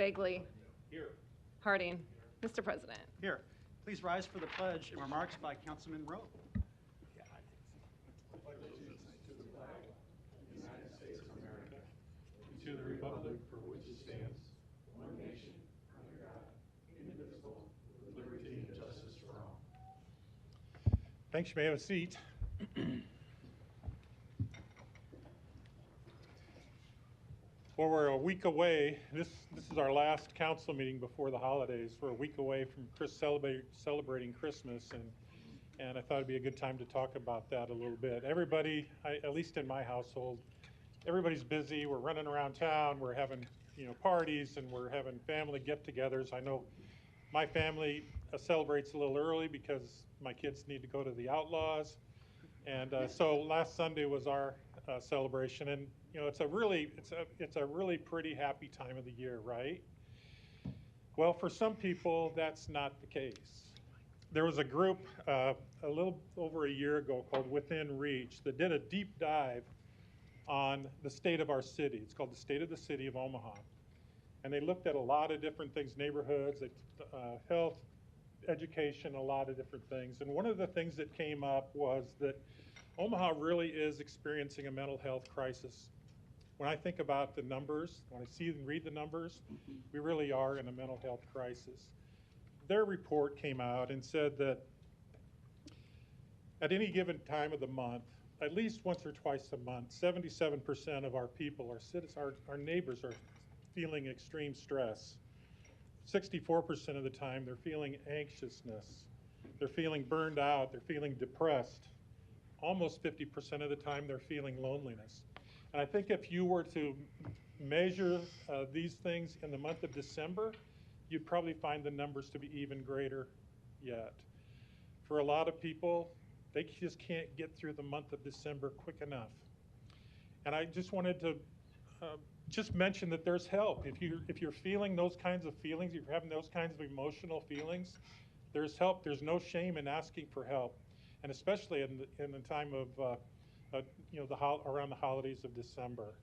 Bagley. Here. Harding. Mr. President. Here. Please rise for the pledge and remarks by Councilman Rowe. To the republic for which it stands, one nation, under God, indivisible, with liberty and justice for all. Thanks. You may have a seat. Well, we're a week away. This is our last council meeting before the holidays. We're a week away from celebrating Christmas, and I thought it'd be a good time to talk about that a little bit. Everybody, at least in my household, everybody's busy. We're running around town. We're having, parties, and we're having family get-togethers. I know my family celebrates a little early because my kids need to go to the Outlaws, and so last Sunday was our celebration. And it's a really pretty happy time of the year, right? Well, for some people, that's not the case. There was a group a little over a year ago called Within Reach that did a deep dive on the state of our city. It's called the State of the City of Omaha. And they looked at a lot of different things, neighborhoods, health, education, a lot of different things. And one of the things that came up was that Omaha really is experiencing a mental health crisis. When I think about the numbers, when I see and read the numbers, we really are in a mental health crisis. Their report came out and said that at any given time of the month, at least once or twice a month, 77% of our people, our neighbors, are feeling extreme stress. 64% of the time, they're feeling anxiousness. They're feeling burned out. They're feeling depressed. Almost 50% of the time, they're feeling loneliness. And I think if you were to measure these things in the month of December, you'd probably find the numbers to be even greater yet. For a lot of people, they just can't get through the month of December quick enough. And I just wanted to just mention that there's help. If you're feeling those kinds of feelings, if you're having those kinds of emotional feelings, there's help. There's no shame in asking for help, and especially in the time of around the holidays of December.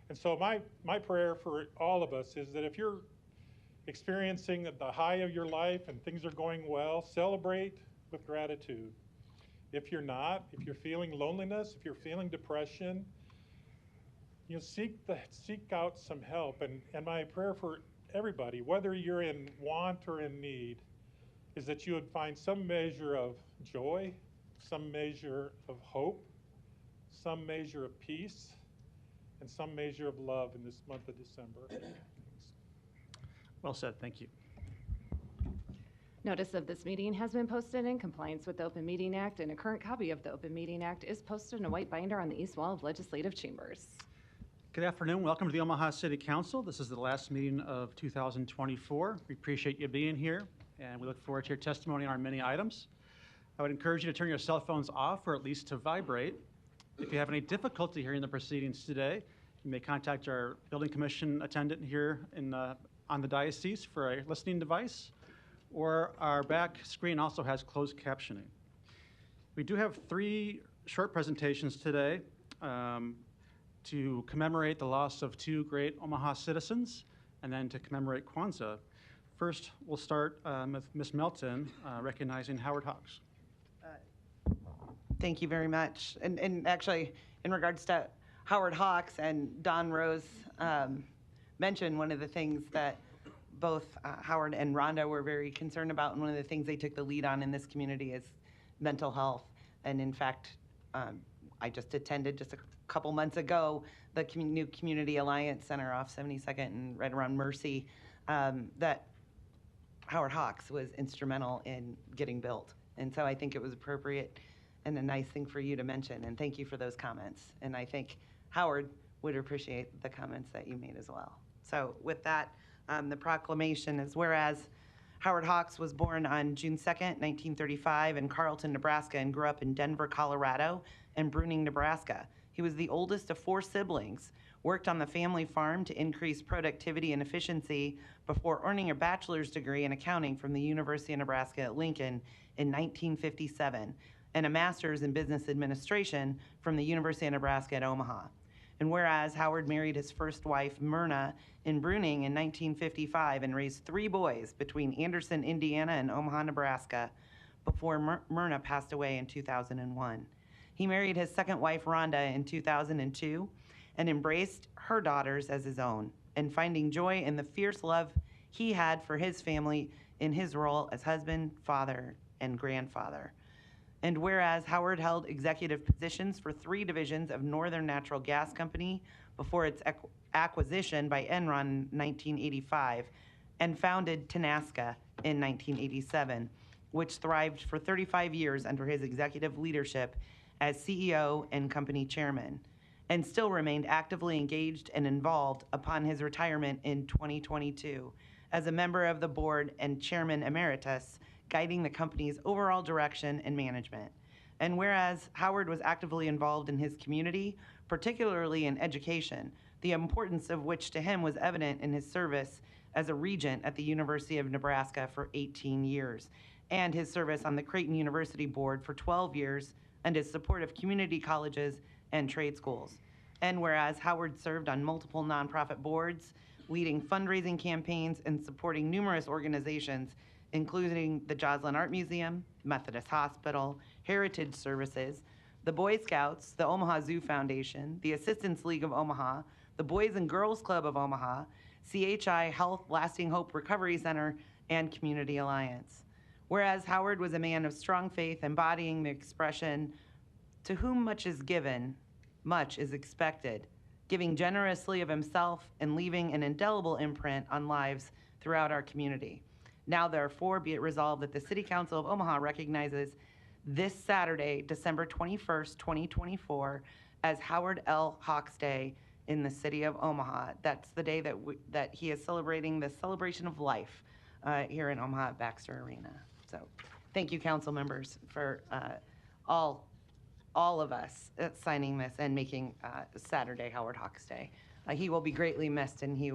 And so my prayer for all of us is that if you're experiencing the high of your life and things are going well, celebrate with gratitude. If you're not, if you're feeling loneliness, if you're feeling depression, seek out some help. And my prayer for everybody, whether you're in want or in need, is that you would find some measure of joy, some measure of hope, some measure of peace, and some measure of love in this month of December. Well said. Thank you. Notice of this meeting has been posted in compliance with the Open Meeting Act, and a current copy of the Open Meeting Act is posted in a white binder on the east wall of legislative chambers. Good afternoon. Welcome to the Omaha City Council. This is the last meeting of 2024. We appreciate you being here, and we look forward to your testimony on our many items. I would encourage you to turn your cell phones off, or at least to vibrate. If you have any difficulty hearing the proceedings today, you may contact our building commission attendant here on the diocese for a listening device, or our back screen also has closed captioning. We do have 3 short presentations today to commemorate the loss of 2 great Omaha citizens, and then to commemorate Kwanzaa. First, we'll start with Ms. Melton recognizing Howard Hawks. Thank you very much. And actually, in regards to Howard Hawks, and Don Rose mentioned one of the things that both Howard and Rhonda were very concerned about, and one of the things they took the lead on in this community is mental health. And in fact, I just attended just a couple months ago the new Community Alliance Center off 72nd and right around Mercy that Howard Hawks was instrumental in getting built. And so I think it was appropriate and a nice thing for you to mention, and thank you for those comments. And I think Howard would appreciate the comments that you made as well. So with that, the proclamation is whereas Howard Hawks was born on June 2nd, 1935 in Carlton, Nebraska, and grew up in Denver, Colorado, and Bruning, Nebraska. He was the oldest of 4 siblings, worked on the family farm to increase productivity and efficiency before earning a bachelor's degree in accounting from the University of Nebraska at Lincoln in 1957, and a master's in business administration from the University of Nebraska at Omaha. And whereas Howard married his first wife, Myrna, in Bruning in 1955 and raised 3 boys between Anderson, Indiana and Omaha, Nebraska, before Myrna passed away in 2001. He married his second wife, Rhonda, in 2002 and embraced her daughters as his own, and finding joy in the fierce love he had for his family in his role as husband, father, and grandfather. And whereas Howard held executive positions for 3 divisions of Northern Natural Gas Company before its acquisition by Enron in 1985, and founded Tenaska in 1987, which thrived for 35 years under his executive leadership as CEO and company chairman, and still remained actively engaged and involved upon his retirement in 2022 as a member of the board and chairman emeritus, guiding the company's overall direction and management. And whereas Howard was actively involved in his community, particularly in education, the importance of which to him was evident in his service as a regent at the University of Nebraska for 18 years, and his service on the Creighton University Board for 12 years, and his support of community colleges and trade schools. And whereas Howard served on multiple nonprofit boards, leading fundraising campaigns and supporting numerous organizations, including the Joslin Art Museum, Methodist Hospital, Heritage Services, the Boy Scouts, the Omaha Zoo Foundation, the Assistance League of Omaha, the Boys and Girls Club of Omaha, CHI Health Lasting Hope Recovery Center, and Community Alliance. Whereas Howard was a man of strong faith, embodying the expression, "To whom much is given, much is expected," giving generously of himself and leaving an indelible imprint on lives throughout our community. Now, therefore, be it resolved that the City Council of Omaha recognizes this Saturday, December 21st, 2024, as Howard L. Hawks Day in the city of Omaha. That's the day that he is celebrating the celebration of life here in Omaha at Baxter Arena. So, thank you, council members, for all of us signing this and making Saturday Howard Hawks Day. He will be greatly missed, and he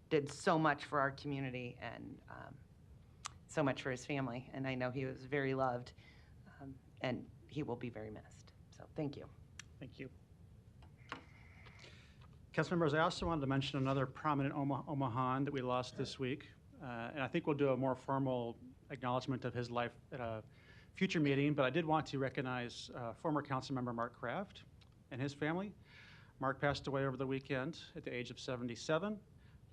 did so much for our community and so much for his family. And I know he was very loved, and he will be very missed. So thank you. Thank you. Council members, I also wanted to mention another prominent Omahan that we lost this week. And I think we'll do a more formal acknowledgement of his life at a future meeting, but I did want to recognize former council member Mark Kraft and his family. Mark passed away over the weekend at the age of 77.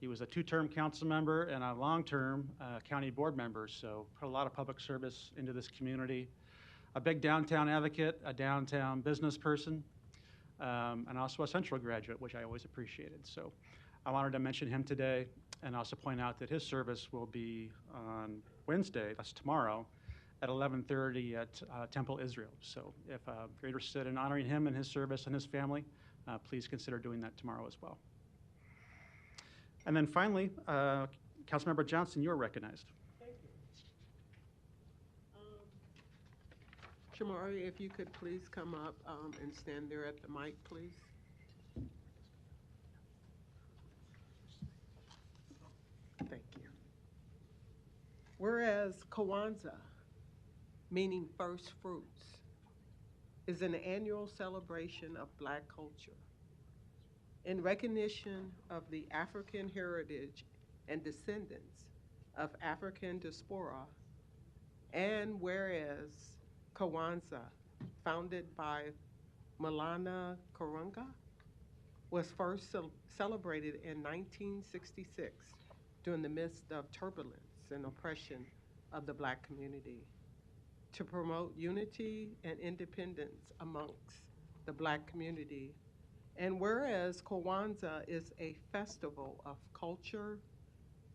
He was a 2-term council member and a long-term county board member, so put a lot of public service into this community. A big downtown advocate, a downtown business person, and also a Central graduate, which I always appreciated. So I wanted to mention him today and also point out that his service will be on Wednesday, that's tomorrow, at 11:30 at Temple Israel. So if you're interested in honoring him and his service and his family, please consider doing that tomorrow as well. And then finally, Councilmember Johnson, you're recognized. Thank you. Shamari, if you could please come up and stand there at the mic, please. Thank you. Whereas Kwanzaa, meaning first fruits, is an annual celebration of Black culture in recognition of the African heritage and descendants of African diaspora, and whereas Kwanzaa, founded by Malana Karunga, was first celebrated in 1966 during the midst of turbulence and oppression of the Black community to promote unity and independence amongst the Black community. And whereas Kwanzaa is a festival of culture,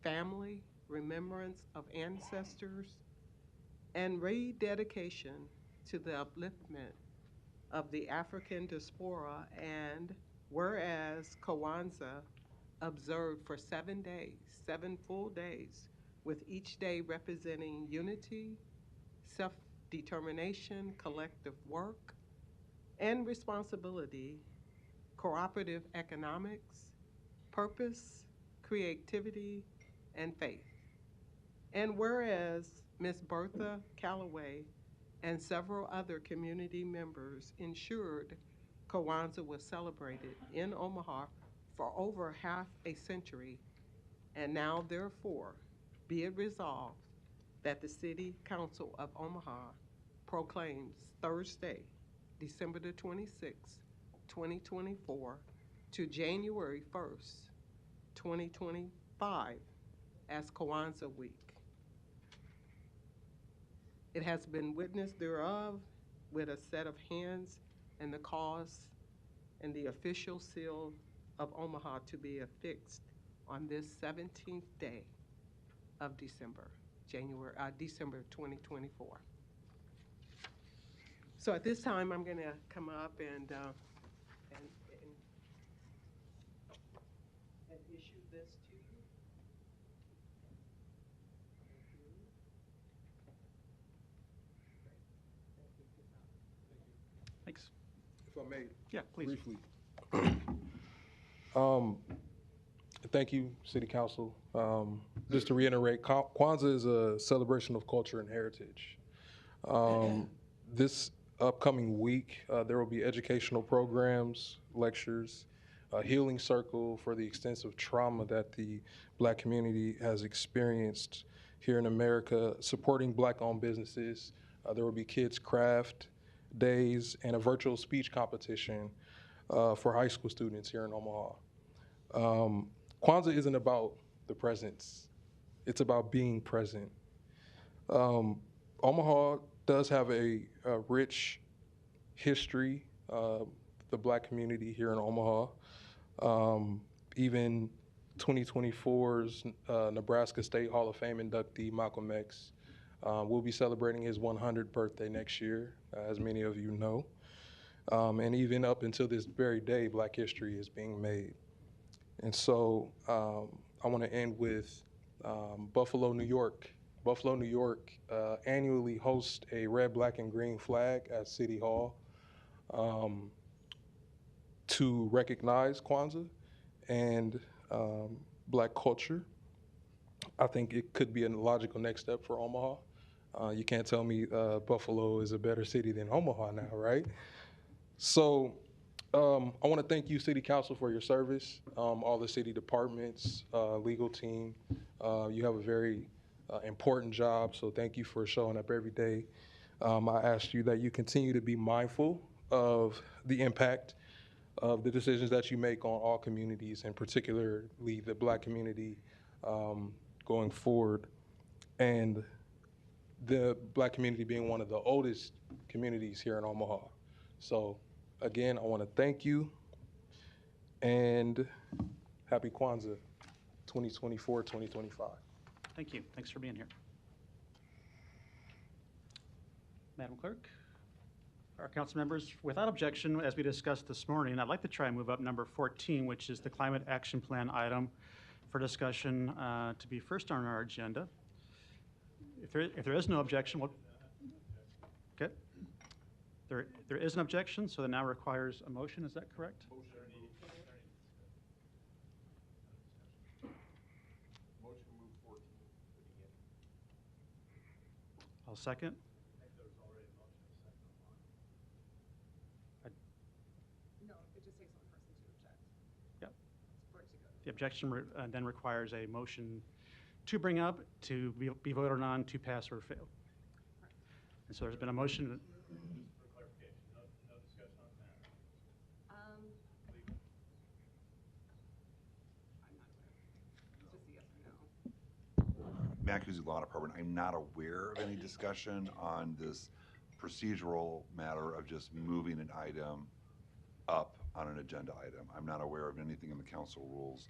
family, remembrance of ancestors, and rededication to the upliftment of the African diaspora, and whereas Kwanzaa observed for 7 days, 7 full days, with each day representing unity, self-determination, collective work, and responsibility, cooperative economics, purpose, creativity, and faith. And whereas Ms. Bertha Calloway and several other community members ensured Kwanzaa was celebrated in Omaha for over half a century, and now therefore be it resolved that the City Council of Omaha proclaims Thursday, December the 26th, 2024 to January 1st, 2025 as Kwanzaa Week. It has been witnessed thereof with a set of hands and the cause and the official seal of Omaha to be affixed on this 17th day of December, December 2024. So at this time, I'm going to come up and issue this to you. Thanks. If I may, Yeah, please. briefly. Thank you, City Council. Just to reiterate, Kwanzaa is a celebration of culture and heritage. This upcoming week, there will be educational programs, lectures, a healing circle for the extensive trauma that the Black community has experienced here in America, supporting Black-owned businesses. There will be kids' craft days and a virtual speech competition for high school students here in Omaha. Kwanzaa isn't about the presence, it's about being present. Omaha does have a rich history, the Black community here in Omaha. Even 2024's Nebraska State Hall of Fame inductee Malcolm X will be celebrating his 100th birthday next year, as many of you know. And even up until this very day, Black history is being made. And so I want to end with Buffalo, New York. Buffalo, New York annually hosts a red, black, and green flag at City Hall to recognize Kwanzaa and Black culture. I think it could be a logical next step for Omaha. You can't tell me Buffalo is a better city than Omaha now, right? So I want to thank you, City Council, for your service, all the city departments, legal team. You have a very important job, so thank you for showing up every day. I ask you that you continue to be mindful of the impact of the decisions that you make on all communities, and particularly the Black community going forward. And the Black community being one of the oldest communities here in Omaha. So again, I want to thank you and happy Kwanzaa 2024-2025. Thank you. Thanks for being here. Madam Clerk, our council members, without objection, as we discussed this morning, I'd like to try and move up number 14, which is the Climate Action Plan item for discussion to be first on our agenda. If there is no objection, okay. There is an objection, so that now requires a motion. Is that correct? Motion to move 14. I'll second. No, it just takes one person to object. Yep. For it to go. The objection then requires a motion to bring up, to be voted on, to pass or fail. And so there's been a motion. I'm not aware. Just a yes or no. Macusi Law Department, I'm not aware of any discussion on this procedural matter of just moving an item up on an agenda item. I'm not aware of anything in the council rules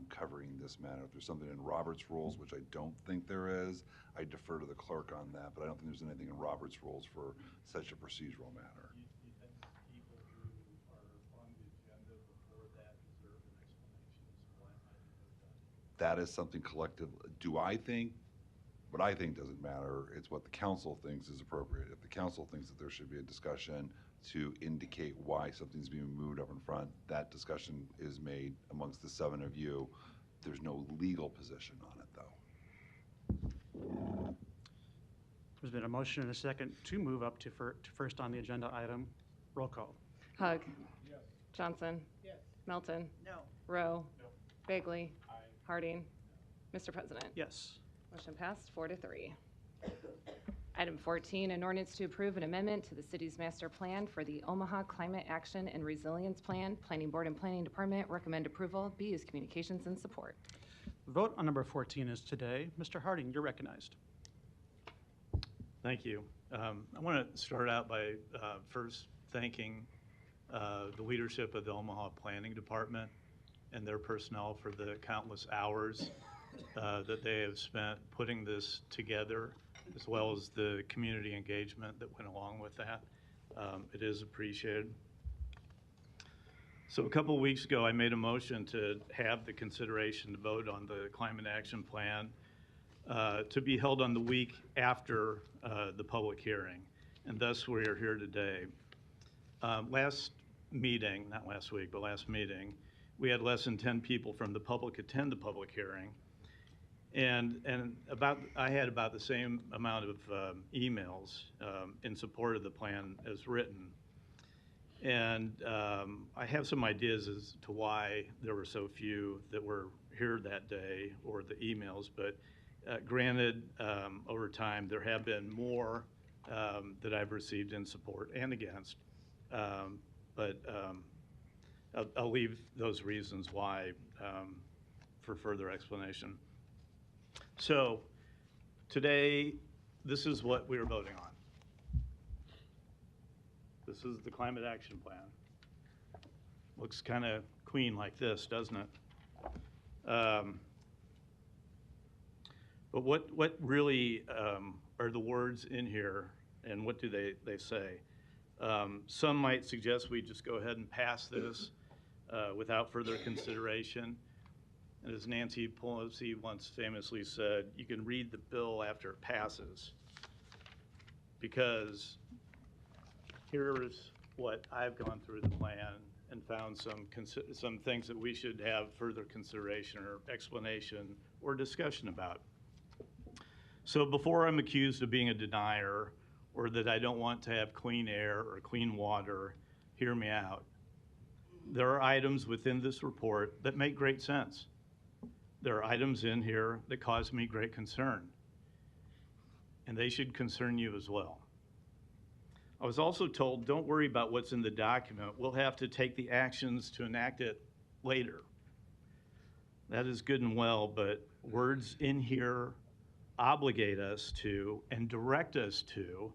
covering this matter. If there's something in Robert's rules, which I don't think there is, I defer to the clerk on that, but I don't think there's anything in Robert's rules for such a procedural matter. You think people who are on the agenda before that deserve an explanation as to why it might be moved up? That is something collective. Do I think? What I think doesn't matter. It's what the council thinks is appropriate. If the council thinks that there should be a discussion to indicate why something's being moved up in front, that discussion is made amongst the 7 of you. There's no legal position on it, though. There's been a motion and a second to move up to first on the agenda item. Roll call. Hug. Johnson. Melton. No. Rowe. Bagley. Harding. Mr. President. Yes. Motion passed 4-3. Item 14, an ordinance to approve an amendment to the city's master plan for the Omaha Climate Action and Resilience Plan. Planning Board and Planning Department recommend approval. B is communications and support. The vote on number 14 is today. Mr. Harding, you're recognized. Thank you. I want to start out by first thanking the leadership of the Omaha Planning Department and their personnel for the countless hours that they have spent putting this together, as well as the community engagement that went along with that. It is appreciated. So a couple of weeks ago, I made a motion to have the consideration to vote on the Climate Action Plan to be held on the week after the public hearing, and thus we are here today. Last meeting, not last week, but last meeting, we had less than 10 people from the public attend the public hearing, and I had about the same amount of emails in support of the plan as written. And I have some ideas as to why there were so few that were here that day, or the emails, but granted, over time, there have been more that I've received in support and against, but I'll leave those reasons why for further explanation. So today, this is what we are voting on. This is the Climate Action Plan. Looks kind of clean like this, doesn't it? But what really are the words in here, and what do they say? Some might suggest we just go ahead and pass this without further consideration. And as Nancy Pelosi once famously said, you can read the bill after it passes, because here's what I've gone through the plan and found some things that we should have further consideration or explanation or discussion about. So before I'm accused of being a denier or that I don't want to have clean air or clean water, hear me out. There are items within this report that make great sense. There are items in here that cause me great concern, and they should concern you as well. I was also told, don't worry about what's in the document. We'll have to take the actions to enact it later. That is good and well, but words in here obligate us to and direct us to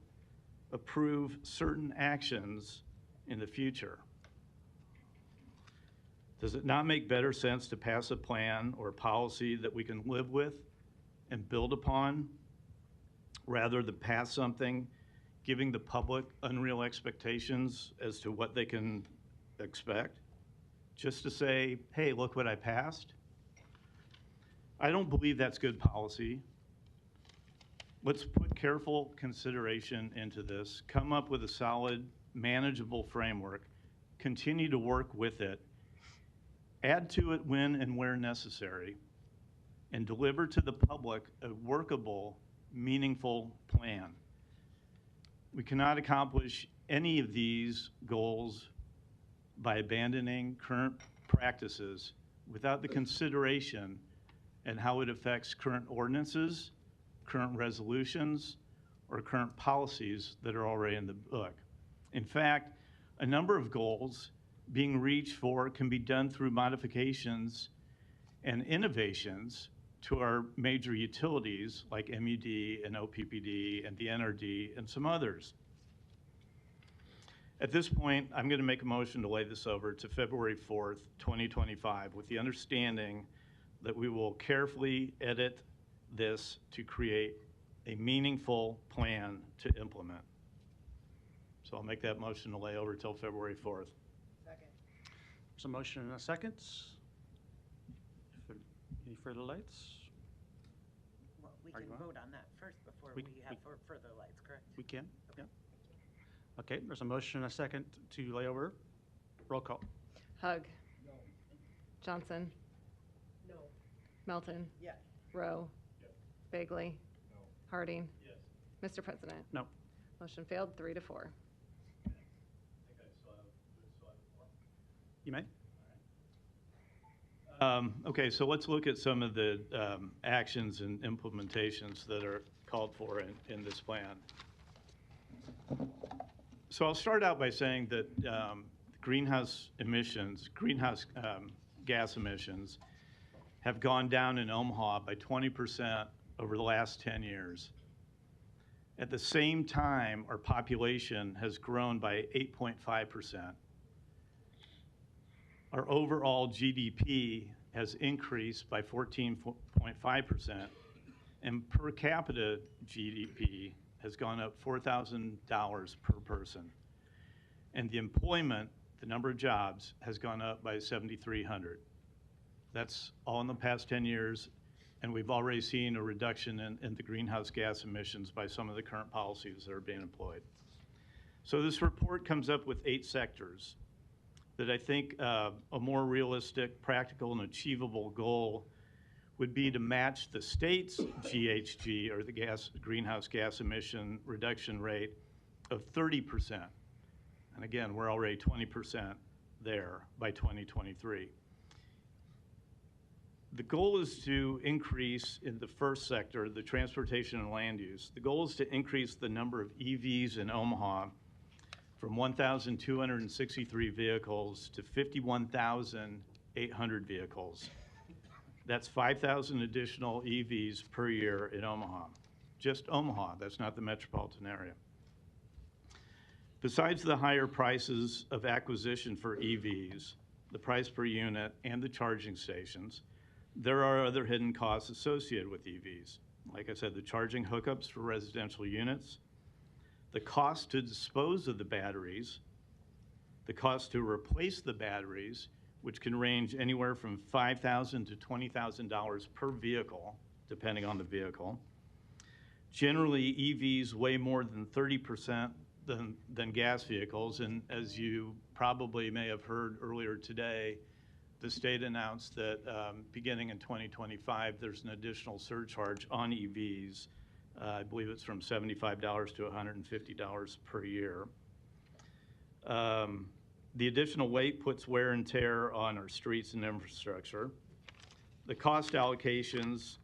approve certain actions in the future. Does it not make better sense to pass a plan or a policy that we can live with and build upon, rather than pass something giving the public unreal expectations as to what they can expect, just to say, hey, look what I passed? I don't believe that's good policy. Let's put careful consideration into this, come up with a solid, manageable framework, continue to work with it, add to it when and where necessary, and deliver to the public a workable, meaningful plan. We cannot accomplish any of these goals by abandoning current practices without the consideration and how it affects current ordinances, current resolutions, or current policies that are already in the book. In fact, a number of goals being reached for can be done through modifications and innovations to our major utilities like MUD and OPPD and the NRD and some others. At this point, I'm going to make a motion to lay this over to February 4th, 2025, with the understanding that we will carefully edit this to create a meaningful plan to implement. So I'll make that motion to lay over till February 4th. There's a motion and a second. Any further lights? Well, we Are can you on? vote on that first before We- we have further lights, correct? We can, yeah. Okay, there's a motion and a second to lay over. Roll call. Hug. Johnson. No. Melton. Yes. Rowe. Bagley. Harding. Mr. President. No. Motion failed 3-4. I think I still have this You may. Okay, so let's look at some of the actions and implementations that are called for in this plan. So I'll start out by saying that greenhouse gas emissions have gone down in Omaha by 20% over the last 10 years. At the same time, our population has grown by 8.5%. Our overall GDP has increased by 14.5%, and per capita GDP has gone up $4,000 per person. And the employment, the number of jobs, has gone up by 7,300. That's all in the past 10 years, and we've already seen a reduction in the greenhouse gas emissions by some of the current policies that are being employed. So this report comes up with 8 sectors that I think a more realistic, practical, and achievable goal would be to match the state's GHG, or the greenhouse gas emission reduction rate, of 30%. And again, we're already 20% there by 2023. The goal is to increase in the first sector, the transportation and land use. The goal is to increase the number of EVs in Omaha from 1,263 vehicles to 51,800 vehicles. That's 5,000 additional EVs per year in Omaha. Just Omaha, that's not the metropolitan area. Besides the higher prices of acquisition for EVs, the price per unit, and the charging stations, there are other hidden costs associated with EVs. Like I said, the charging hookups for residential units, the cost to dispose of the batteries, the cost to replace the batteries, which can range anywhere from $5,000 to $20,000 per vehicle, depending on the vehicle. Generally, EVs weigh more than 30% than gas vehicles, and as you probably may have heard earlier today, the state announced that beginning in 2025, there's an additional surcharge on EVs. I believe it's from $75 to $150 per year. The additional weight puts wear and tear on our streets and infrastructure. The cost allocations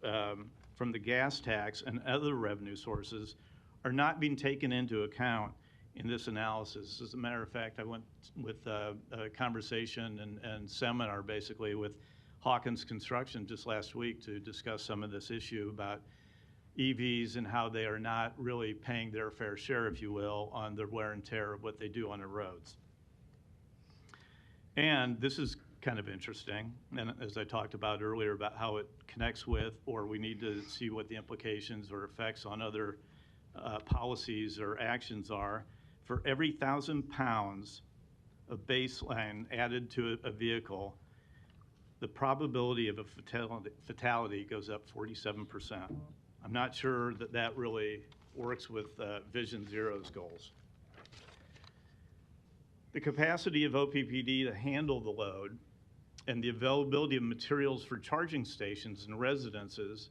from the gas tax and other revenue sources are not being taken into account in this analysis. As a matter of fact, I went with a conversation and seminar basically with Hawkins Construction just last week to discuss some of this issue about EVs and how they are not really paying their fair share, if you will, on the wear and tear of what they do on the roads. And this is kind of interesting, and as I talked about earlier about how it connects with, or we need to see what the implications or effects on other policies or actions are. For every 1,000 pounds of baseline added to a vehicle, the probability of a fatality goes up 47%. I'm not sure that that really works with Vision Zero's goals. The capacity of OPPD to handle the load and the availability of materials for charging stations and residences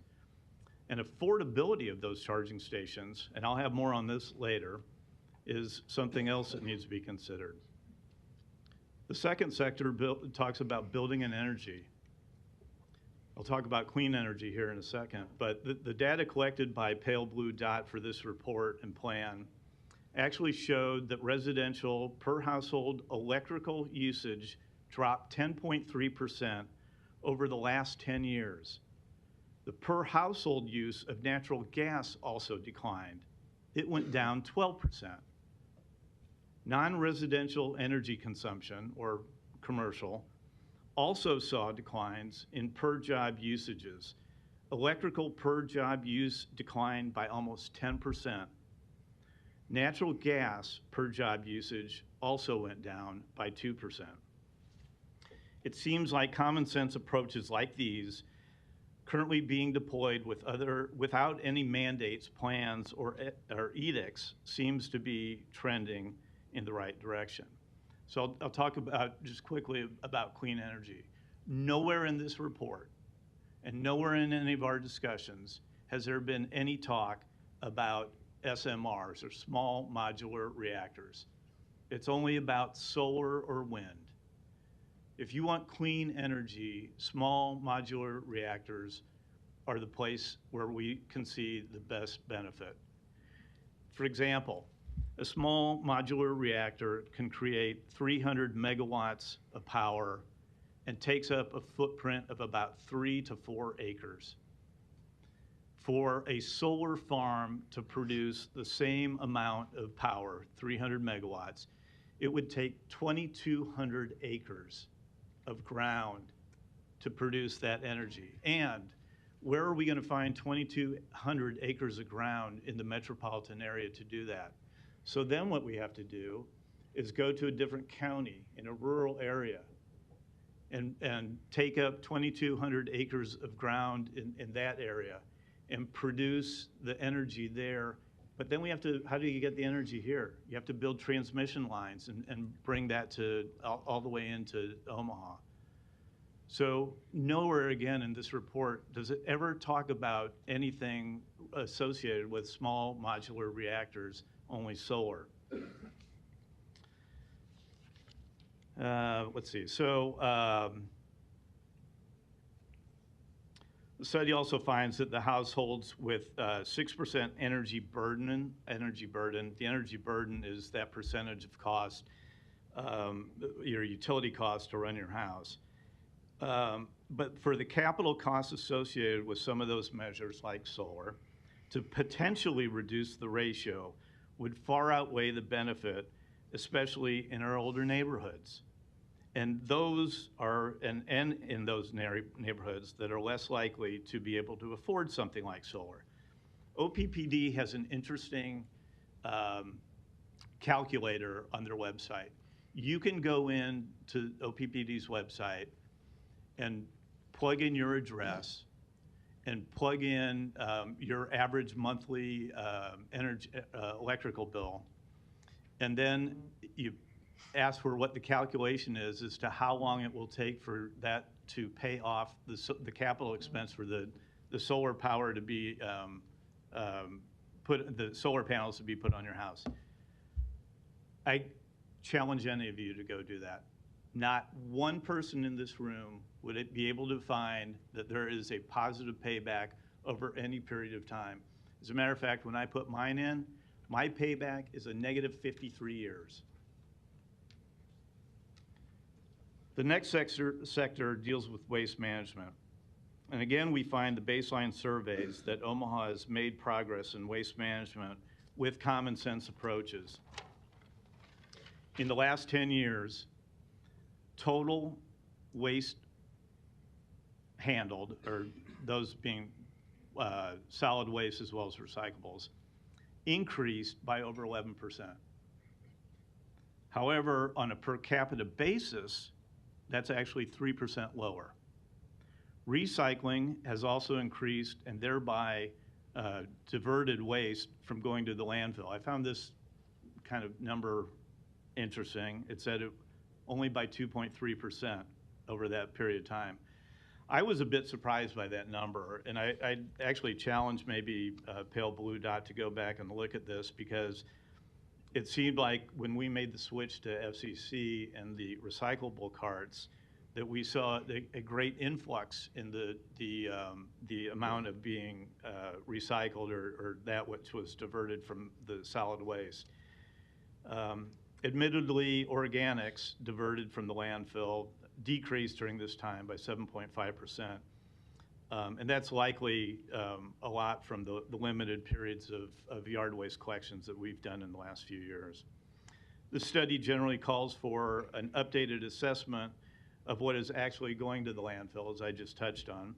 and affordability of those charging stations, and I'll have more on this later, is something else that needs to be considered. The second sector talks about building and energy. I'll talk about clean energy here in a second, but the data collected by Pale Blue Dot for this report and plan actually showed that residential per household electrical usage dropped 10.3% over the last 10 years. The per household use of natural gas also declined. It went down 12%. Non-residential energy consumption, or commercial, also saw declines in per job usages. Electrical per job use declined by almost 10%. Natural gas per job usage also went down by 2%. It seems like common sense approaches like these currently being deployed without any mandates, plans, or edicts seems to be trending in the right direction. So I'll talk about just quickly about clean energy. Nowhere in this report and nowhere in any of our discussions has there been any talk about SMRs, or small modular reactors. It's only about solar or wind. If you want clean energy, small modular reactors are the place where we can see the best benefit. For example, a small modular reactor can create 300 megawatts of power and takes up a footprint of about 3 to 4 acres. For a solar farm to produce the same amount of power, 300 megawatts, it would take 2,200 acres of ground to produce that energy. And where are we going to find 2,200 acres of ground in the metropolitan area to do that? So then what we have to do is go to a different county in a rural area and take up 2,200 acres of ground in that area and produce the energy there. But then we have to, how do you get the energy here? You have to build transmission lines and bring that to all the way into Omaha. So nowhere again in this report does it ever talk about anything associated with small modular reactors, only solar. Let's see, so the study also finds that the households with 6% energy burden, the energy burden is that percentage of cost, your utility cost to run your house. But for the capital costs associated with some of those measures like solar, to potentially reduce the ratio would far outweigh the benefit, especially in our older neighborhoods. And those are, and in those neighborhoods that are less likely to be able to afford something like solar. OPPD has an interesting calculator on their website. You can go in to OPPD's website and plug in your address and plug in your average monthly electrical bill, and then you ask for what the calculation is as to how long it will take for that to pay off the capital expense for the solar power to be the solar panels to be put on your house. I challenge any of you to go do that. Not one person in this room would it be able to find that there is a positive payback over any period of time. As a matter of fact, when I put mine in, my payback is a negative 53 years. The next sector deals with waste management. And again, we find the baseline surveys that Omaha has made progress in waste management with common sense approaches. In the last 10 years, total waste handled, or those being solid waste as well as recyclables, increased by over 11%. However, on a per capita basis, that's actually 3% lower. Recycling has also increased and thereby diverted waste from going to the landfill. I found this kind of number interesting. It said it only by 2.3% over that period of time. I was a bit surprised by that number, and I actually challenged maybe Pale Blue Dot to go back and look at this, because it seemed like when we made the switch to FCC and the recyclable carts, that we saw a great influx in the amount of being recycled or that which was diverted from the solid waste. Admittedly, organics diverted from the landfill decreased during this time by 7.5%. And that's likely a lot from the limited periods of yard waste collections that we've done in the last few years. The study generally calls for an updated assessment of what is actually going to the landfill, as I just touched on,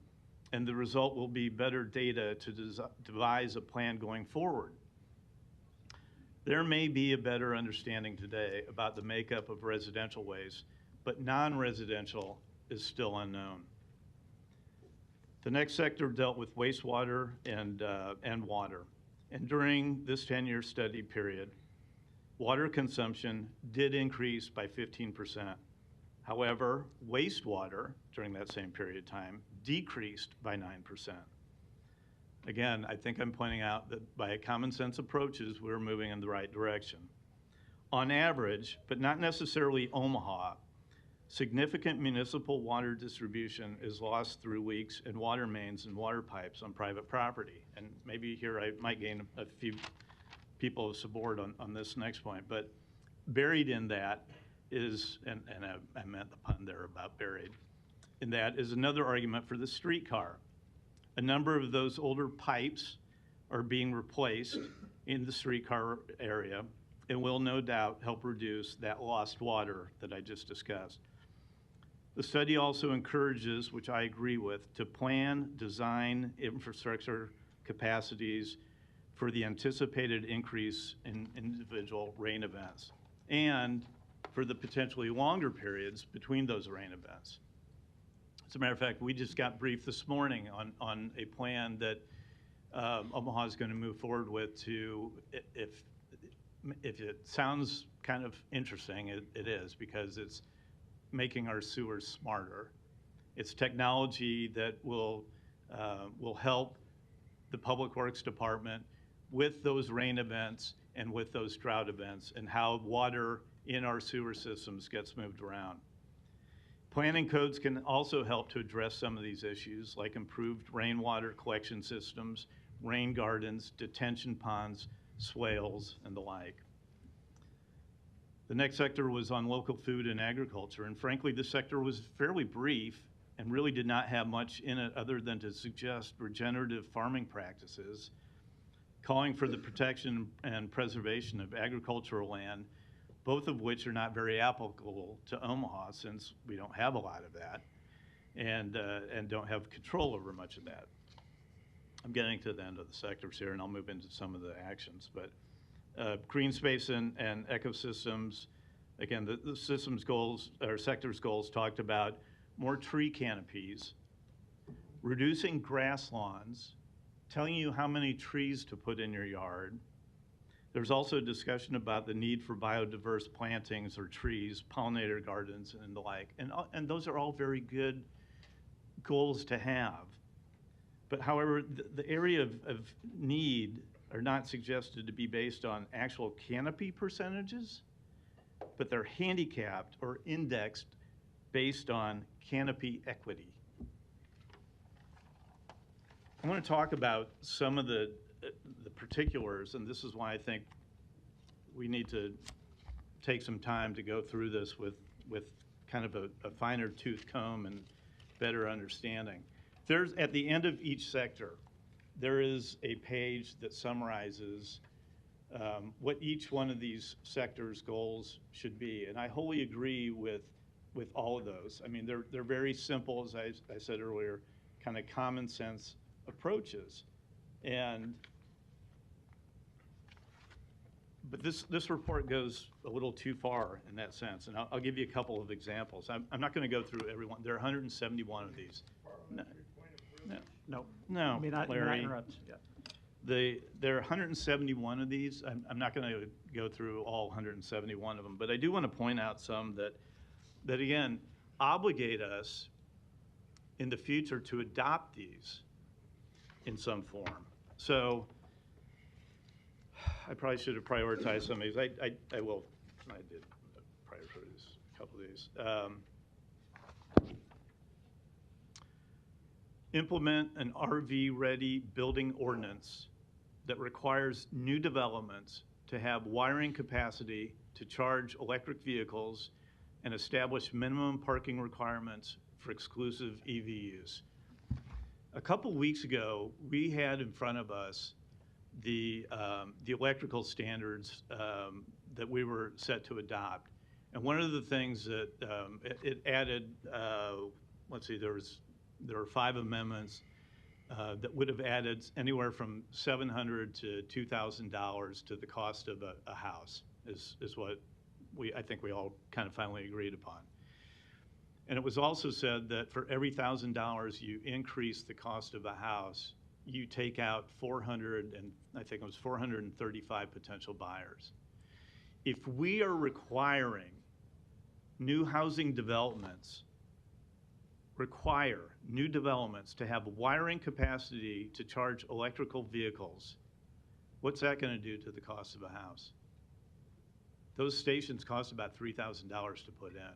and the result will be better data to devise a plan going forward. There may be a better understanding today about the makeup of residential waste, but non-residential is still unknown. The next sector dealt with wastewater and water. And during this 10-year study period, water consumption did increase by 15%. However, wastewater during that same period of time decreased by 9%. Again, I think I'm pointing out that by common sense approaches, we're moving in the right direction. On average, but not necessarily Omaha, Significant municipal water distribution is lost through leaks in water mains and water pipes on private property. And maybe here I might gain a few people of support on this next point, but buried in that is, and I meant the pun there about buried, in that is another argument for the streetcar. A number of those older pipes are being replaced in the streetcar area and will no doubt help reduce that lost water that I just discussed. The study also encourages, which I agree with, to plan, design infrastructure capacities for the anticipated increase in individual rain events and for the potentially longer periods between those rain events. As a matter of fact, we just got briefed this morning on a plan that Omaha is going to move forward with to, if it sounds kind of interesting, it is, because it's making our sewers smarter. It's technology that will help the Public Works Department with those rain events and with those drought events and how water in our sewer systems gets moved around. Planning codes can also help to address some of these issues, like improved rainwater collection systems, rain gardens, detention ponds, swales, and the like. The next sector was on local food and agriculture, and frankly, this sector was fairly brief and really did not have much in it other than to suggest regenerative farming practices, calling for the protection and preservation of agricultural land, both of which are not very applicable to Omaha since we don't have a lot of that and don't have control over much of that. I'm getting to the end of the sectors here, and I'll move into some of the actions, but green space and ecosystems, again, the systems goals, or sectors goals talked about more tree canopies, reducing grass lawns, telling you how many trees to put in your yard. There's also discussion about the need for biodiverse plantings or trees, pollinator gardens, and the like. And those are all very good goals to have. But however, the area of need are not suggested to be based on actual canopy percentages, but they're handicapped or indexed based on canopy equity. I want to talk about some of the particulars, and this is why I think we need to take some time to go through this with kind of a finer tooth comb and better understanding. There's, at the end of each sector, there is a page that summarizes what each one of these sectors' goals should be, and I wholly agree with all of those. I mean, they're very simple, as I said earlier, kind of common sense approaches. But this report goes a little too far in that sense, and I'll give you a couple of examples. I'm not going to go through every one. There are 171 of these. No, May not Larry. interrupt. Yeah. There are 171 of these. I'm not going to go through all 171 of them, but I do want to point out some that again, obligate us in the future to adopt these in some form. So I probably should have prioritized some of these. I did prioritize a couple of these. Implement an RV-ready building ordinance that requires new developments to have wiring capacity to charge electric vehicles and establish minimum parking requirements for exclusive EV use. A couple weeks ago, we had in front of us the electrical standards that we were set to adopt. And one of the things that it added, let's see, there were 5 amendments that would have added anywhere from $700 to $2,000 to the cost of a house, is what I think we all kind of finally agreed upon. And it was also said that for every $1,000 you increase the cost of a house, you take out 435 potential buyers. If we are requiring new housing developments, to have wiring capacity to charge electrical vehicles, what's that going to do to the cost of a house? Those stations cost about $3,000 to put in.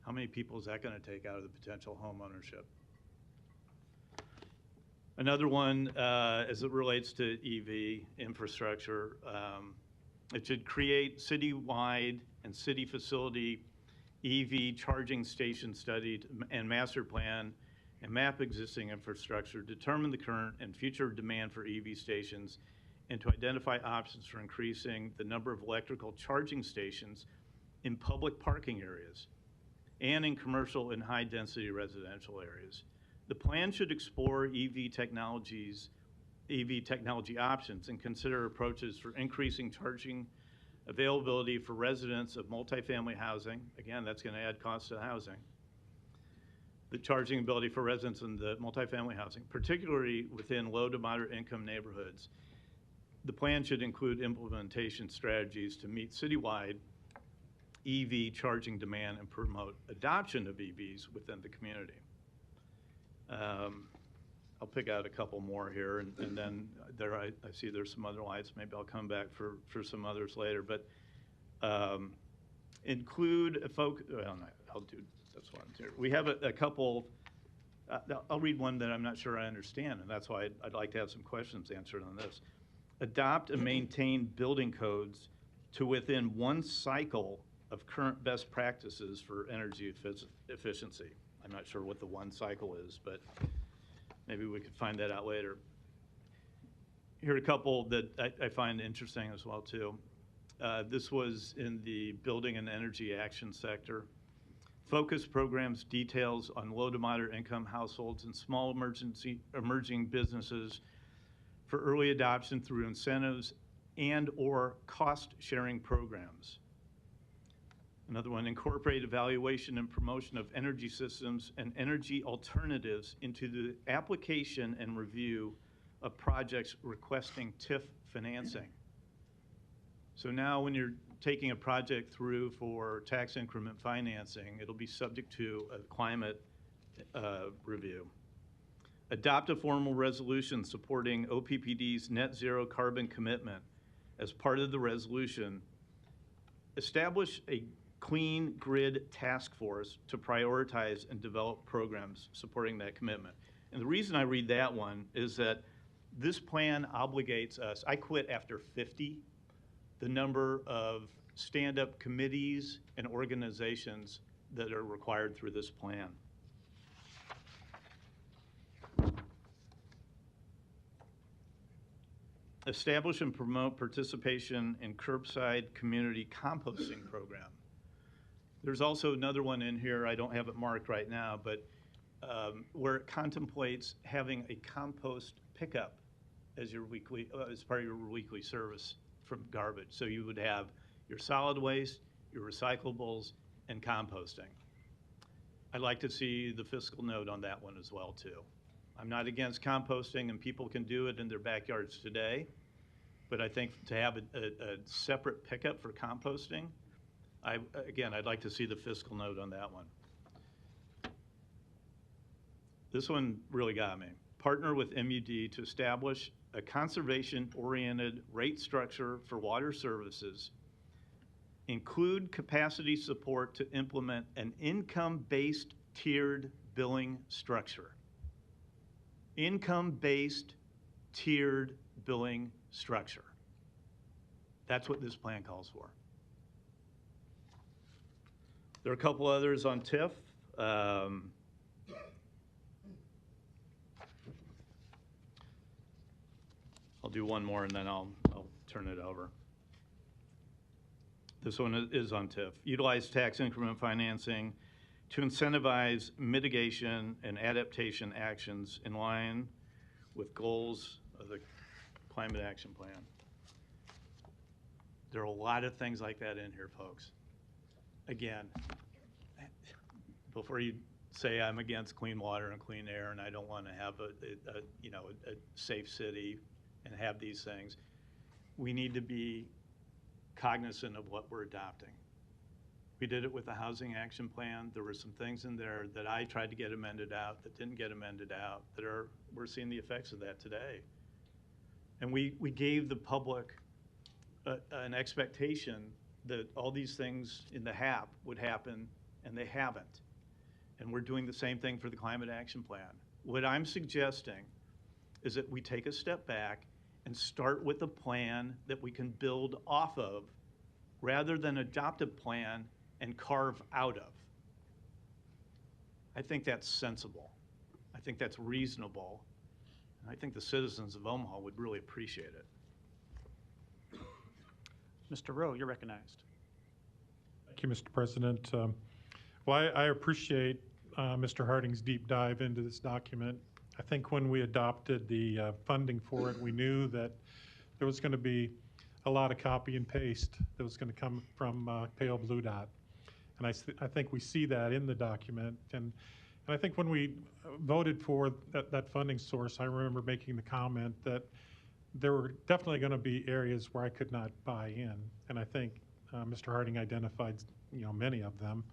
How many people is that going to take out of the potential home ownership? Another one, as it relates to EV infrastructure, it should create citywide and city facility EV charging station study and master plan and map existing infrastructure, determine the current and future demand for EV stations, and to identify options for increasing the number of electrical charging stations in public parking areas and in commercial and high-density residential areas. The plan should explore EV technology options and consider approaches for increasing charging availability for residents of multifamily housing. Again, that's going to add cost to housing. The charging ability for residents in the multifamily housing, particularly within low to moderate income neighborhoods. The plan should include implementation strategies to meet citywide EV charging demand and promote adoption of EVs within the community. I'll pick out a couple more here, and then I see there's some other lights. Maybe I'll come back for some others later. But include a focus. Well, no, I'll do this one too. We have a couple. I'll read one that I'm not sure I understand, and that's why I'd like to have some questions answered on this. Adopt and maintain building codes to within one cycle of current best practices for energy efficiency. I'm not sure what the one cycle is, but maybe we could find that out later. Here are a couple that I find interesting as well, too. This was in the building and energy action sector. Focus programs details on low to moderate income households and small emerging businesses for early adoption through incentives and or cost sharing programs. Another one, incorporate evaluation and promotion of energy systems and energy alternatives into the application and review of projects requesting TIF financing. So now when you're taking a project through for tax increment financing, it'll be subject to a climate review. Adopt a formal resolution supporting OPPD's net zero carbon commitment. As part of the resolution, establish a clean grid task force to prioritize and develop programs supporting that commitment. And the reason I read that one is that this plan obligates us. I quit after 50, the number of stand-up committees and organizations that are required through this plan. Establish and promote participation in curbside community composting program. There's also another one in here, I don't have it marked right now, but where it contemplates having a compost pickup as your as part of your weekly service from garbage. So you would have your solid waste, your recyclables, and composting. I'd like to see the fiscal note on that one as well, too. I'm not against composting, and people can do it in their backyards today, but I think to have a separate pickup for composting, again, I'd like to see the fiscal note on that one. This one really got me. Partner with MUD to establish a conservation-oriented rate structure for water services. Include capacity support to implement an income-based tiered billing structure. Income-based tiered billing structure. That's what this plan calls for. There are a couple others on TIF. I'll do one more and then I'll turn it over. This one is on TIF. Utilize tax increment financing to incentivize mitigation and adaptation actions in line with goals of the Climate Action Plan. There are a lot of things like that in here, folks. Again, before you say I'm against clean water and clean air and I don't want to have a safe city and have these things, we need to be cognizant of what we're adopting. We did it with the Housing Action Plan. There were some things in there that I tried to get amended out that didn't get amended out we're seeing the effects of that today. And we gave the public an expectation that all these things in the HAP would happen and they haven't. And we're doing the same thing for the Climate Action Plan. What I'm suggesting is that we take a step back and start with a plan that we can build off of rather than adopt a plan and carve out of. I think that's sensible. I think that's reasonable. And I think the citizens of Omaha would really appreciate it. Mr. Rowe, you're recognized. Thank you, Mr. President. Well, I appreciate Mr. Harding's deep dive into this document. I think when we adopted the funding for it, we knew that there was going to be a lot of copy and paste that was going to come from Pale Blue Dot. And I think we see that in the document. And I think when we voted for that funding source, I remember making the comment that there were definitely going to be areas where I could not buy in. And I think Mr. Harding identified, many of them.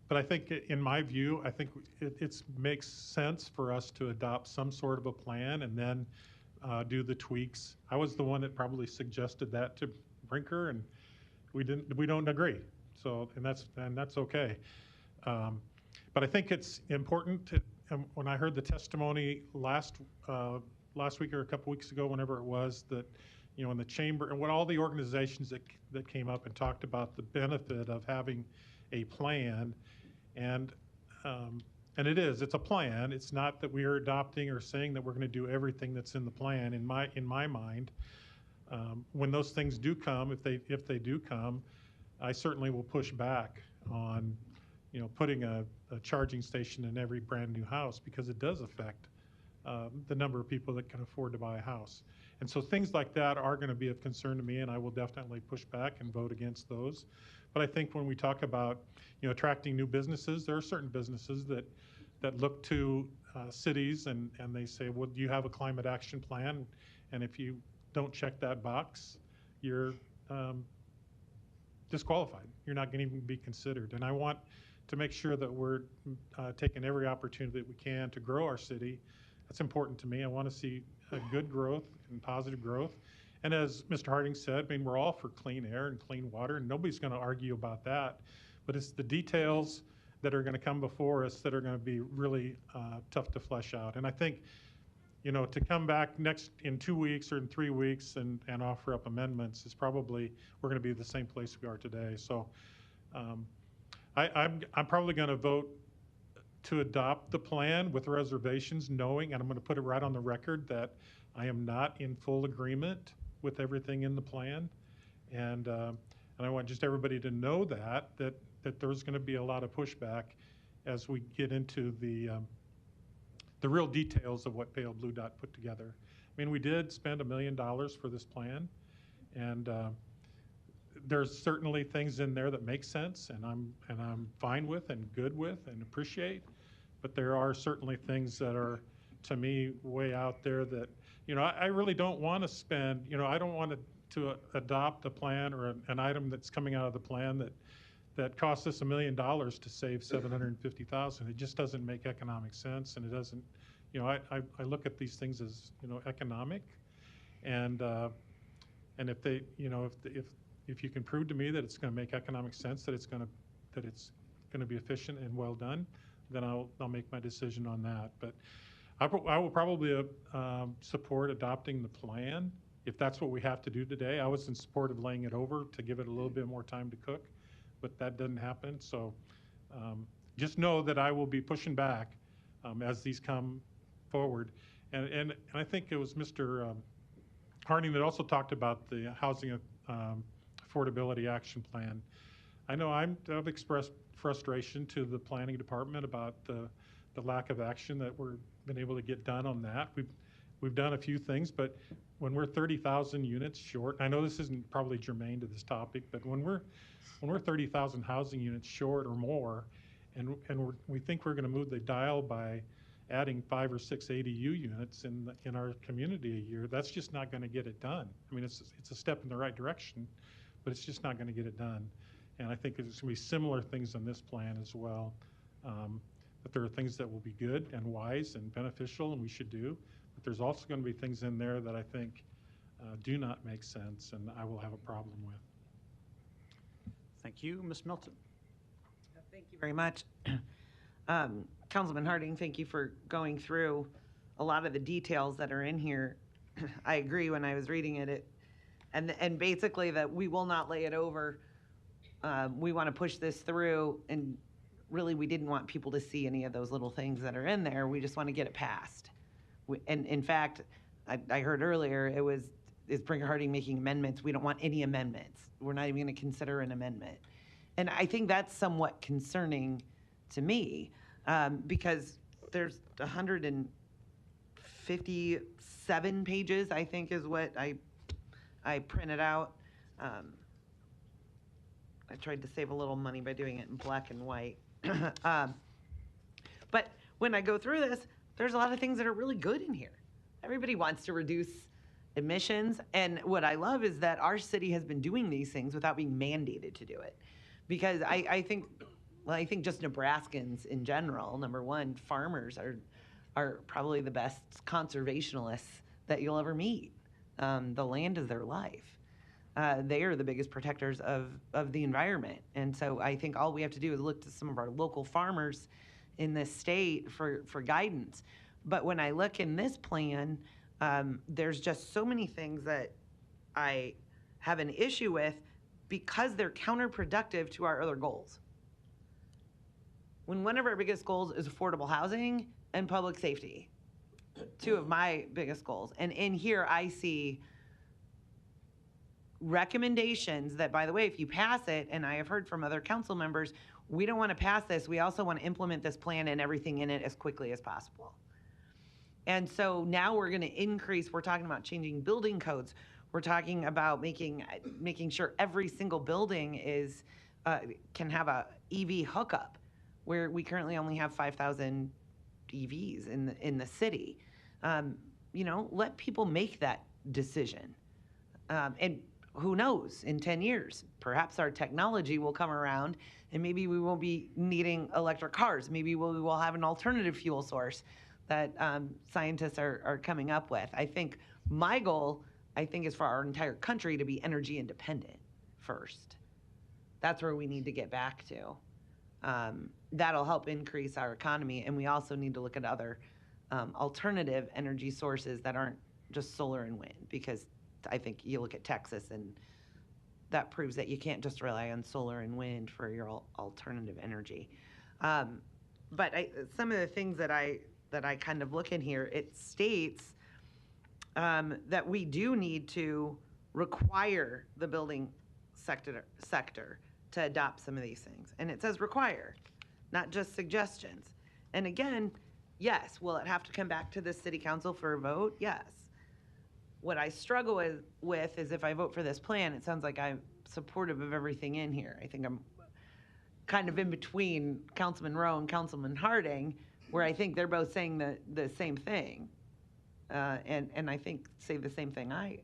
But I think, in my view, I think it makes sense for us to adopt some sort of a plan and then do the tweaks. I was the one that probably suggested that to Brinker, and we don't agree. So, and that's okay. But I think it's important to, when I heard the testimony last week or a couple weeks ago, whenever it was, that in the chamber and what all the organizations that came up and talked about the benefit of having a plan, and it's a plan. It's not that we are adopting or saying that we're going to do everything that's in the plan. In my mind, when those things do come, if they do come, I certainly will push back on putting a charging station in every brand new house, because it does affect the number of people that can afford to buy a house. And so things like that are going to be of concern to me, and I will definitely push back and vote against those. But I think when we talk about attracting new businesses, there are certain businesses that look to cities and they say, well, do you have a climate action plan? And if you don't check that box, you're disqualified. You're not going to even be considered. And I want to make sure that we're taking every opportunity that we can to grow our city. That's important to me. I want to see a good growth and positive growth. And as Mr. Harding said, we're all for clean air and clean water, and nobody's going to argue about that. But it's the details that are going to come before us that are going to be really tough to flesh out. And I think, to come back in 2 weeks or in 3 weeks and offer up amendments is probably, we're going to be the same place we are today. So I'm probably going to vote to adopt the plan with reservations, knowing, and I'm going to put it right on the record, that I am not in full agreement with everything in the plan. And I want just everybody to know that there's going to be a lot of pushback as we get into the real details of what Pale Blue Dot put together. We did spend $1 million for this plan, and there's certainly things in there that make sense, and I'm fine with and good with and appreciate. But there are certainly things that are, to me, way out there that I really don't want to spend. I don't want to adopt a plan or an item that's coming out of the plan that costs us $1 million to save $750,000. It just doesn't make economic sense, and it doesn't. I look at these things as economic, and if they if you can prove to me that it's going to make economic sense, that it's going to be efficient and well done, then I'll make my decision on that. But I will probably support adopting the plan if that's what we have to do today. I was in support of laying it over to give it a little bit more time to cook, but that doesn't happen. So just know that I will be pushing back as these come forward. And I think it was Mr. Harding that also talked about the housing affordability action plan. I know I've expressed frustration to the planning department about the lack of action that we've been able to get done on that. We've done a few things, but when we're 30,000 units short, I know this isn't probably germane to this topic, but when we're 30,000 housing units short or more, and we think we're going to move the dial by adding 5 or 6 ADU units in our community a year, that's just not going to get it done. It's a step in the right direction, but it's just not going to get it done. And I think there's going to be similar things in this plan as well. But there are things that will be good and wise and beneficial and we should do. But there's also going to be things in there that I think do not make sense and I will have a problem with. Thank you. Ms. Milton. Thank you very much. Councilman Harding, thank you for going through a lot of the details that are in here. I agree when I was reading it, and basically that we will not lay it over. We want to push this through, and really we didn't want people to see any of those little things that are in there. We just want to get it passed. And in fact, I heard earlier is Springer Harding making amendments? We don't want any amendments. We're not even going to consider an amendment. And I think that's somewhat concerning to me, because there's 157 pages, I think is what I printed out. I tried to save a little money by doing it in black and white. But when I go through this, there's a lot of things that are really good in here. Everybody wants to reduce emissions, and what I love is that our city has been doing these things without being mandated to do it. Because I think just Nebraskans in general, number one, farmers are probably the best conservationists that you'll ever meet. The land is their life. They are the biggest protectors of the environment. And so I think all we have to do is look to some of our local farmers in this state for guidance. But when I look in this plan, there's just so many things that I have an issue with because they're counterproductive to our other goals. When one of our biggest goals is affordable housing and public safety, two of my biggest goals. And in here, I see recommendations that, by the way, if you pass it, and I have heard from other council members, we don't want to pass this. We also want to implement this plan and everything in it as quickly as possible. And so now we're going to increase, we're talking about changing building codes. We're talking about making sure every single building is can have a EV hookup, where we currently only have 5,000 EVs in the city. Let people make that decision. And who knows, in 10 years, perhaps our technology will come around and maybe we won't be needing electric cars. Maybe we will have an alternative fuel source that scientists are coming up with. I think my goal, is for our entire country to be energy independent first. That's where we need to get back to. That'll help increase our economy, and we also need to look at other alternative energy sources that aren't just solar and wind, because I think you look at Texas and that proves that you can't just rely on solar and wind for your alternative energy. But some of the things that I kind of look in here, it states that we do need to require the building sector to adopt some of these things. And it says require, not just suggestions. And again, yes, will it have to come back to the city council for a vote? Yes. What I struggle with is if I vote for this plan, it sounds like I'm supportive of everything in here. I think I'm kind of in between Councilman Rowe and Councilman Harding, where I think they're both saying the same thing. And I think say the same thing I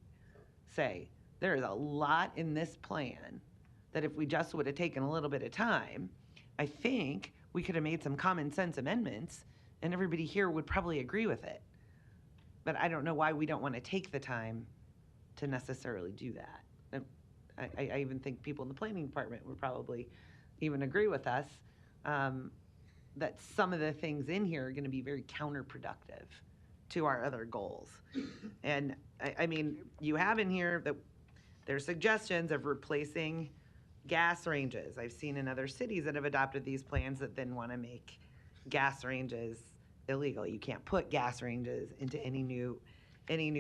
say. There is a lot in this plan that if we just would have taken a little bit of time, I think we could have made some common sense amendments and everybody here would probably agree with it. But I don't know why we don't want to take the time to necessarily do that. And I even think people in the planning department would probably even agree with us that some of the things in here are going to be very counterproductive to our other goals. And I mean, you have in here that there's suggestions of replacing gas ranges. I've seen in other cities that have adopted these plans that then want to make gas ranges illegal. You can't put gas ranges into any new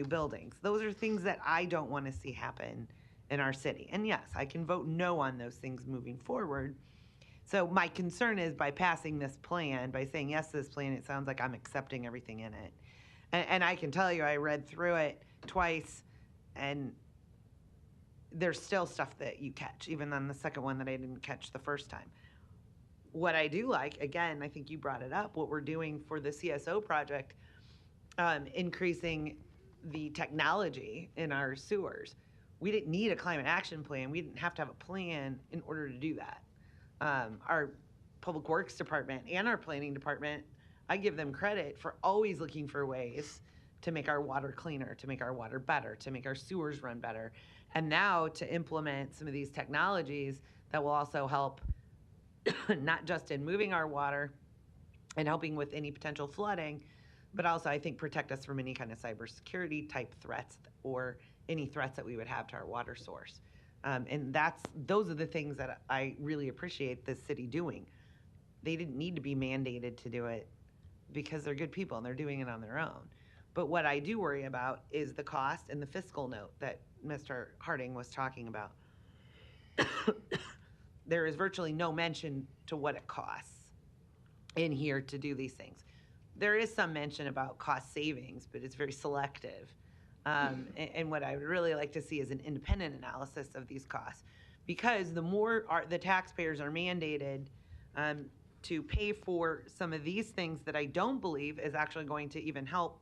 buildings. Those are things that I don't want to see happen in our city. And yes, I can vote no on those things moving forward. So my concern is by passing this plan, by saying yes to this plan, it sounds like I'm accepting everything in it. And I can tell you, I read through it twice, and there's still stuff that you catch, even on the second one that I didn't catch the first time. What I do like, again, I think you brought it up, what we're doing for the CSO project, increasing the technology in our sewers. We didn't need a climate action plan. We didn't have to have a plan in order to do that. Our public works department and our planning department, I give them credit for always looking for ways to make our water cleaner, to make our water better, to make our sewers run better. And now to implement some of these technologies that will also help not just in moving our water and helping with any potential flooding, but also I think protect us from any kind of cybersecurity type threats or any threats that we would have to our water source. And those are the things that I really appreciate the city doing. They didn't need to be mandated to do it because they're good people and they're doing it on their own. But what I do worry about is the cost and the fiscal note that Mr. Harding was talking about. There is virtually no mention to what it costs in here to do these things. There is some mention about cost savings, but it's very selective. And what I would really like to see is an independent analysis of these costs, because the more the taxpayers are mandated to pay for some of these things that I don't believe is actually going to even help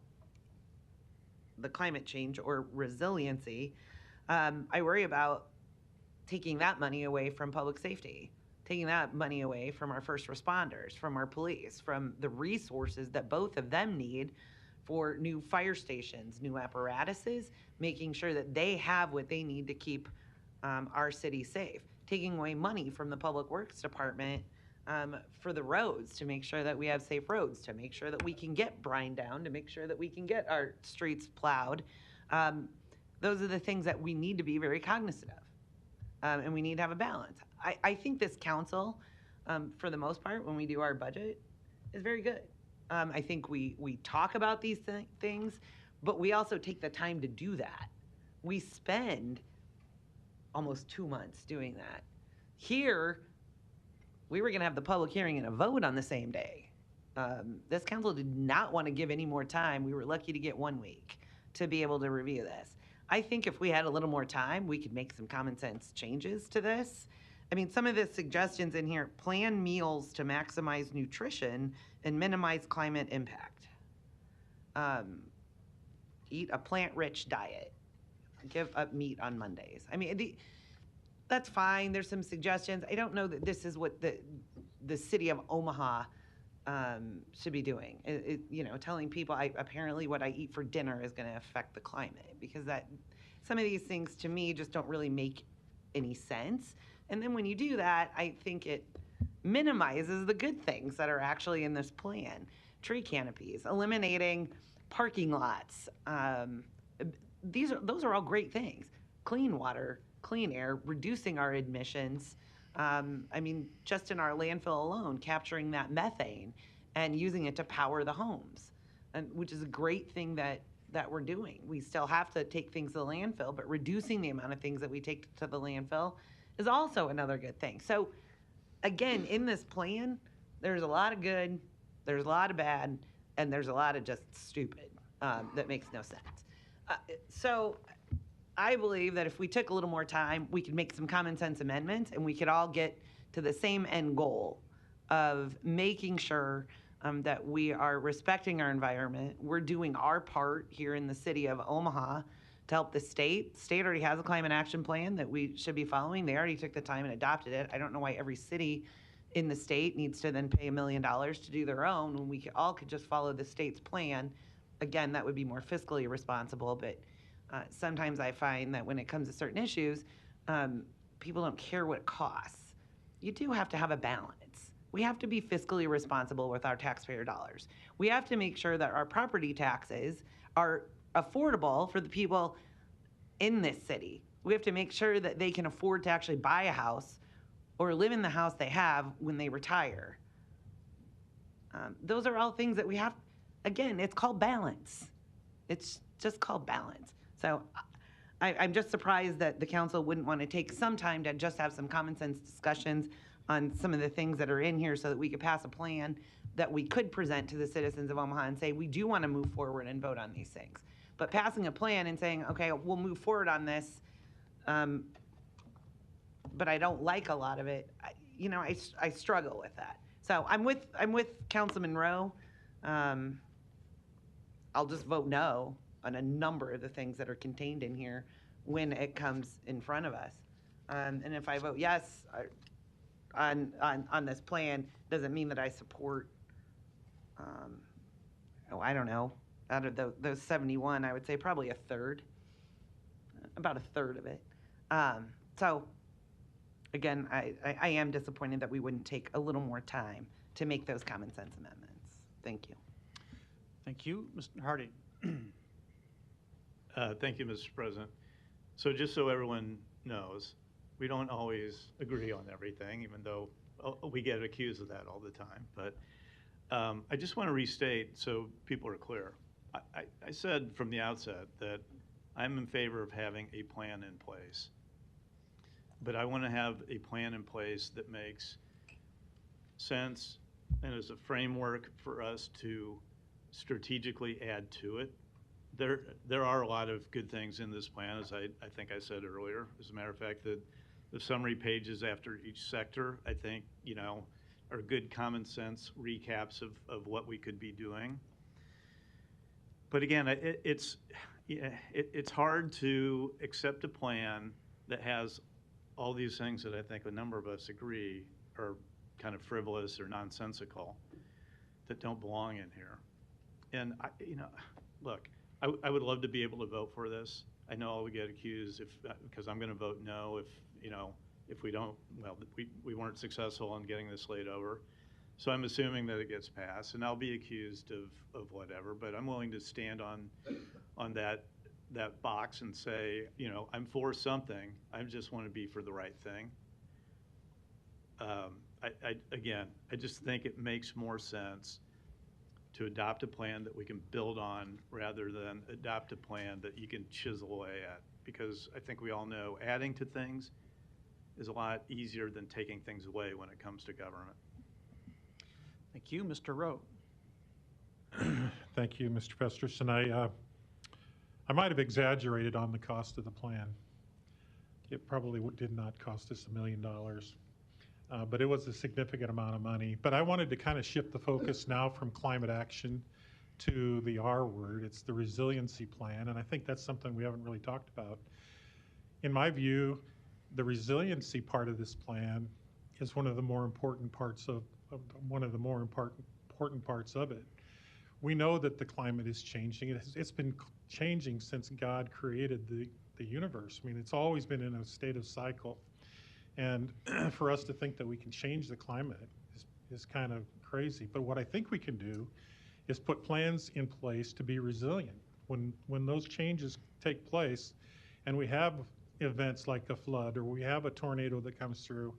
the climate change or resiliency, I worry about taking that money away from public safety, taking that money away from our first responders, from our police, from the resources that both of them need for new fire stations, new apparatuses, making sure that they have what they need to keep our city safe, taking away money from the Public Works Department for the roads, to make sure that we have safe roads, to make sure that we can get brine down, to make sure that we can get our streets plowed. Those are the things that we need to be very cognizant of. And we need to have a balance. I think this council, for the most part, when we do our budget, is very good. I think we talk about these things, but we also take the time to do that. We spend almost 2 months doing that. Here, we were going to have the public hearing and a vote on the same day. This council did not want to give any more time. We were lucky to get 1 week to be able to review this. I think if we had a little more time, we could make some common sense changes to this. I mean, some of the suggestions in here: plan meals to maximize nutrition and minimize climate impact. Eat a plant-rich diet. Give up meat on Mondays. I mean, that's fine. There's some suggestions. I don't know that this is what the city of Omaha should be doing. Telling people apparently what I eat for dinner is going to affect the climate, because some of these things to me just don't really make any sense. And then when you do that, I think it minimizes the good things that are actually in this plan. Tree canopies, eliminating parking lots. Those are all great things. Clean water, clean air, reducing our emissions. Just in our landfill alone, capturing that methane and using it to power the homes, which is a great thing that we're doing. We still have to take things to the landfill, but reducing the amount of things that we take to the landfill is also another good thing. So again, in this plan, there's a lot of good, there's a lot of bad, and there's a lot of just stupid that makes no sense. So I believe that if we took a little more time, we could make some common sense amendments, and we could all get to the same end goal of making sure that we are respecting our environment. We're doing our part here in the city of Omaha to help the state. State already has a climate action plan that we should be following. They already took the time and adopted it. I don't know why every city in the state needs to then pay $1 million to do their own when we all could just follow the state's plan. Again, that would be more fiscally responsible, but sometimes I find that when it comes to certain issues, people don't care what it costs. You do have to have a balance. We have to be fiscally responsible with our taxpayer dollars. We have to make sure that our property taxes are affordable for the people in this city. We have to make sure that they can afford to actually buy a house or live in the house they have when they retire. Those are all things that we have. Again, it's called balance. It's just called balance. So I'm just surprised that the council wouldn't want to take some time to just have some common sense discussions on some of the things that are in here so that we could pass a plan that we could present to the citizens of Omaha and say, we do want to move forward and vote on these things. But passing a plan and saying, okay, we'll move forward on this, but I don't like a lot of it, I struggle with that. So I'm with Councilman Rowe. I'll just vote no on a number of the things that are contained in here when it comes in front of us. And if I vote yes on this plan, doesn't mean that I support, I don't know, out of those 71, I would say probably about a third of it. So again, I am disappointed that we wouldn't take a little more time to make those common sense amendments. Thank you. Thank you. Mr. Hardy. Thank you, Mr. President. So just so everyone knows, we don't always agree on everything, even though we get accused of that all the time. But I just want to restate so people are clear. I said from the outset that I'm in favor of having a plan in place. But I want to have a plan in place that makes sense and is a framework for us to strategically add to it. There are a lot of good things in this plan, as I think I said earlier. As a matter of fact, the summary pages after each sector, I think, are good common sense recaps of what we could be doing. But again, it's hard to accept a plan that has all these things that I think a number of us agree are kind of frivolous or nonsensical that don't belong in here. And look, I would love to be able to vote for this. I know I'll get accused because I'm going to vote no if we don't, well, we weren't successful in getting this laid over. So I'm assuming that it gets passed, and I'll be accused of whatever, but I'm willing to stand on that box and say, I'm for something. I just want to be for the right thing. Again, I just think it makes more sense to adopt a plan that we can build on rather than adopt a plan that you can chisel away at. Because I think we all know adding to things is a lot easier than taking things away when it comes to government. Thank you. Mr. Rowe. Thank you, Mr. Festerson. I might have exaggerated on the cost of the plan. It probably did not cost us $1 million. But it was a significant amount of money. But I wanted to kind of shift the focus now from climate action to the R word. It's the resiliency plan, and I think that's something we haven't really talked about. In my view, the resiliency part of this plan is one of the more important parts of it. We know that the climate is changing. It's been changing since God created the universe. I mean, it's always been in a state of cycle. And for us to think that we can change the climate is kind of crazy. But what I think we can do is put plans in place to be resilient. When those changes take place and we have events like a flood or we have a tornado that comes through,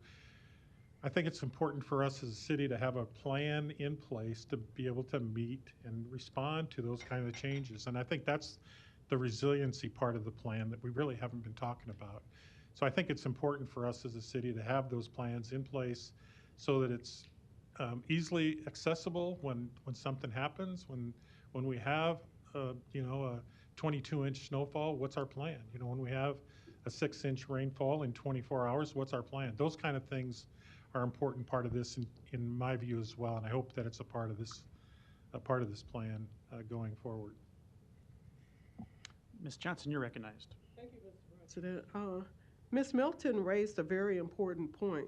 I think it's important for us as a city to have a plan in place to be able to meet and respond to those kind of changes. And I think that's the resiliency part of the plan that we really haven't been talking about. So I think it's important for us as a city to have those plans in place so that it's easily accessible when something happens. When we have a 22-inch snowfall, what's our plan? When we have a 6-inch rainfall in 24 hours, what's our plan? Those kind of things are an important part of this in my view as well, and I hope that it's a part of this plan going forward. Ms. Johnson, you're recognized. Thank you, Mr. President. Ms. Milton raised a very important point.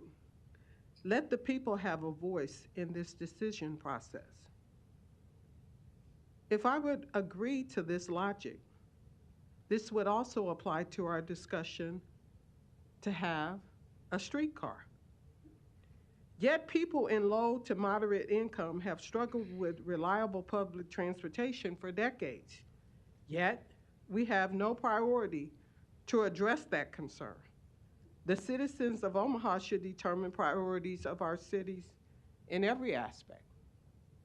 Let the people have a voice in this decision process. If I would agree to this logic, this would also apply to our discussion to have a streetcar. Yet people in low to moderate income have struggled with reliable public transportation for decades. Yet we have no priority to address that concern. The citizens of Omaha should determine priorities of our cities in every aspect.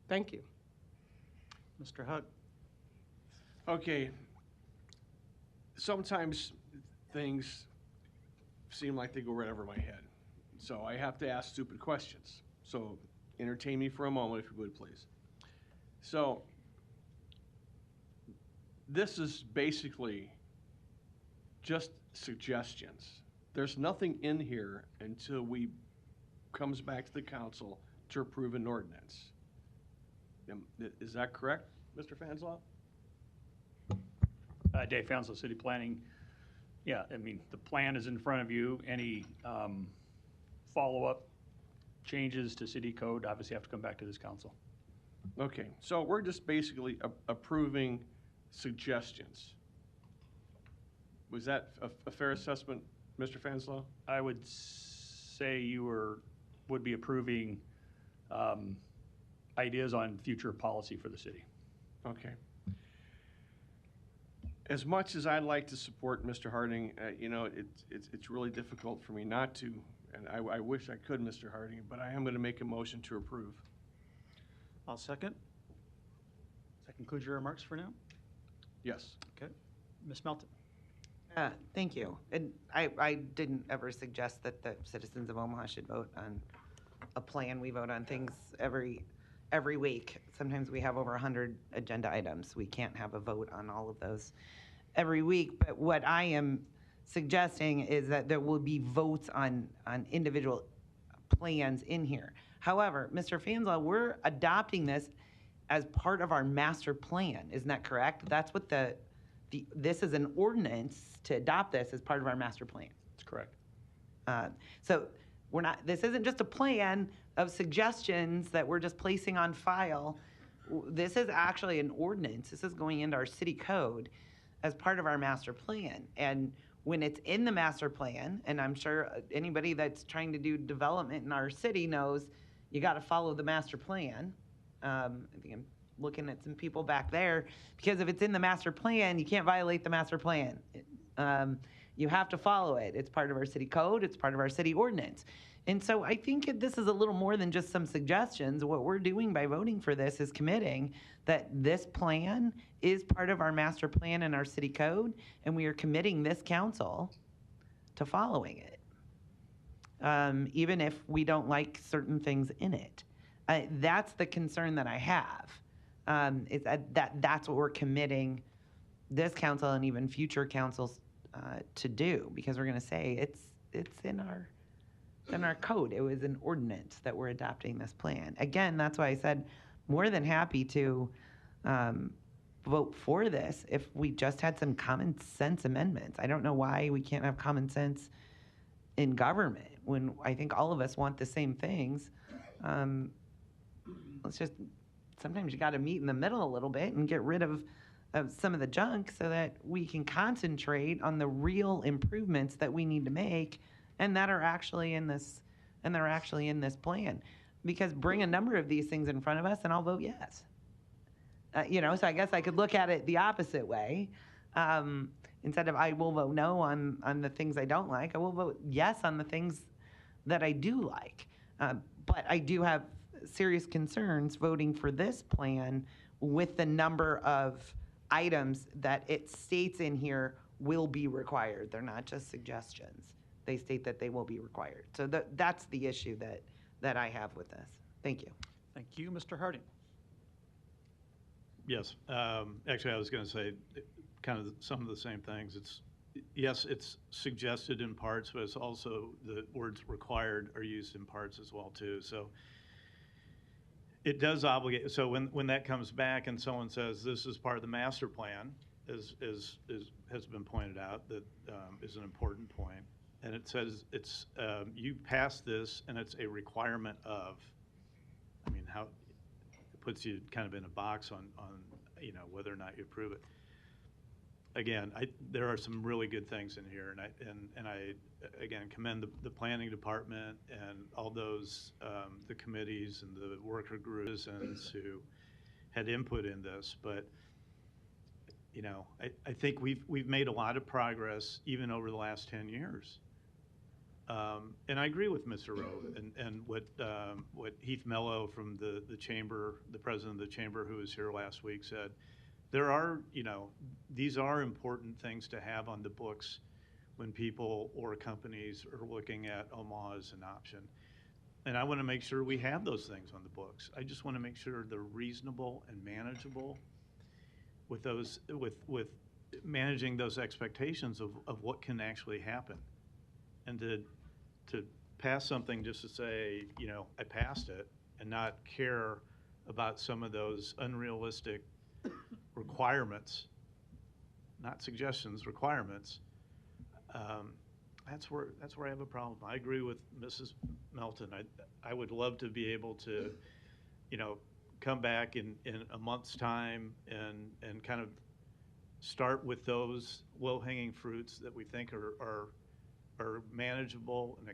Thank you. Mr. Hug. Okay. Sometimes things seem like they go right over my head. So I have to ask stupid questions. So entertain me for a moment, if you would, please. So this is basically just suggestions. There's nothing in here until we comes back to the council to approve an ordinance. Is that correct, Mr. Fanslaw? Dave Fanslow, City Planning. Yeah, I mean, the plan is in front of you. Any follow-up changes to city code obviously have to come back to this council. Okay, so we're just basically approving suggestions. Was that a fair assessment, Mr. Fanslow? I would say say you would be approving ideas on future policy for the city. Okay. As much as I'd like to support Mr. Harding, it's really difficult for me not to, and I wish I could, Mr. Harding, but I am going to make a motion to approve. I'll second. Does that conclude your remarks for now? Yes. Okay. Ms. Melton? Thank you. And I didn't ever suggest that the citizens of Omaha should vote on a plan. We vote on things every week. Sometimes we have over 100 agenda items. We can't have a vote on all of those every week. But what I am suggesting is that there will be votes on individual plans in here. However, Mr. Fanslaw, we're adopting this as part of our master plan. Isn't that correct? That's what this is an ordinance to adopt this as part of our master plan. That's correct. So this isn't just a plan of suggestions that we're just placing on file. This is actually an ordinance. This is going into our city code as part of our master plan. And when it's in the master plan, and I'm sure anybody that's trying to do development in our city knows you got to follow the master plan. I think I'm looking at some people back there, because if it's in the master plan, you can't violate the master plan. You have to follow it. It's part of our city code. It's part of our city ordinance. And so I think this is a little more than just some suggestions. What we're doing by voting for this is committing that this plan is part of our master plan and our city code, and we are committing this council to following it, even if we don't like certain things in it. That's the concern that I have, is that's what we're committing this council and even future councils to do, because we're going to say it's in our code. It was an ordinance that we're adopting this plan. Again, that's why I said more than happy to vote for this if we just had some common sense amendments. I don't know why we can't have common sense in government when I think all of us want the same things. Sometimes you got to meet in the middle a little bit and get rid of some of the junk so that we can concentrate on the real improvements that we need to make and that are actually in this plan. Because bring a number of these things in front of us and I'll vote yes. So I guess I could look at it the opposite way. Instead of I will vote no on the things I don't like, I will vote yes on the things that I do like. But I do have serious concerns voting for this plan with the number of items that it states in here will be required. They're not just suggestions. They state that they will be required. So that's the issue that I have with this. Thank you. Thank you. Mr. Harding? Yes. Actually, I was going to say kind of some of the same things. Yes, it's suggested in parts, but it's also the words required are used in parts as well too. So it does obligate. So when that comes back and someone says this is part of the master plan, as has been pointed out, that is an important point. And it says it's you pass this and it's a requirement of. I mean, how it puts you kind of in a box on whether or not you approve it. Again, there are some really good things in here, and I again commend the planning department and all those the committees and the worker groups and who had input in this. But I think we've made a lot of progress even over the last 10 years. And I agree with Mr. Rowe and what Heath Mello from the chamber, the president of the chamber who was here last week said. There are, these are important things to have on the books when people or companies are looking at Omaha as an option. And I want to make sure we have those things on the books. I just want to make sure they're reasonable and manageable with those, with managing those expectations of what can actually happen. And to pass something just to say, I passed it and not care about some of those unrealistic requirements, not suggestions, requirements. That's where I have a problem. I agree with Mrs. Melton. I would love to be able to, come back in a month's time and kind of start with those low-hanging fruits that we think are are manageable and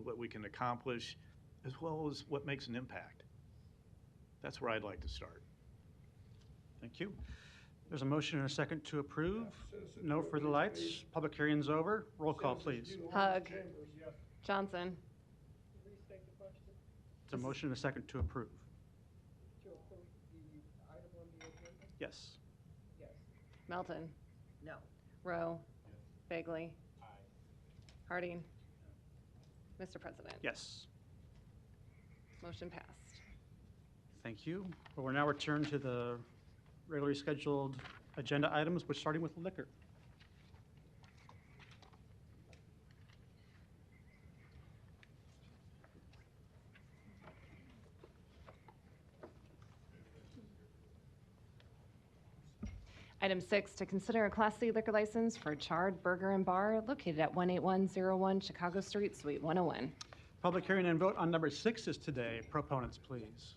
what we can accomplish, as well as what makes an impact. That's where I'd like to start. Thank you. There's a motion and a second to approve. No further lights. Public hearing's over. Roll call, please. Hug. Johnson. It's a motion and a second to approve. Yes. Melton. No. Rowe. Bagley. Harding. Mr. President. Yes. Motion passed. Thank you. Well, we're now returned to the regularly scheduled agenda items, which starting with liquor. Item 6, to consider a Class C liquor license for Charred Burger and Bar located at 18101 Chicago Street, Suite 101. Public hearing and vote on number 6 is today. Proponents, please.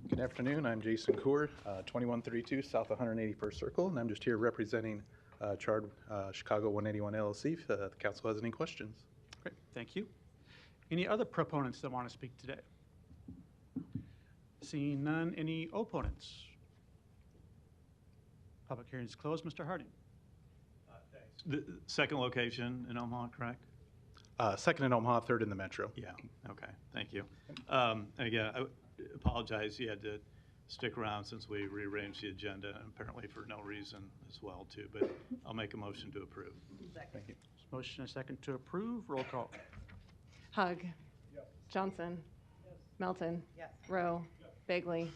Good afternoon, I'm Jason Coor, 2132 South 181st Circle, and I'm just here representing Charred Chicago 181 LLC if the council has any questions. Great, thank you. Any other proponents that want to speak today? Seeing none, any opponents? Public hearing is closed. Mr. Harding. The second location in Omaha, correct? Second in Omaha, third in the metro. Yeah, okay, thank you. Again, I apologize you had to stick around since we rearranged the agenda, and apparently for no reason as well, too, but I'll make a motion to approve. Thank you. Motion and a second to approve. Roll call. Hug. Johnson. Melton. Yes. Rowe. Bagley.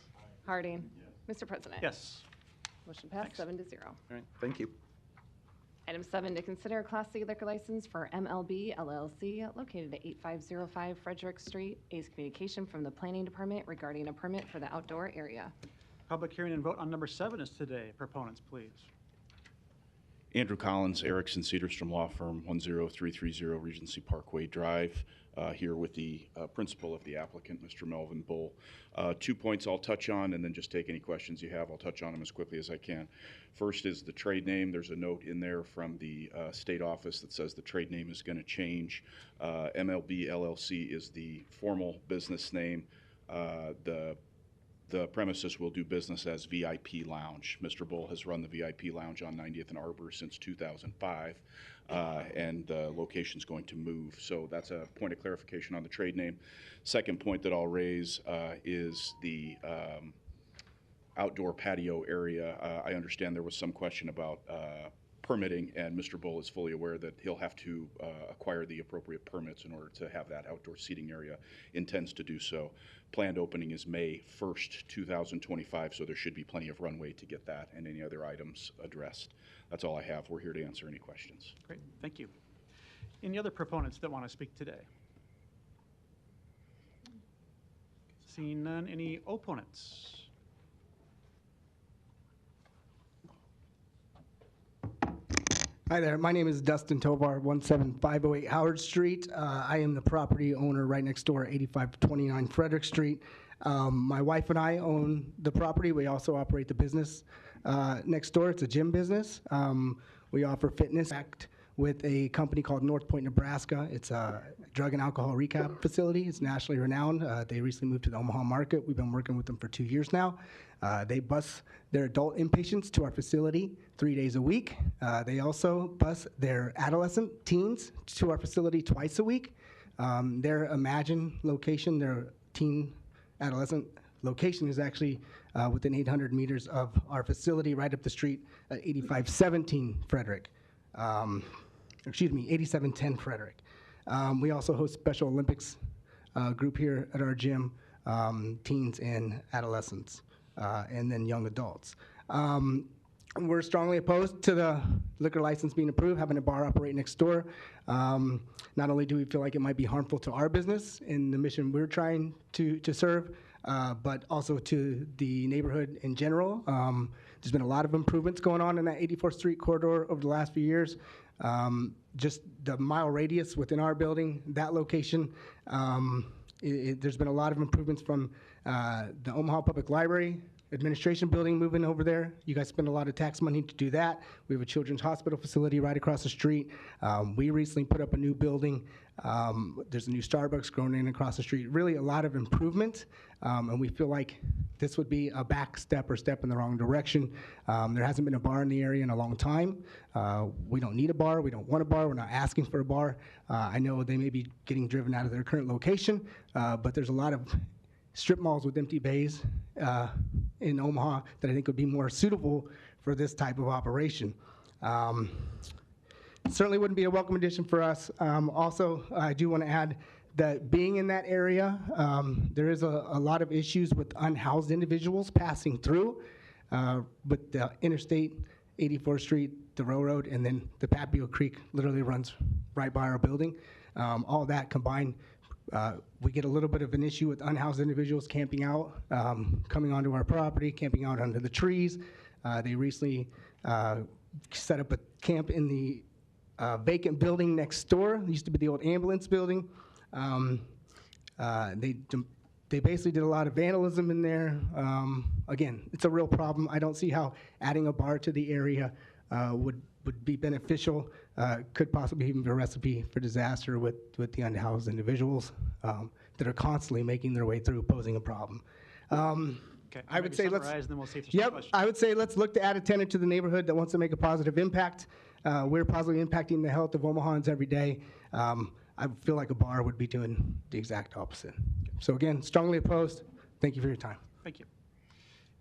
Harding. Mr. President. Yes. Motion passed 7-0. All right, thank you. Item 7, to consider a Class C liquor license for MLB LLC located at 8505 Frederick Street. A's communication from the Planning Department regarding a permit for the outdoor area. Public hearing and vote on number 7 is today. Proponents, please. Andrew Collins, Erickson Cedarstrom Law Firm, 10330 Regency Parkway Drive, here with the principal of the applicant, Mr. Melvin Bull. 2 points I'll touch on, and then just take any questions you have. I'll touch on them as quickly as I can. First is the trade name. There's a note in there from the state office that says the trade name is going to change. MLB LLC is the formal business name. The premises will do business as VIP Lounge. Mr. Bull has run the VIP Lounge on 90th and Arbor since 2005, and the location's going to move. So that's a point of clarification on the trade name. Second point that I'll raise is the outdoor patio area. I understand there was some question about permitting, and Mr. Bull is fully aware that he'll have to acquire the appropriate permits in order to have that outdoor seating area, intends to do so. Planned opening is May 1st, 2025, so there should be plenty of runway to get that and any other items addressed. That's all I have. We're here to answer any questions. Great, thank you. Any other proponents that want to speak today? Seeing none, any opponents? Hi there, my name is Dustin Tovar, 17508 Howard Street. I am the property owner right next door at 8529 Frederick Street. My wife and I own the property. We also operate the business next door. It's a gym business. We offer fitness act with a company called North Point, Nebraska. It's a drug and alcohol rehab facility. It's nationally renowned. They recently moved to the Omaha market. We've been working with them for 2 years now. They bus their adult inpatients to our facility 3 days a week. They also bus their adolescent teens to our facility twice a week. Their Imagine location, their teen adolescent location is actually within 800 meters of our facility right up the street at 8517 Frederick. 8710 Frederick. We also host Special Olympics group here at our gym, teens and adolescents, and then young adults. We're strongly opposed to the liquor license being approved, having a bar operate next door. Not only do we feel like it might be harmful to our business and the mission we're trying to serve, but also to the neighborhood in general. There's been a lot of improvements going on in that 84th Street corridor over the last few years. Just the mile radius within our building, that location, there's been a lot of improvements from the Omaha Public Library, administration building moving over there. You guys spend a lot of tax money to do that. We have a children's hospital facility right across the street. We recently put up a new building. There's a new Starbucks growing in across the street. Really a lot of improvement, and we feel like this would be a back step or step in the wrong direction. There hasn't been a bar in the area in a long time. We don't need a bar. We don't want a bar. We're not asking for a bar. I know they may be getting driven out of their current location, but there's a lot of strip malls with empty bays in Omaha that I think would be more suitable for this type of operation. Certainly wouldn't be a welcome addition for us. Also, I do want to add that being in that area, there is a lot of issues with unhoused individuals passing through with the Interstate 84th Street, the railroad, and then the Papio Creek literally runs right by our building. All that combined, we get a little bit of an issue with unhoused individuals camping out, coming onto our property, camping out under the trees. They recently set up a camp in the vacant building next door. It used to be the old ambulance building. They basically did a lot of vandalism in there. Again, it's a real problem. I don't see how adding a bar to the area would be beneficial. Could possibly even be a recipe for disaster with the unhoused individuals that are constantly making their way through, posing a problem. Okay, I would maybe say let's. summarize, and then we'll see if there's some Yep, questions. I would say let's look to add a tenant to the neighborhood that wants to make a positive impact. We're positively impacting the health of Omahans every day. I feel like a bar would be doing the exact opposite. So again, strongly opposed. Thank you for your time. Thank you.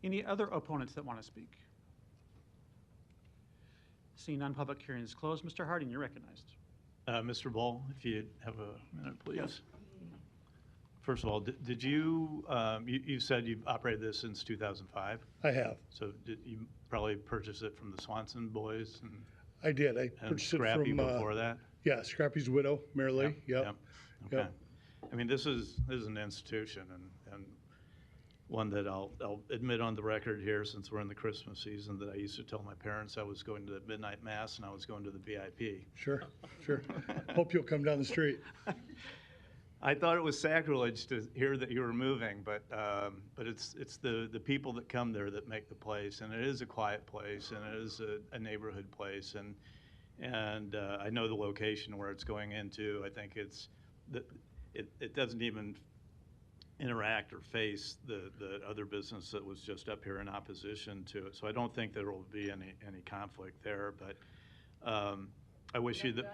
Any other opponents that want to speak? Seeing none, public hearing is closed. Mr. Harding, you're recognized. Mr. Ball, if you have a minute, please. Yes. First of all, did you, you said you've operated this since 2005? I have. So did you probably purchased it from the Swanson boys? And, I did. I and purchased it Scrappy from before that? Yeah, Scrappy's widow, Mary Lee. Yep. Okay. Yep. I mean, this is an institution and one that I'll admit on the record here, since we're in the Christmas season, that I used to tell my parents I was going to the midnight mass and I was going to the VIP. Sure, sure. Hope you'll come down the street. I thought it was sacrilege to hear that you were moving, but it's the people that come there that make the place, and it is a quiet place, and it is a neighborhood place, and I know the location where it's going into. I think it doesn't even interact or face the other business that was just up here in opposition to it. So I don't think there will be any conflict there, but I wish you the.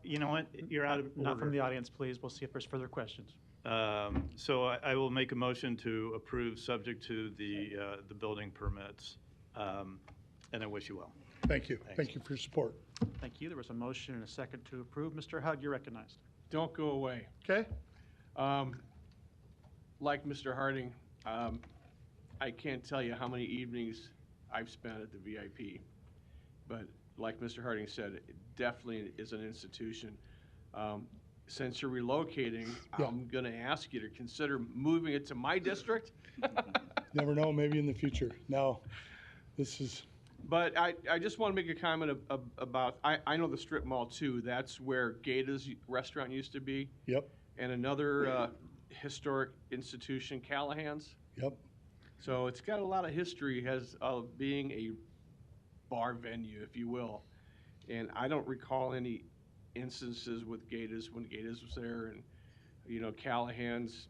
You know what? You're out of order. Not from the audience, please. We'll see if there's further questions. So I will make a motion to approve, subject to the building permits, and I wish you well. Thank you. Thanks. Thank you for your support. Thank you. There was a motion and a second to approve. Mr. Hug, you're recognized. Don't go away. Okay? Like Mr. Harding, I can't tell you how many evenings I've spent at the VIP. But like Mr. Harding said, it definitely is an institution. Since you're relocating, Yeah. I'm going to ask you to consider moving it to my district. Never know, maybe in the future. No, this is, But I just want to make a comment about, I know the strip mall too. That's where Gata's restaurant used to be. yep, And another historic institution, Callahan's. yep. So it's got a lot of history of being a bar venue, if you will. And I don't recall any instances with Gata's when Gata's was there, and, you know, Callahan's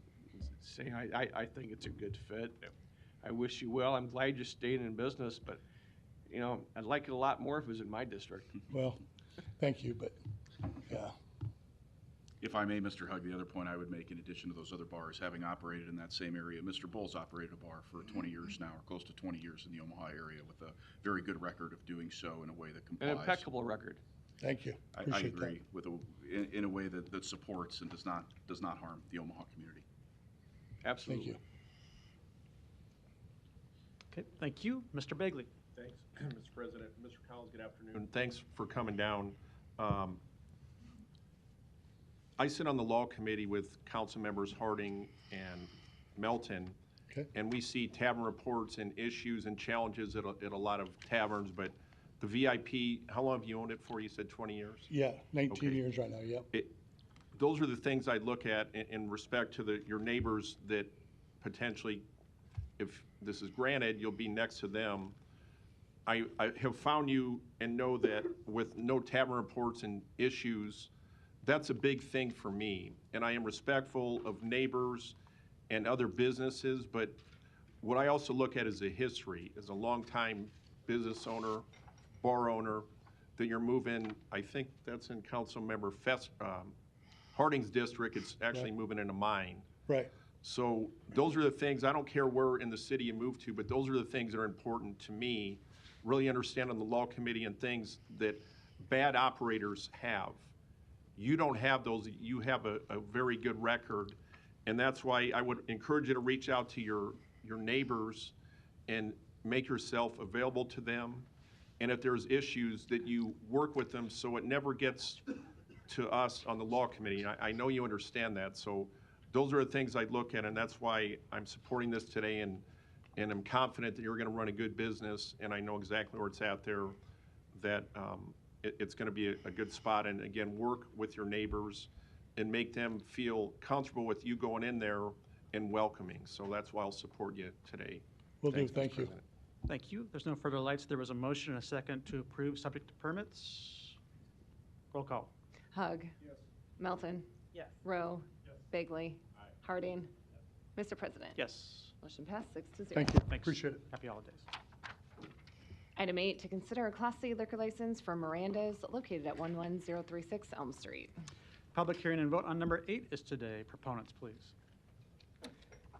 saying, I think it's a good fit. I wish you well. I'm glad you stayed in business, but, you know, I'd like it a lot more if it was in my district. Well, thank you, but, yeah. If I may, Mr. Hug, the other point I would make, in addition to those other bars, having operated in that same area, Mr. Bull's operated a bar for 20 years now, or close to 20 years in the Omaha area, with a very good record of doing so in a way that complies. An impeccable record. Thank you. I Appreciate that. agree, with in a way that supports and does not harm the Omaha community. Absolutely. Thank you. Okay, thank you. Mr. Bagley. Thanks, Mr. President. Mr. Collins, good afternoon. Thanks for coming down. I sit on the law committee with council members Harding and Melton. Okay. And we see tavern reports and issues and challenges at a lot of taverns, but the VIP, how long have you owned it for? You said 20 years? Yeah, 19 Okay. years right now, yep. Those are the things I look at in respect to your neighbors that potentially if this is granted, you'll be next to them. I have found you and know that with no tavern reports and issues, that's a big thing for me. And I am respectful of neighbors and other businesses, but what I also look at is the history. As a longtime business owner, bar owner, that you're moving, I think that's in Councilmember Harding's district, it's actually moving into mine. Right. So those are the things, I don't care where in the city you move to, but those are the things that are important to me, really understanding the law committee and things that bad operators have. You don't have those, you have a very good record, and that's why I would encourage you to reach out to your neighbors and make yourself available to them. And if there's issues, that you work with them so it never gets to us on the law committee. I know you understand that, so those are the things I look at, and that's why I'm supporting this today, and I'm confident that you're going to run a good business, and I know exactly where it's at there, that it's going to be a good spot. And again, work with your neighbors and make them feel comfortable with you going in there and welcoming. So that's why I'll support you today. Will do. Thanks, Mr. Thank you. President. Thank you. There's no further lights. There was a motion and a second to approve subject to permits. Roll call. Hug. Yes. Melton. Yes. Rowe. Yes. Bagley. Harding. Mr. President. Yes. Motion passed 6-0. Thank you. Thanks. Appreciate it. Happy holidays. Item 8, to consider a Class C liquor license for Miranda's located at 11036 Elm Street. Public hearing and vote on number 8 is today. Proponents, please.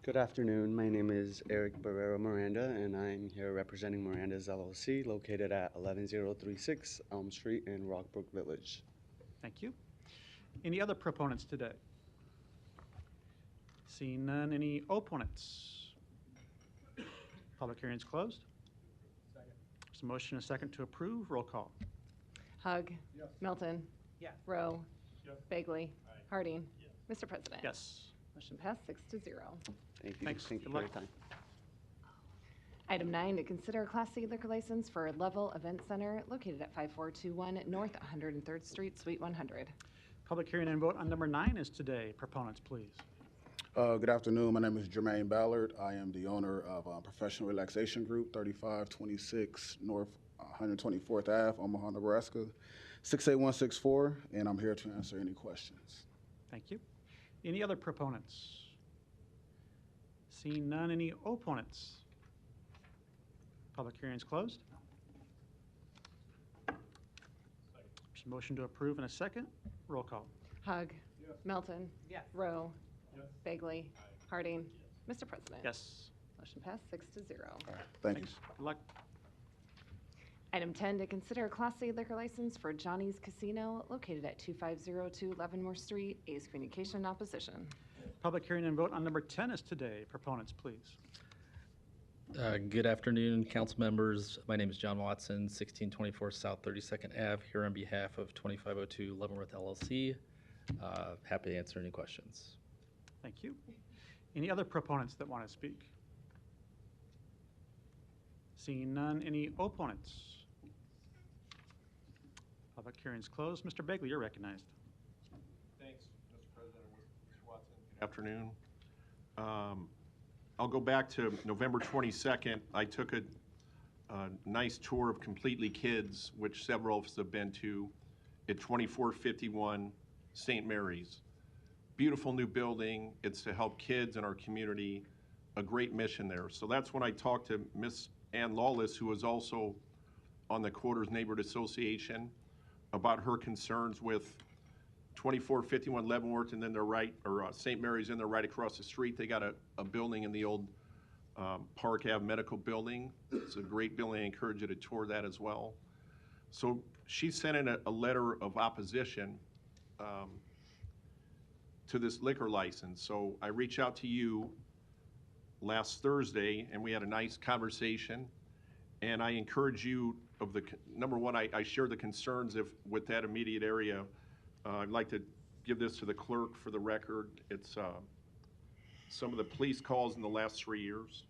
Good afternoon. My name is Eric Barrero Miranda, and I'm here representing Miranda's LLC, located at 11036 Elm Street in Rockbrook Village. Thank you. Any other proponents today? Seeing none, any opponents? Public hearing is closed. There's a motion and a second to approve. Roll call. Hug. Yes. Melton. Yes. Rowe. Yes. Bagley. Harding. Mr. President. Yes. Motion passed 6-0. Thank you. Thanks. Thank you Good for your luck. time. Item 9, to consider a Class C liquor license for Level Event Center located at 5421 North 103rd Street, Suite 100. Public hearing and vote on number 9 is today. Proponents, please. Good afternoon. My name is Jermaine Ballard. I am the owner of Professional Relaxation Group, 3526 North 124th Ave, Omaha, Nebraska, 68164, and I'm here to answer any questions. Thank you. Any other proponents? Seeing none, any opponents? Public hearing is closed. There's a motion to approve in a second. Roll call. Hug. Yes. Melton. Yes. Rowe. Yes. Bagley. Harding. Mr. President. Yes. Motion passed 6-0. All right, thank you. Good luck. Item 10, to consider a Class C liquor license for Johnny's Casino located at 2502 Leavenworth Street. A's Communication in opposition. Public hearing and vote on number 10 is today. Proponents, please. Good afternoon, council members. My name is John Watson, 1624 South 32nd Ave, here on behalf of 2502 Leavenworth LLC. Happy to answer any questions. Thank you. Any other proponents that want to speak? Seeing none, any opponents? Public hearing is closed. Mr. Bagley, you're recognized. Thanks, Mr. President, Mr. Watson. Good afternoon. I'll go back to November 22nd. I took a nice tour of Completely Kids, which several of us have been to, at 2451 St. Mary's. Beautiful new building. It's to help kids in our community. A great mission there. So that's when I talked to Miss Ann Lawless, who was also on the Quarters Neighborhood Association, about her concerns with 2451 Leavenworth, and then they're right, or St. Mary's, and they're right across the street. They got a building in the old Park Ave Medical Building. It's a great building. I encourage you to tour that as well. So she sent in a letter of opposition to this liquor license. So I reached out to you last Thursday, and we had a nice conversation. And I encourage you of the, number one, I share the concerns with that immediate area. I'd like to give this to the clerk for the record. It's some of the police calls in the last 3 years.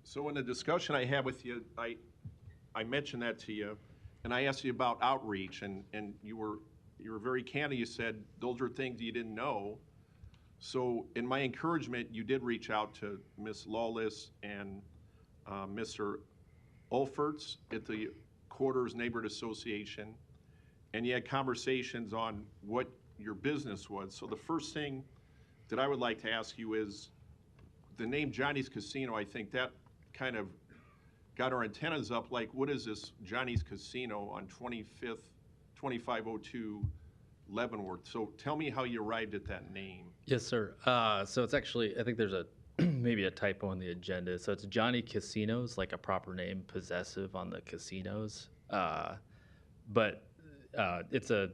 So in the discussion I had with you, I mentioned that to you, and I asked you about outreach, and you were very candid. You said those are things you didn't know. So in my encouragement, you did reach out to Ms. Lawless and Mr. Olferts at the Quarters Neighborhood Association, and you had conversations on what your business was. So the first thing that I would like to ask you is, the name Johnny's Casino, I think that kind of got our antennas up, like, what is this Johnny's Casino on 2502 Leavenworth? So tell me how you arrived at that name. Yes, sir. So it's actually, I think there's a maybe a typo on the agenda. So it's Johnny Casinos, like a proper name, possessive on the casinos. But it's a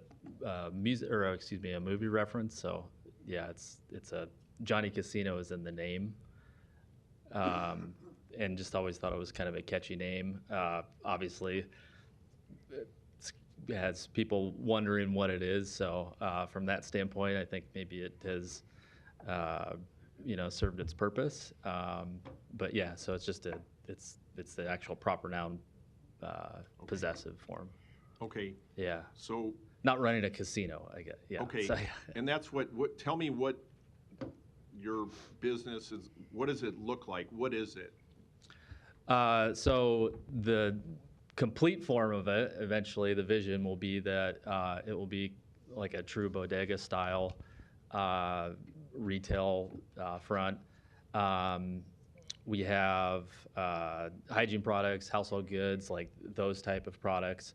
music, or excuse me, a movie reference. So yeah, it's a Johnny Casino is in the name. And just always thought it was kind of a catchy name. Obviously, it has people wondering what it is. So from that standpoint, I think maybe it has, served its purpose. But yeah, so it's just it's the actual proper noun, possessive form. Okay. Yeah. So not running a casino, I guess. Yeah. Okay. So, And that's what tell me what your business is. What does it look like? What is it? So the complete form of it, eventually the vision will be that it will be like a true bodega style retail front. We have hygiene products, household goods, like those type of products.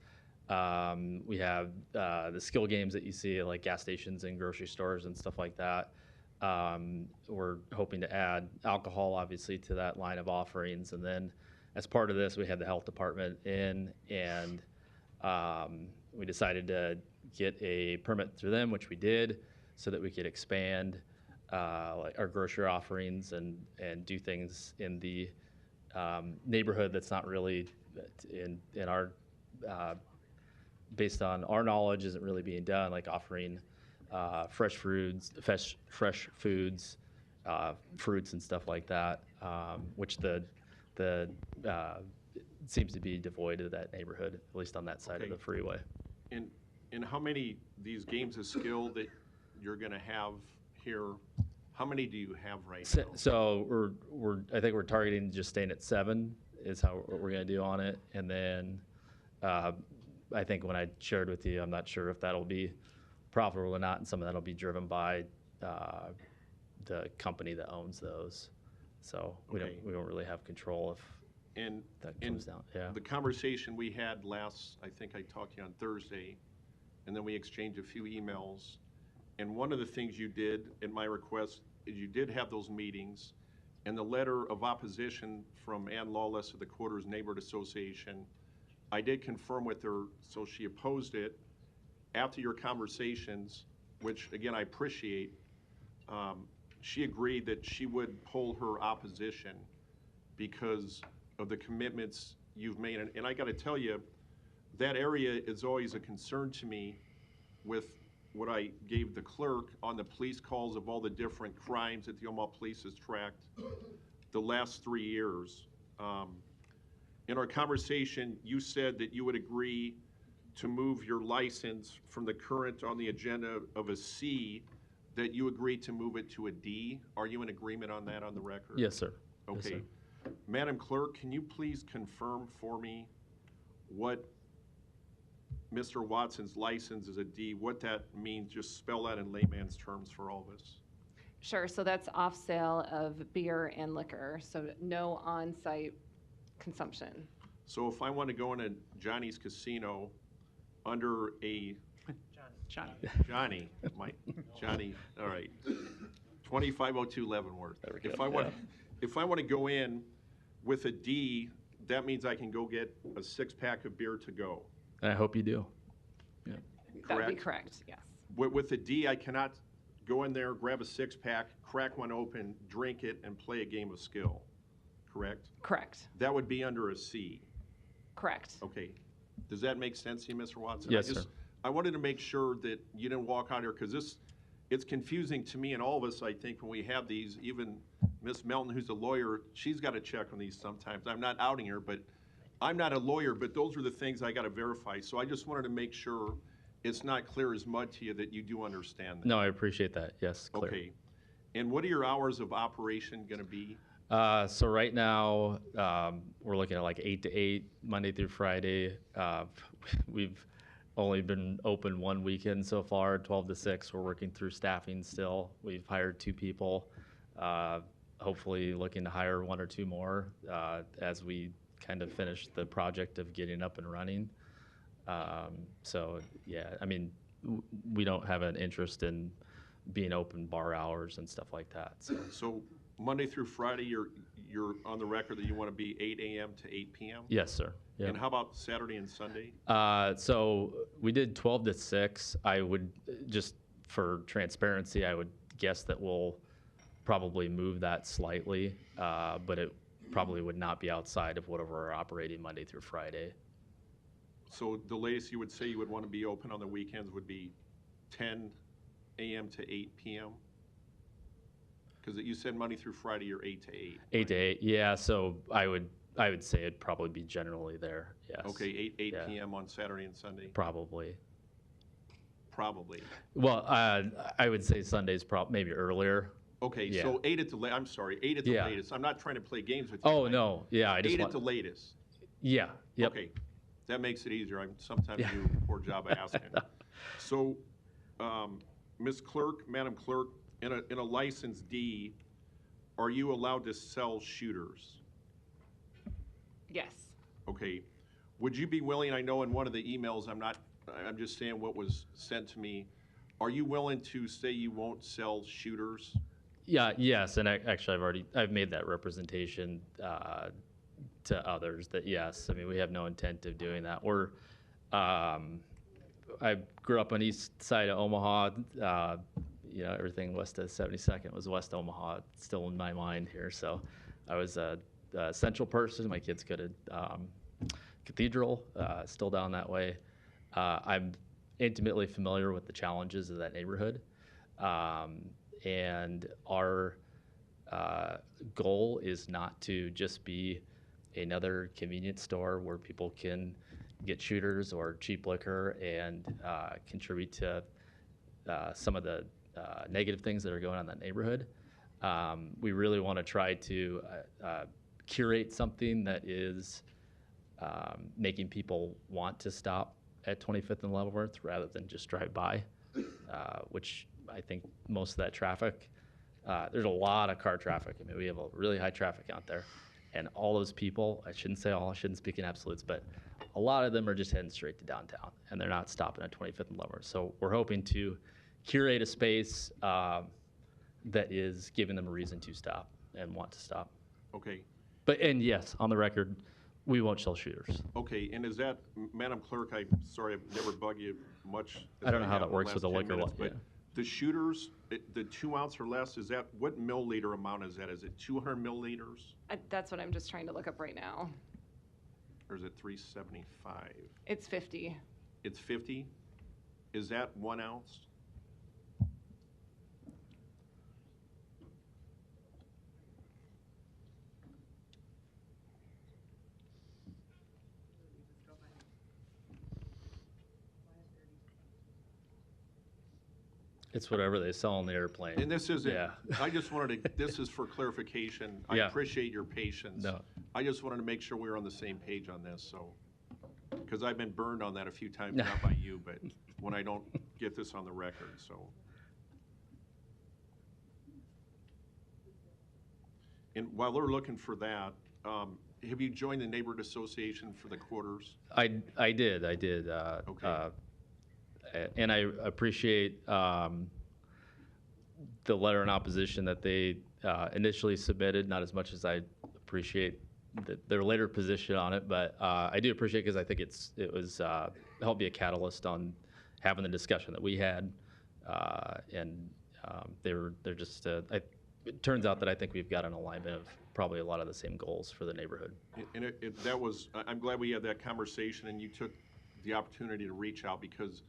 We have the skill games that you see at like gas stations and grocery stores and stuff like that. We're hoping to add alcohol, obviously, to that line of offerings. And then as part of this, we had the health department in, and we decided to get a permit through them, which we did, so that we could expand like our grocery offerings and do things in the neighborhood that's not really in our, based on our knowledge, isn't really being done, like offering fresh foods, fruits and stuff like that, which the seems to be devoid of that neighborhood, at least on that side of the freeway. And how many these games of skill that you're going to have here? How many do you have right now? So I think we're targeting just staying at 7 is what we're going to do on it, and then I think when I shared with you, I'm not sure if that'll be profitable or not, and some of that'll be driven by the company that owns those. So we don't really have control if that comes down. Yeah. The conversation we had last, I think I talked to you on Thursday, and then we exchanged a few emails. And one of the things you did at my request is you did have those meetings, and the letter of opposition from Ann Lawless of the Quarters Neighborhood Association, I did confirm with her, so she opposed it. After your conversations, which again I appreciate, she agreed that she would hold her opposition because of the commitments you've made. And I got to tell you, that area is always a concern to me with what I gave the clerk on the police calls of all the different crimes that the Omaha Police has tracked the last 3 years. In our conversation, you said that you would agree to move your license from the current on the agenda of a C, that you agreed to move it to a D. Are you in agreement on that on the record? Yes, sir. Okay. Yes, sir. Madam Clerk, can you please confirm for me what Mr. Watson's license is a D, what that means? Just spell that in layman's terms for all of us. Sure, so that's off sale of beer and liquor, so no on-site consumption. So if I want to go into Johnny's Casino under a Johnny, all right, 2502 Leavenworth. If I want to go in with a D, that means I can go get a 6-pack of beer to go. I hope you do. Yeah. That would be correct, yes. With a D, I cannot go in there, grab a 6-pack, crack one open, drink it, and play a game of skill, correct? Correct. That would be under a C. Correct. Okay. Does that make sense to you, Mr. Watson? Yes, sir. I wanted to make sure that you didn't walk out here, because it's confusing to me and all of us, I think, when we have these. Even Ms. Melton, who's a lawyer, she's got to check on these sometimes. I'm not outing her, but I'm not a lawyer, but those are the things I got to verify. So I just wanted to make sure it's not clear as mud to you that you do understand that. No, I appreciate that. Yes, clear. Okay. And what are your hours of operation going to be? So right now, we're looking at like 8 to 8, Monday through Friday. We've only been open one weekend so far, 12 to 6. We're working through staffing still. We've hired 2 people, hopefully looking to hire 1 or 2 more as we kind of finish the project of getting up and running. So yeah, I mean, we don't have an interest in being open bar hours and stuff like that. So Monday through Friday, you're on the record that you want to be 8 a.m. to 8 p.m.? Yes, sir. Yep. And how about Saturday and Sunday? So we did 12 to 6. I would, just for transparency, I would guess that we'll probably move that slightly, but it probably would not be outside of whatever we're operating Monday through Friday. So the latest you would say you would want to be open on the weekends would be 10 a.m. to 8 p.m.? Because you said Monday through Friday, you're 8 to 8. 8 to 8, yeah. So I would say it'd probably be generally there. Yes. Okay, 8 Yeah. p.m. on Saturday and Sunday. Probably. Probably. Well, I would say Sunday's maybe earlier. Okay, Yeah. so 8 at the I'm sorry, 8 at the Yeah. latest. I'm not trying to play games with you. Oh tonight. no, yeah. I just 8 want, at the latest. Yeah. Yep. Okay, that makes it easier. I sometimes Yeah. do a poor job of asking. So, Ms. Clerk, Madam Clerk, in a license D, are you allowed to sell shooters? Yes. Okay. Would you be willing, I know in one of the emails, I'm just saying what was sent to me, are you willing to say you won't sell shooters? Yeah. Yes. And actually, I've made that representation to others that yes. I mean, we have no intent of doing that. I grew up on east side of Omaha. Everything west of 72nd was West Omaha. It's still in my mind here. So I was a central person. My kids go to Cathedral, still down that way. I'm intimately familiar with the challenges of that neighborhood. And our goal is not to just be another convenience store where people can get shooters or cheap liquor and contribute to some of the negative things that are going on in that neighborhood. We really want to try to curate something that is making people want to stop at 25th and Leavenworth rather than just drive by, which I think most of that traffic, there's a lot of car traffic. I mean, we have a really high traffic out there. And all those people, I shouldn't say all, I shouldn't speak in absolutes, but a lot of them are just heading straight to downtown, and they're not stopping at 25th and Leavenworth. So we're hoping to curate a space that is giving them a reason to stop and want to stop. Okay. And yes, on the record, we won't sell shooters. Okay, and is that, Madam Clerk, I'm sorry, I've never bugged you much. I don't know how that works with the liquor law. But the shooters, the 2 ounce or less, is that, what milliliter amount is that? Is it 200 milliliters? That's what I'm just trying to look up right now. Or is it 375? It's 50. It's 50? Is that 1 ounce? It's whatever they sell on the airplane. And this isn't, Yeah. I just wanted to, this is for clarification. I Yeah. appreciate your patience. No. I just wanted to make sure we were on the same page on this, so, because I've been burned on that a few times, not by you, but when I don't get this on the record, so. And while they're looking for that, have you joined the neighborhood association for the quarters? I did. Okay. And I appreciate the letter in opposition that they initially submitted, not as much as I appreciate their later position on it, but I do appreciate it because I think it was helped be a catalyst on having the discussion that we had, and they're just. It turns out that I think we've got an alignment of probably a lot of the same goals for the neighborhood. And that was, I'm glad we had that conversation and you took the opportunity to reach out, because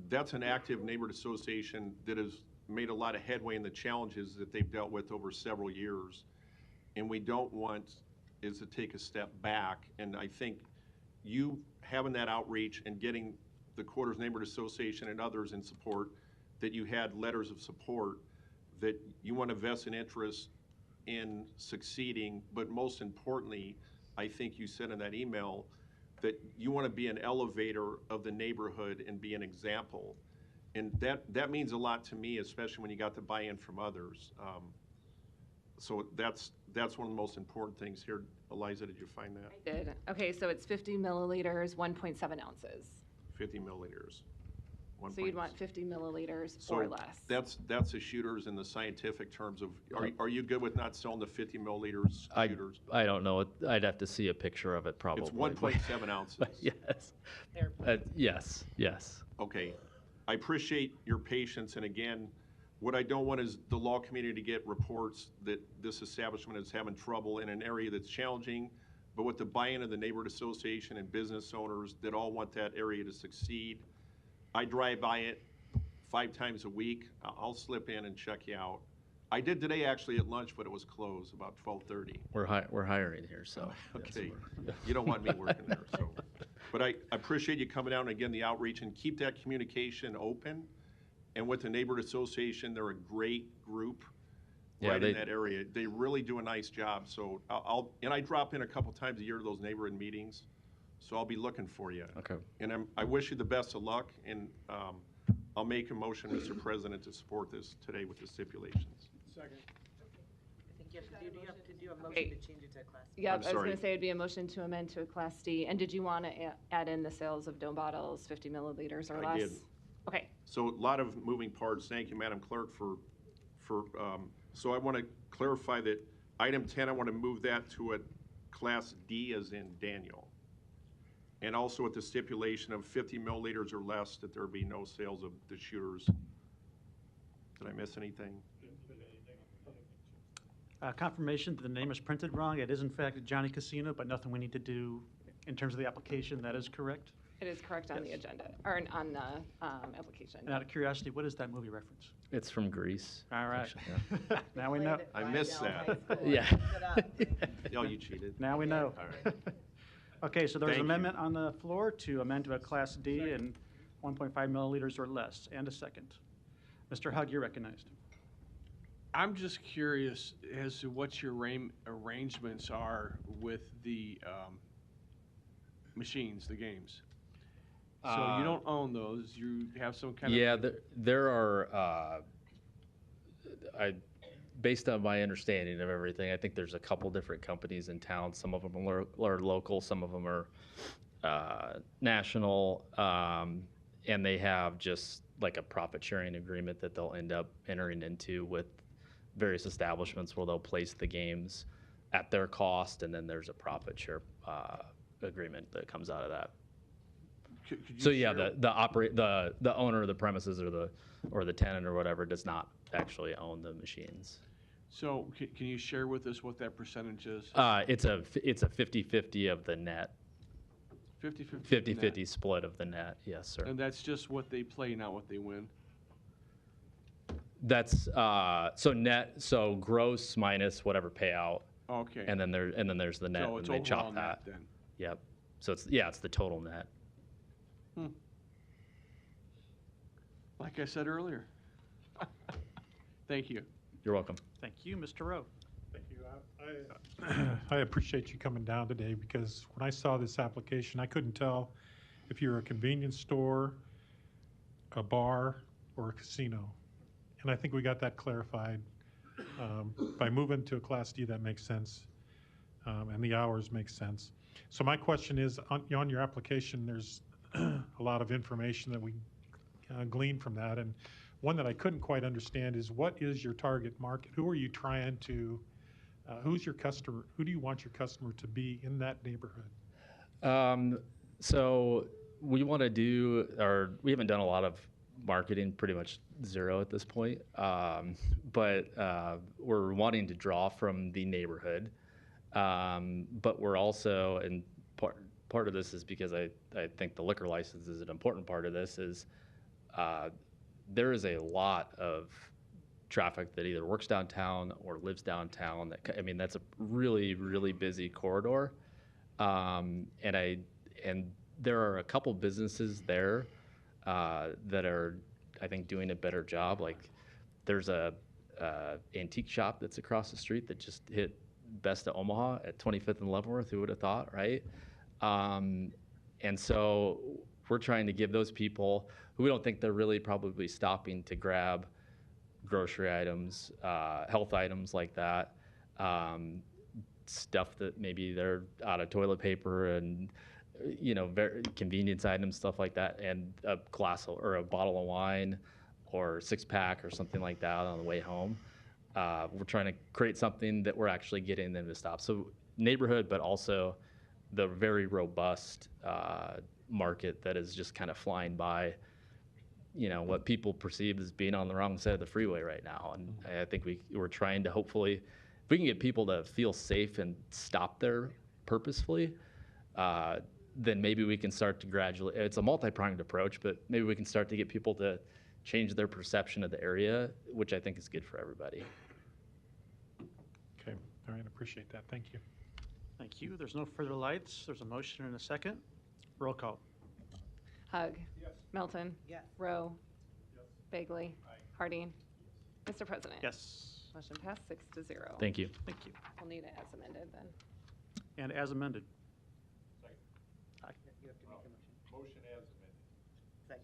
that's an active neighborhood association that has made a lot of headway in the challenges that they've dealt with over several years. And we don't want is to take a step back. And I think you having that outreach and getting the Quarters Neighborhood Association and others in support, that you had letters of support, that you want to vest an interest in succeeding, but most importantly, I think you said in that email that you want to be an elevator of the neighborhood and be an example. And that means a lot to me, especially when you got the buy-in from others. So that's one of the most important things here. Eliza, did you find that? I did. Okay, so it's 50 milliliters, 1.7 ounces. 50 milliliters. So you'd want 50 milliliters So or less. that's the shooters in the scientific terms of, are you good with not selling the 50 milliliters shooters? I don't know. I'd have to see a picture of it probably. It's 1.7 ounces. Yes. Yes, yes. Okay. I appreciate your patience, and again, what I don't want is the law community to get reports that this establishment is having trouble in an area that's challenging, but with the buy-in of the neighborhood association and business owners that all want that area to succeed. I drive by it 5 times a week. I'll slip in and check you out. I did today actually at lunch, but it was closed about 12:30. We're hiring here, so. Okay, you don't want me working there, so. But I appreciate you coming down and again, the outreach, and keep that communication open. And with the neighborhood association, they're a great group right in that area. They really do a nice job. So and I drop in a couple times a year to those neighborhood meetings. So I'll be looking for you. Okay. And I wish you the best of luck. And I'll make a motion, Mr. President, to support this today with the stipulations. Second. I think you have to do a motion to change it to a Class D. Yeah, I was going to say it'd be a motion to amend to a Class D. And did you want to add in the sales of dome bottles, 50 milliliters or less? I did. Okay. So a lot of moving parts. Thank you, Madam Clerk, so I want to clarify that item 10, I want to move that to a Class D as in Daniel. And also with the stipulation of 50 milliliters or less, that there be no sales of the shooters. Did I miss anything? Confirmation that the name is printed wrong. It is in fact Johnny Casino, but nothing we need to do in terms of the application. That is correct. It is correct on the agenda, or on the application. And out of curiosity, what is that movie reference? It's from Greece. All right. Actually, yeah. Now we know. I missed that. Yeah. Oh, you cheated. Now we know. All right. Okay, so there's Thank an you. amendment on the floor to amend to a Class D and 1.5 milliliters or less, and a second. Mr. Hug, you're recognized. I'm just curious as to what your arrangements are with the machines, the games. So you don't own those, you have some kind of. Yeah, there are, based on my understanding of everything, I think there's a couple different companies in town. Some of them are local, some of them are national, and they have just like a profit sharing agreement that they'll end up entering into with various establishments where they'll place the games at their cost, and then there's a profit share agreement that comes out of that. Could you So yeah, share- the owner of the premises or the tenant or whatever does not actually own the machines. So can you share with us what that percentage is? It's a 50-50 of the net. 50-50? 50-50 split of the net, yes, sir. And that's just what they play, not what they win? That's so gross minus whatever payout. Okay. And then there's the net, So and it's they overall chop net that. then? Yep. So it's the total net. Like I said earlier. Thank you. You're welcome. Thank you, Mr. Rowe. Thank you. I appreciate you coming down today, because when I saw this application, I couldn't tell if you're a convenience store, a bar, or a casino. And I think we got that clarified. By moving to a Class D, that makes sense, and the hours make sense. So my question is, on your application, there's a lot of information that we glean from that, and one that I couldn't quite understand is, what is your target market? Who are you trying to, who's your customer? Who do you want your customer to be in that neighborhood? So we want to do, or we haven't done a lot of marketing, pretty much zero at this point. But we're wanting to draw from the neighborhood. But we're also, and part of this is because I think the liquor license is an important part of this, is there is a lot of traffic that either works downtown or lives downtown. That's a really, really busy corridor. And there are a couple businesses there that are, I think, doing a better job. Like there's a antique shop that's across the street that just hit best of Omaha at 25th and Leavenworth. Who would have thought, right? And so we're trying to give those people who we don't think they're really probably stopping to grab grocery items, health items like that, stuff that maybe they're out of toilet paper and, very convenience items, stuff like that, and a glass or a bottle of wine or 6-pack or something like that on the way home. We're trying to create something that we're actually getting them to stop. So neighborhood, but also the very robust market that is just kind of flying by, what people perceive as being on the wrong side of the freeway right now. And I think we're trying to hopefully, if we can get people to feel safe and stop there purposefully, then maybe we can start to gradually, it's a multi-pronged approach, but maybe we can start to get people to change their perception of the area, which I think is good for everybody. Okay, all right, appreciate that. Thank you. Thank you. There's no further lights. There's a motion and a second. Roll call. Hug. Yes. Melton. Yes. Rowe. Yes. Bagley. Harding. Mr. President. Yes. Motion passed 6-0. Thank you. Thank you. We'll need it as amended then. And as amended. Motion as amended.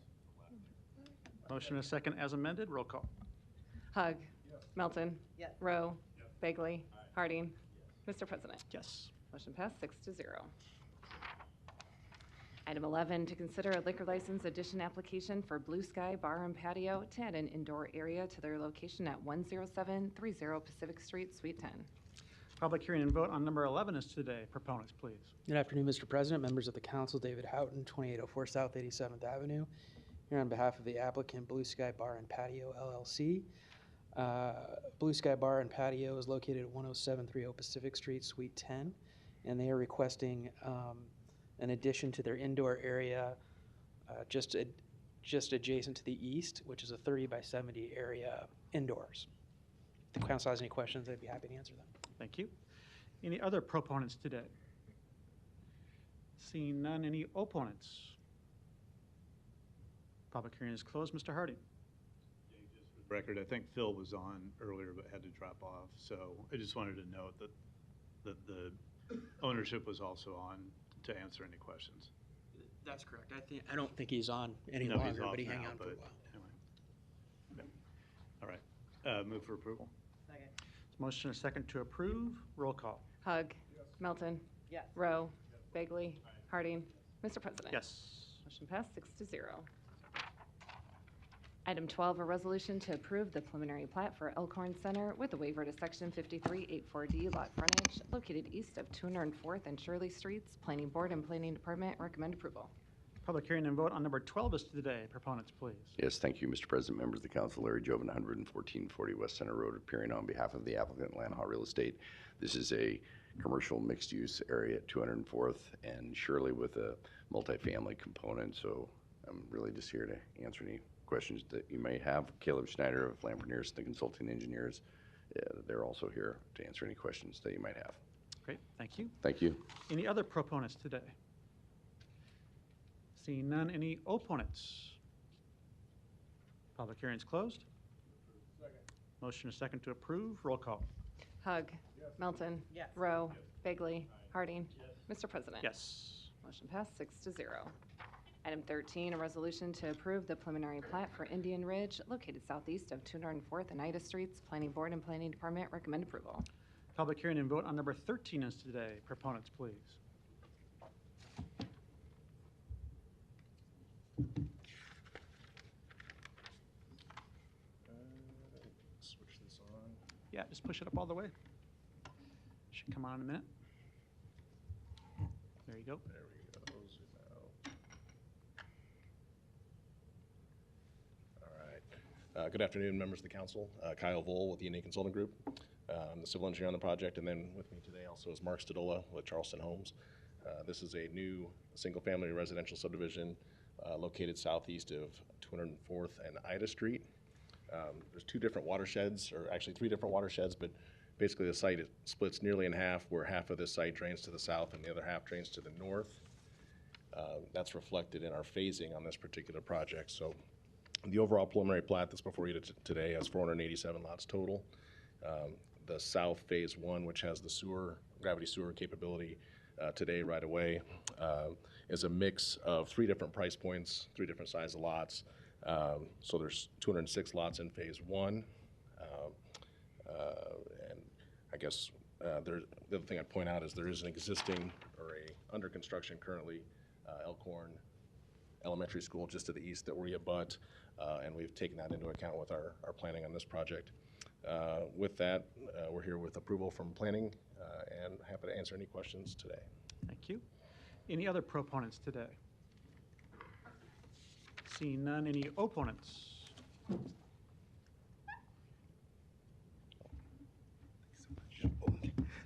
Motion and a second as amended. Roll call. Hug. Melton. Yes. Rowe. Bagley. Harding. Mr. President. Yes. Motion passed 6-0. Item 11, to consider a liquor license addition application for Blue Sky Bar and Patio to add an indoor area to their location at 10730 Pacific Street, Suite 10. Public hearing and vote on number 11 is today. Proponents, please. Good afternoon, Mr. President, members of the council. David Houghton, 2804 South 87th Avenue. Here on behalf of the applicant, Blue Sky Bar and Patio, LLC. Blue Sky Bar and Patio is located at 10730 Pacific Street, Suite 10, and they are requesting an addition to their indoor area just adjacent to the east, which is a 30 by 70 area indoors. If the council has any questions, I'd be happy to answer them. Thank you. Any other proponents today? Seeing none, any opponents? Public hearing is closed. Mr. Harding. Record, I think Phil was on earlier but had to drop off, so I just wanted to note that the ownership was also on to answer any questions. That's correct. I don't think he's on any No, he's longer, off but he now, hung on for a but while. anyway. All right, move for approval. Second. Motion and a second to approve. Roll call. Hug. Melton. Yes. Rowe. Bagley. Harding. Mr. President. Yes. Motion passed 6-0. Item 12, a resolution to approve the preliminary plat for Elkhorn Center with a waiver to Section 5384D lot frontage located east of 204th and Shirley Streets. Planning Board and Planning Department recommend approval. Public hearing and vote on number 12 is today. Proponents, please. Yes, thank you, Mr. President, members of the council. Larry Jovan, 11440 West Center Road, appearing on behalf of the applicant, Landhaw Real Estate. This is a commercial mixed-use area at 204th and Shirley with a multifamily component, so I'm really just here to answer any questions that you may have. Caleb Schneider of Lamperniers, the consulting engineers, they're also here to answer any questions that you might have. Great, thank you. Thank you. Any other proponents today? Seeing none, any opponents? Public hearing is closed. Motion is second to approve. Roll call. Hug. Melton. Yes. Rowe. Bagley. Harding. Mr. President. Yes. Motion passed 6-0. Item 13, a resolution to approve the preliminary plat for Indian Ridge located southeast of 204th and Ida Streets. Planning Board and Planning Department recommend approval. Public hearing and vote on number 13 is today. Proponents, please. Switch this on. Yeah, just push it up all the way. Should come on in a minute. There you go. There we go. Zoom out. All right. Good afternoon, members of the council. Kyle Vole with the Unique Consulting Group. I'm the civil engineer on the project, and then with me today also is Mark Stadola with Charleston Homes. This is a new single-family residential subdivision located southeast of 204th and Ida Street. There's two different watersheds, or actually three different watersheds, but basically the site splits nearly in half, where half of this site drains to the south and the other half drains to the north. That's reflected in our phasing on this particular project. So The overall preliminary plat that's before you today has 487 lots total. The south phase 1, which has the sewer, gravity sewer capability today right away, is a mix of 3 different price points, 3 different size of lots. So there's 206 lots in phase 1. And I guess the other thing I'd point out is there is an existing or a under construction currently Elkhorn Elementary School just to the east that we abut, and we've taken that into account with our planning on this project. With that, we're here with approval from planning and happy to answer any questions today. Thank you. Any other proponents today? Seeing none, any opponents?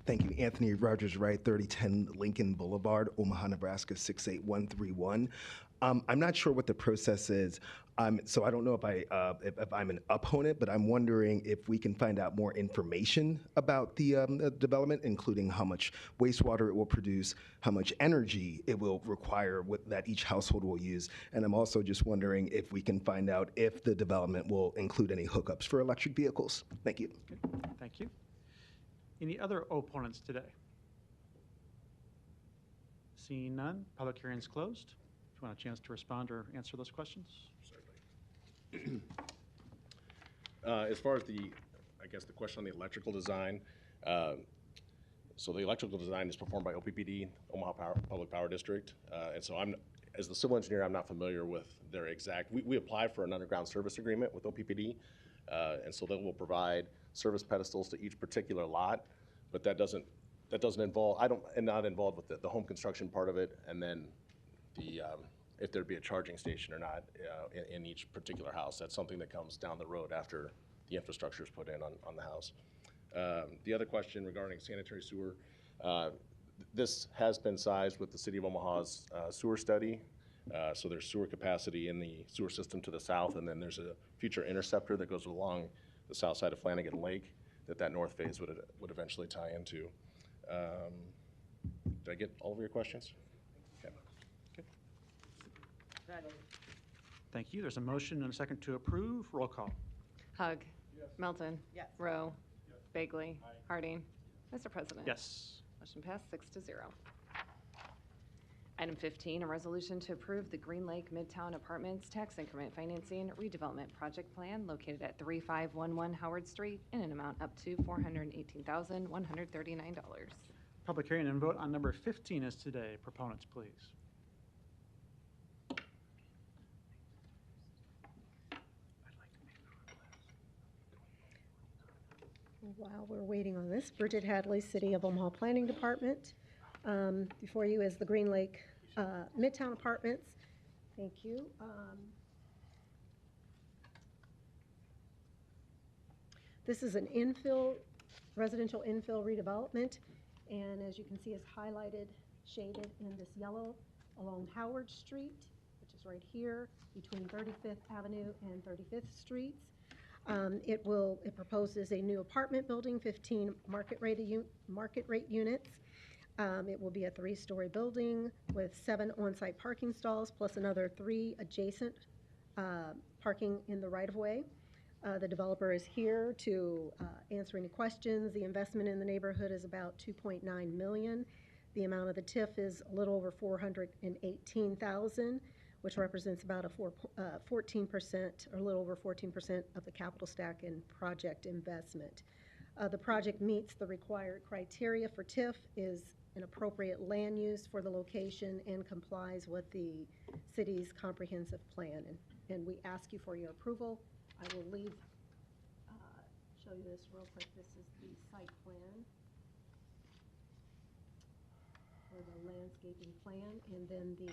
Thank you. Anthony Rogers Wright, 3010 Lincoln Boulevard, Omaha, Nebraska, 68131. I'm not sure what the process is, so I don't know if I'm an opponent, but I'm wondering if we can find out more information about the development, including how much wastewater it will produce, how much energy it will require that each household will use, and I'm also just wondering if we can find out if the development will include any hookups for electric vehicles. Thank you. Okay. Thank you. Any other opponents today? Seeing none, public hearing is closed. If you want a chance to respond or answer those questions. As far as I guess the question on the electrical design, so the electrical design is performed by OPPD, Omaha Public Power District, and so as the civil engineer, I'm not familiar with their exact. We apply for an underground service agreement with OPPD, and so they will provide service pedestals to each particular lot, but that doesn't involve. I'm not involved with the home construction part of it, and then if there'd be a charging station or not in each particular house. That's something that comes down the road after the infrastructure is put in on the house. The other question regarding sanitary sewer, this has been sized with the City of Omaha's sewer study. So there's sewer capacity in the sewer system to the south, and then there's a future interceptor that goes along the south side of Flanagan Lake that north phase would eventually tie into. Did I get all of your questions? Okay. Thank you. There's a motion and a second to approve. Roll call. Hug. Melton. Rowe. Bagley. Harding. Mr. President. Yes. Motion passed 6-0. Item 15, a resolution to approve the Green Lake Midtown Apartments Tax Increment Financing Redevelopment Project Plan located at 3511 Howard Street in an amount up to $418,139. Public hearing and vote on number 15 is today. Proponents, please. While we're waiting on this, Bridget Hadley, City of Omaha Planning Department. Before you is the Green Lake Midtown Apartments. Thank you. This is an residential infill redevelopment, and as you can see, it's highlighted, shaded in this yellow along Howard Street, which is right here between 35th Avenue and 35th Streets. It proposes a new apartment building, 15 market rate units. It will be a 3-story building with 7 on-site parking stalls plus another 3 adjacent parking in the right-of-way. The developer is here to answer any questions. The investment in the neighborhood is about $2.9 million. The amount of the TIF is a little over $418,000, which represents about a 14% or a little over 14% of the capital stack and project investment. The project meets the required criteria for TIF, is an appropriate land use for the location, and complies with the city's comprehensive plan. And we ask you for your approval. I will show you this real quick. This is the site plan, or the landscaping plan, and then the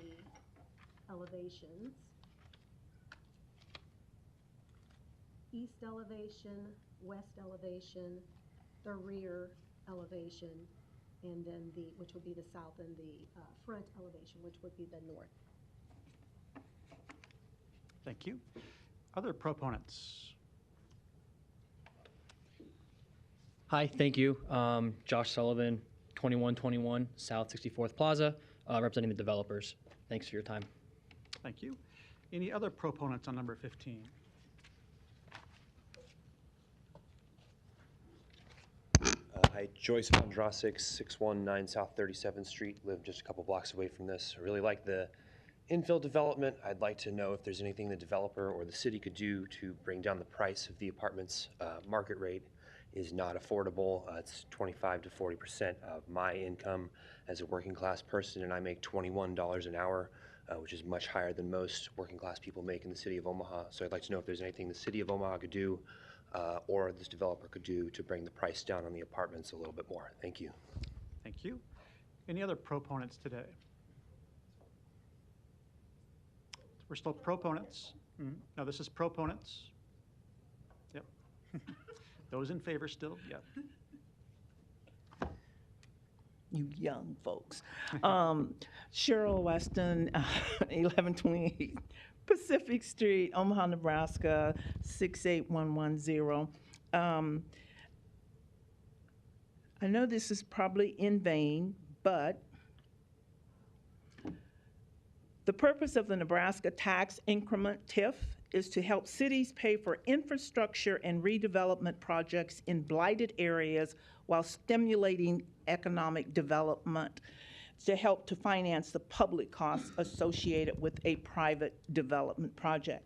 elevations. East elevation, west elevation, the rear elevation, and then which would be the south, and the front elevation, which would be the north. Thank you. Other proponents? Hi, thank you. Josh Sullivan, 2121 South 64th Plaza, representing the developers. Thanks for your time. Thank you. Any other proponents on number 15? Hi, Joyce Vondrasik, 619 South 37th Street, live just a couple blocks away from this. I really like the infill development. I'd like to know if there's anything the developer or the city could do to bring down the price of the apartments. Market rate is not affordable. It's 25 to 40% of my income as a working class person, and I make $21 an hour, which is much higher than most working class people make in the city of Omaha. So I'd like to know if there's anything the city of Omaha could do or this developer could do to bring the price down on the apartments a little bit more. Thank you. Thank you. Any other proponents today? We're still proponents. No, this is proponents. Yep. Those in favor still? Yep. You young folks. Cheryl Weston, 1128 Pacific Street, Omaha, Nebraska, 68110. I know this is probably in vain, but the purpose of the Nebraska Tax Increment TIF is to help cities pay for infrastructure and redevelopment projects in blighted areas while stimulating economic development to help to finance the public costs associated with a private development project.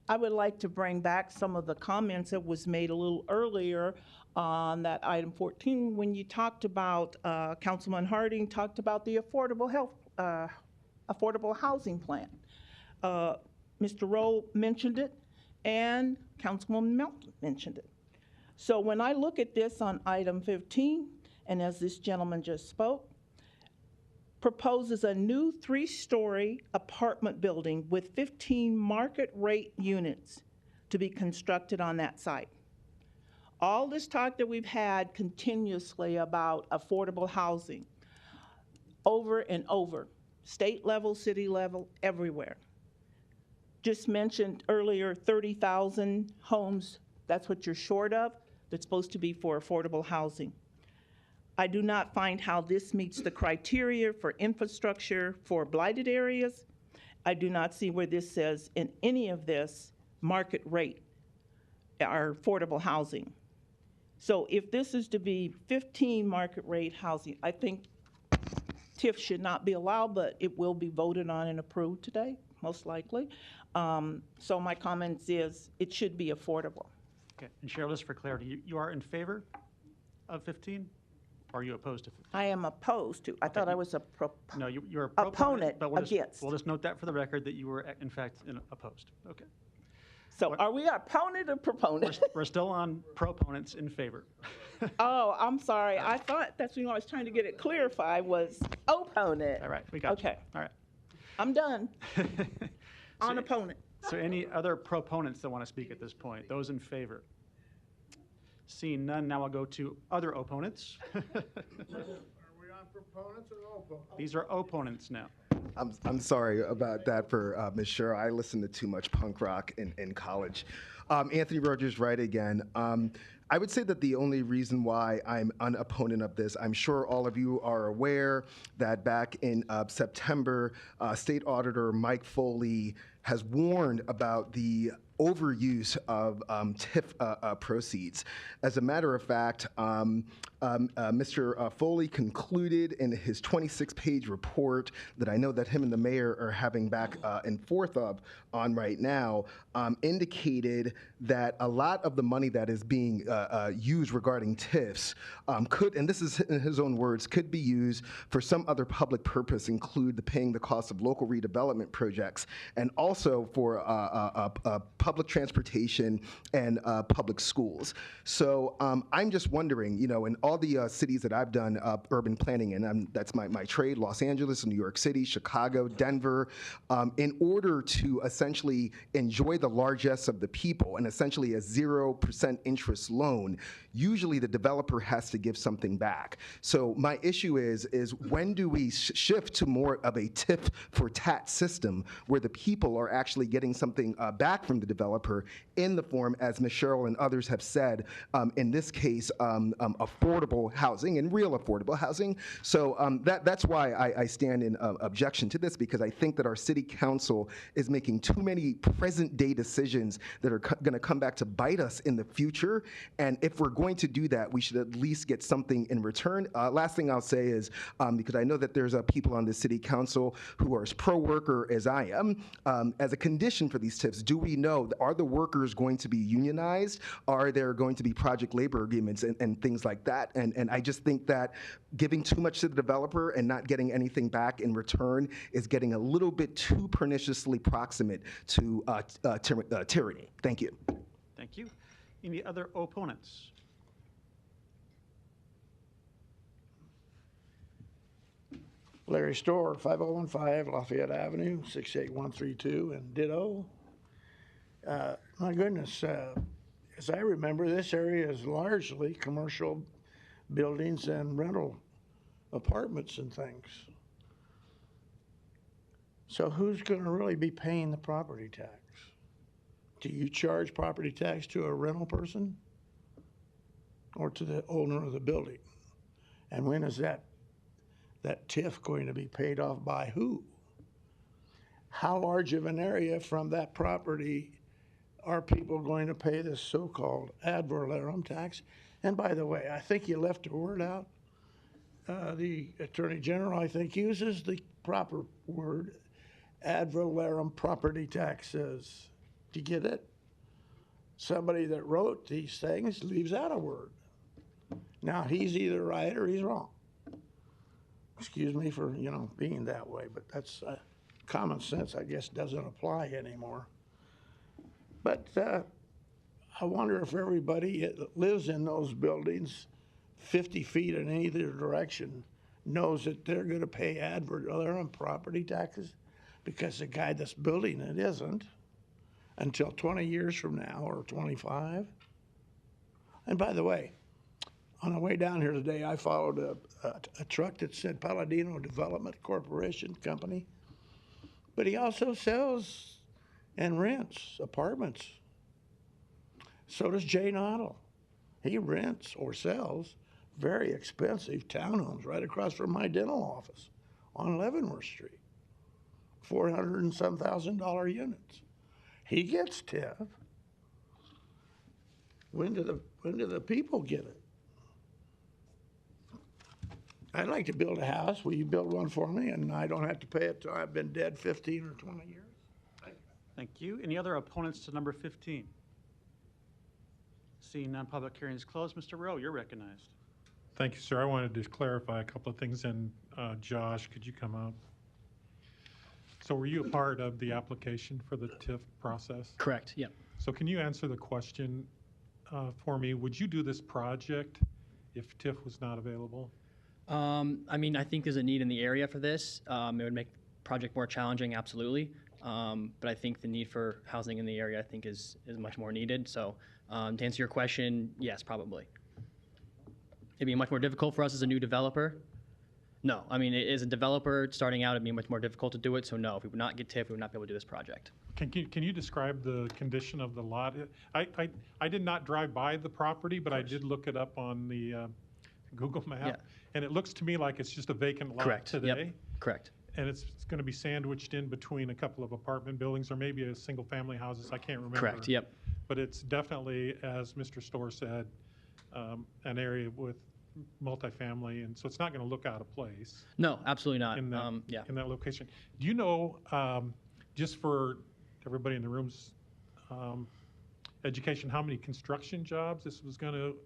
I would like to bring back some of the comments that was made a little earlier on that item 14 when you talked about, Councilman Harding talked about the affordable housing plan. Mr. Rowe mentioned it, and Councilwoman Melton mentioned it. So when I look at this on item 15, and as this gentleman just spoke, proposes a new 3-story apartment building with 15 market rate units to be constructed on that site. All this talk that we've had continuously about affordable housing, over and over, state level, city level, everywhere. Just mentioned earlier, 30,000 homes, that's what you're short of, that's supposed to be for affordable housing. I do not find how this meets the criteria for infrastructure for blighted areas. I do not see where this says in any of this market rate or affordable housing. So if this is to be 15 market rate housing, I think TIF should not be allowed, but it will be voted on and approved today, most likely. So my comments is it should be affordable. Okay, and Cheryl, just for clarity, you are in favor of 15? Or are you opposed to 15? I am opposed to. I thought I was a No, you're a opponent but we'll against. Just, we'll just note that for the record that you were in fact opposed. Okay. So are we opponent or proponent? We're still on proponents in favor. Oh, I'm sorry. I thought that's what I was trying to get it clarified was opponent. All right, we got okay. You. All right. I'm done. On opponent. So any other proponents that want to speak at this point? Those in favor? Seeing none, now I'll go to other opponents. Are we on proponents or opponents? These are opponents now. I'm sorry about that for Ms. Scher. I listened to too much punk rock in college. Anthony Rogers, right again. I would say that the only reason why I'm an opponent of this, I'm sure all of you are aware that back in September, State Auditor Mike Foley has warned about the overuse of TIF proceeds. As a matter of fact, Mr. Foley concluded in his 26-page report that I know that him and the mayor are having back and forth on right now, indicated that a lot of the money that is being used regarding TIFs could, and this is in his own words, could be used for some other public purpose, include the paying the cost of local redevelopment projects, and also for public transportation and public schools. So I'm just wondering, you know, in all the cities that I've done urban planning in, that's my trade, Los Angeles, New York City, Chicago, Denver, in order to essentially enjoy the largesse of the people and essentially a 0% interest loan, usually the developer has to give something back. So my issue is when do we shift to more of a TIF for tat system where the people are actually getting something back from the developer developer in the form, as Ms. Cheryl and others have said, in this case, affordable housing and real affordable housing. So that's why I stand in objection to this, because I think that our city council is making too many present day decisions that are going to come back to bite us in the future. And if we're going to do that, we should at least get something in return. Last thing I'll say is, because I know that there's people on the city council who are as pro-worker as I am, as a condition for these TIFs, do we know, are the workers going to be unionized? Are there going to be project labor agreements and things like that? And I just think that giving too much to the developer and not getting anything back in return is getting a little bit too perniciously proximate to tyranny. Thank you. Thank you. Any other opponents? Larry Storr, 5015 Lafayette Avenue, 68132, and ditto. My goodness, as I remember, this area is largely commercial buildings and rental apartments and things. So who's going to really be paying the property tax? Do you charge property tax to a rental person or to the owner of the building? And when is that TIF going to be paid off by who? How large of an area from that property are people going to pay this so-called ad valorem tax? And by the way, I think you left a word out. The Attorney General, I think, uses the proper word, ad valorem property taxes. Do you get it? Somebody that wrote these things leaves out a word. Now, he's either right or he's wrong. Excuse me for, being that way, but that's common sense, I guess, doesn't apply anymore. But I wonder if everybody that lives in those buildings 50 feet in either direction knows that they're going to pay ad valorem property taxes, because the guy that's building it isn't until 20 years from now or 25. And by the way, on the way down here today, I followed a truck that said Palladino Development Corporation Company, but he also sells and rents apartments. So does Jay Noddle. He rents or sells very expensive townhomes right across from my dental office on Leavenworth Street, $400 and some thousand units. He gets TIF. When do the people get it? I'd like to build a house. Will you build one for me? And I don't have to pay it till I've been dead 15 or 20 years. Thank you. Any other opponents to number 15? Seeing none, public hearing is closed. Mr. Rowe, you're recognized. Thank you, sir. I wanted to clarify a couple of things. And Josh, could you come up? So were you a part of the application for the TIF process? Correct, yeah. So can you answer the question for me? Would you do this project if TIF was not available? I mean, I think there's a need in the area for this. It would make the project more challenging, absolutely. But I think the need for housing in the area, I think, is much more needed. So to answer your question, yes, probably. It'd be much more difficult for us as a new developer. No, I mean, as a developer starting out, it'd be much more difficult to do it. So no, if we would not get TIF, we would not be able to do this project. Can you describe the condition of the lot? I did not drive by the property, but I did look it up on the Google map. Yeah. And it looks to me like it's just a vacant lot Correct. today. Yep. Correct. And it's going to be sandwiched in between a couple of apartment buildings or maybe a single-family houses. I can't remember. Correct. Yep. But it's definitely, as Mr. Storr said, an area with multifamily, and so it's not going to look out of place. No, absolutely not. In that, yeah. in that location. Do you know, just for everybody in the room's education, how many construction jobs this was going to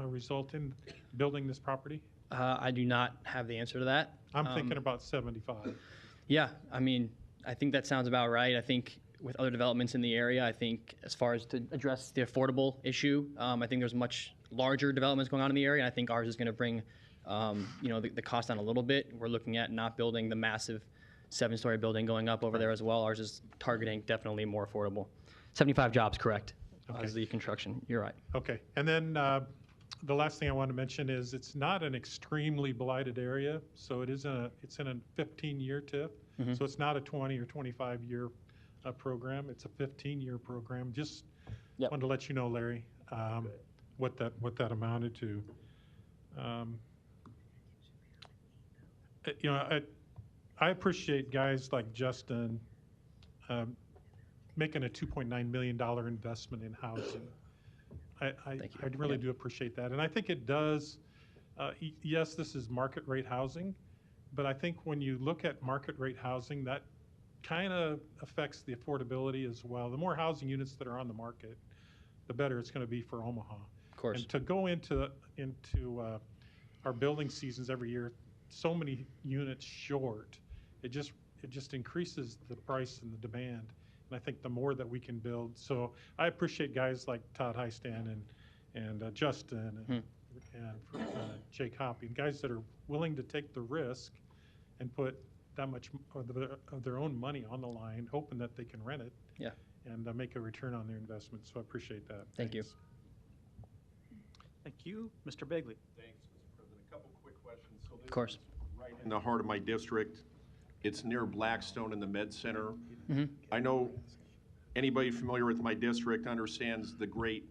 result in building this property? I do not have the answer to that. I'm thinking about 75. Yeah, I mean, I think that sounds about right. I think with other developments in the area, I think as far as to address the affordable issue, I think there's much larger developments going on in the area. And I think ours is going to bring, the cost down a little bit. We're looking at not building the massive 7-story building going up over there as well. Ours is targeting definitely more affordable. 75 jobs, correct, as the construction. You're right. Okay, and then the last thing I want to mention is it's not an extremely blighted area, so it's in a 15-year TIF, so it's not a 20 or 25-year program. It's a 15-year program. Just Yep. wanted to let you know, Larry, what that amounted to. You know, I appreciate guys like Justin making a $2.9 million investment in housing. I really do appreciate that. And I think it does, yes, this is market rate housing, but I think when you look at market rate housing, that kind of affects the affordability as well. The more housing units that are on the market, the better it's going to be for Omaha. Of course. And to go into our building seasons every year, so many units short, it just increases the price and the demand. And I think the more that we can build, so I appreciate guys like Todd Highstand and Justin and Jake Hoppy, guys that are willing to take the risk and put that much of their own money on the line, hoping that they can rent it. Yeah. And make a return on their investment. So I appreciate that. Thank you. Thank you. Mr. Bagley. Thanks, Mr. President. A couple quick questions. So this Of course. is right in the heart of my district. It's near Blackstone in the Med Center. Mhm. I know anybody familiar with my district understands the great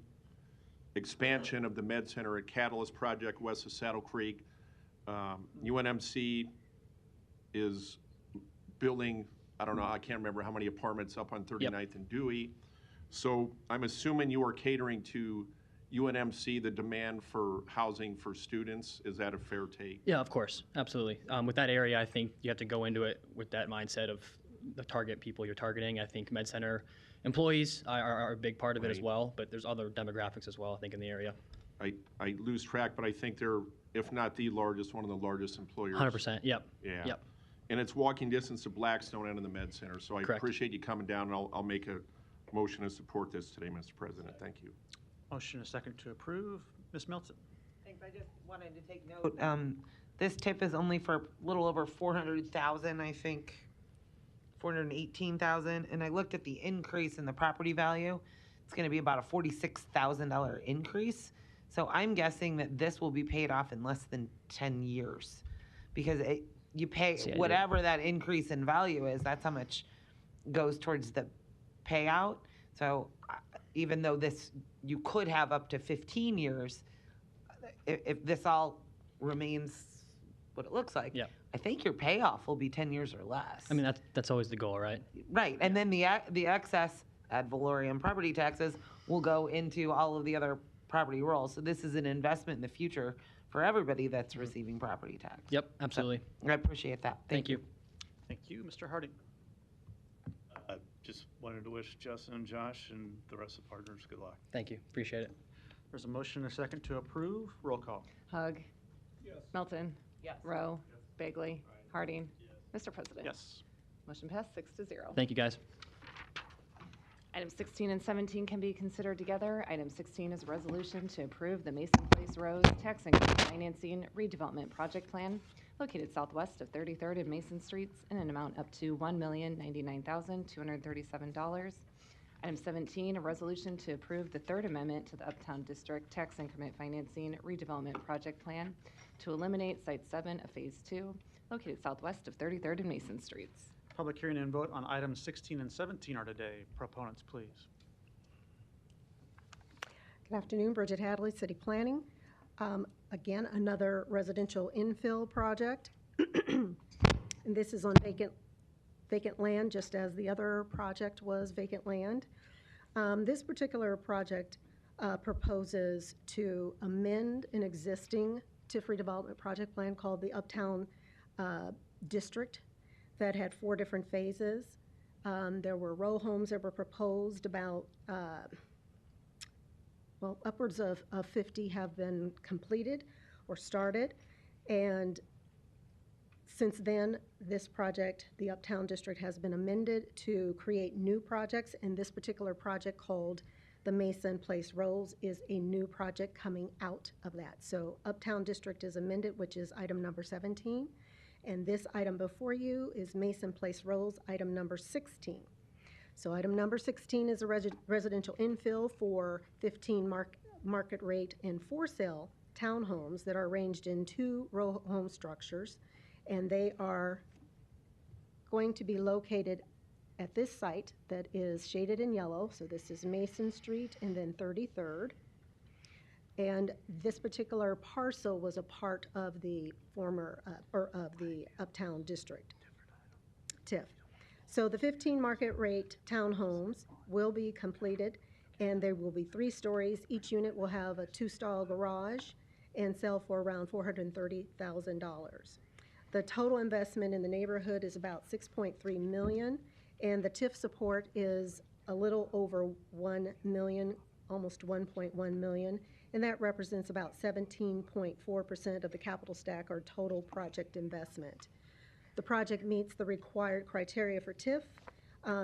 expansion of the Med Center at Catalyst Project west of Saddle Creek. UNMC is building, I don't know, I can't remember how many apartments up on 39th and Dewey. So I'm assuming you are catering to UNMC, the demand for housing for students. Is that a fair take? Yeah, of course, absolutely. With that area, I think you have to go into it with that mindset of the target people you're targeting. I think Med Center employees are a big part of it as Right. well, but there's other demographics as well, I think, in the area. I lose track, but I think they're, if not the largest, one of the largest employers. 100%, yep. Yeah. Yep. And it's walking distance to Blackstone and in the Med Center. So I Correct. appreciate you coming down, and I'll make a motion to support this today, Mr. President. Thank you. Motion and a second to approve. Ms. Melton. Thanks. I just wanted to take note. This tip is only for a little over 400,000, I think, 418,000. And I looked at the increase in the property value. It's going to be about a $46,000 increase. So I'm guessing that this will be paid off in less than 10 years because you pay whatever that increase in value is. That's how much goes towards the payout. So even though you could have up to 15 years, if this all remains what it looks like, I think your payoff will be 10 years or less. I mean, that's always the goal, right? Right, and then the excess ad valorem property taxes will go into all of the other property rolls. So this is an investment in the future for everybody that's receiving property tax. Yep, absolutely. I appreciate that. Thank you. Thank you. Mr. Harding. Just wanted to wish Justin and Josh and the rest of the partners good luck. Thank you. Appreciate it. There's a motion and a second to approve. Roll call. Hug. Melton. Rowe. Bagley. Harding. Mr. President. Yes. Motion passed 6-0. Thank you, guys. Items 16 and 17 can be considered together. Item 16 is a resolution to approve the Mason Place Road Tax Increment Financing Redevelopment Project Plan located southwest of 33rd and Mason Streets in an amount up to $1,099,237. Item 17, a resolution to approve the Third Amendment to the Uptown District Tax Increment Financing Redevelopment Project Plan to eliminate Site 7 of Phase 2 located southwest of 33rd and Mason Streets. Public hearing and vote on items 16 and 17 are today. Proponents, please. Good afternoon, Bridget Hadley, City Planning. Again, another residential infill project. And this is on vacant land, just as the other project was vacant land. This particular project proposes to amend an existing TIF redevelopment project plan called the Uptown District that had 4 different phases. There were row homes that were proposed, about upwards of 50 have been completed or started. And since then, this project, the Uptown District, has been amended to create new projects, and this particular project called the Mason Place Rolls is a new project coming out of that. So Uptown District is amended, which is item number 17, and this item before you is Mason Place Rolls, item number 16. So item number 16 is a residential infill for 15 market rate and for sale townhomes that are arranged in 2 row home structures, and they are going to be located at this site that is shaded in yellow. So this is Mason Street and then 33rd. And this particular parcel was a part of the former, or of the Uptown District, TIF. So the 15 market rate townhomes will be completed, and there will be 3 stories. Each unit will have a 2-stall garage and sell for around $430,000. The total investment in the neighborhood is about $6.3 million, and the TIF support is a little over $1 million, almost $1.1 million. And that represents about 17.4% of the capital stack or total project investment. The project meets the required criteria for TIF,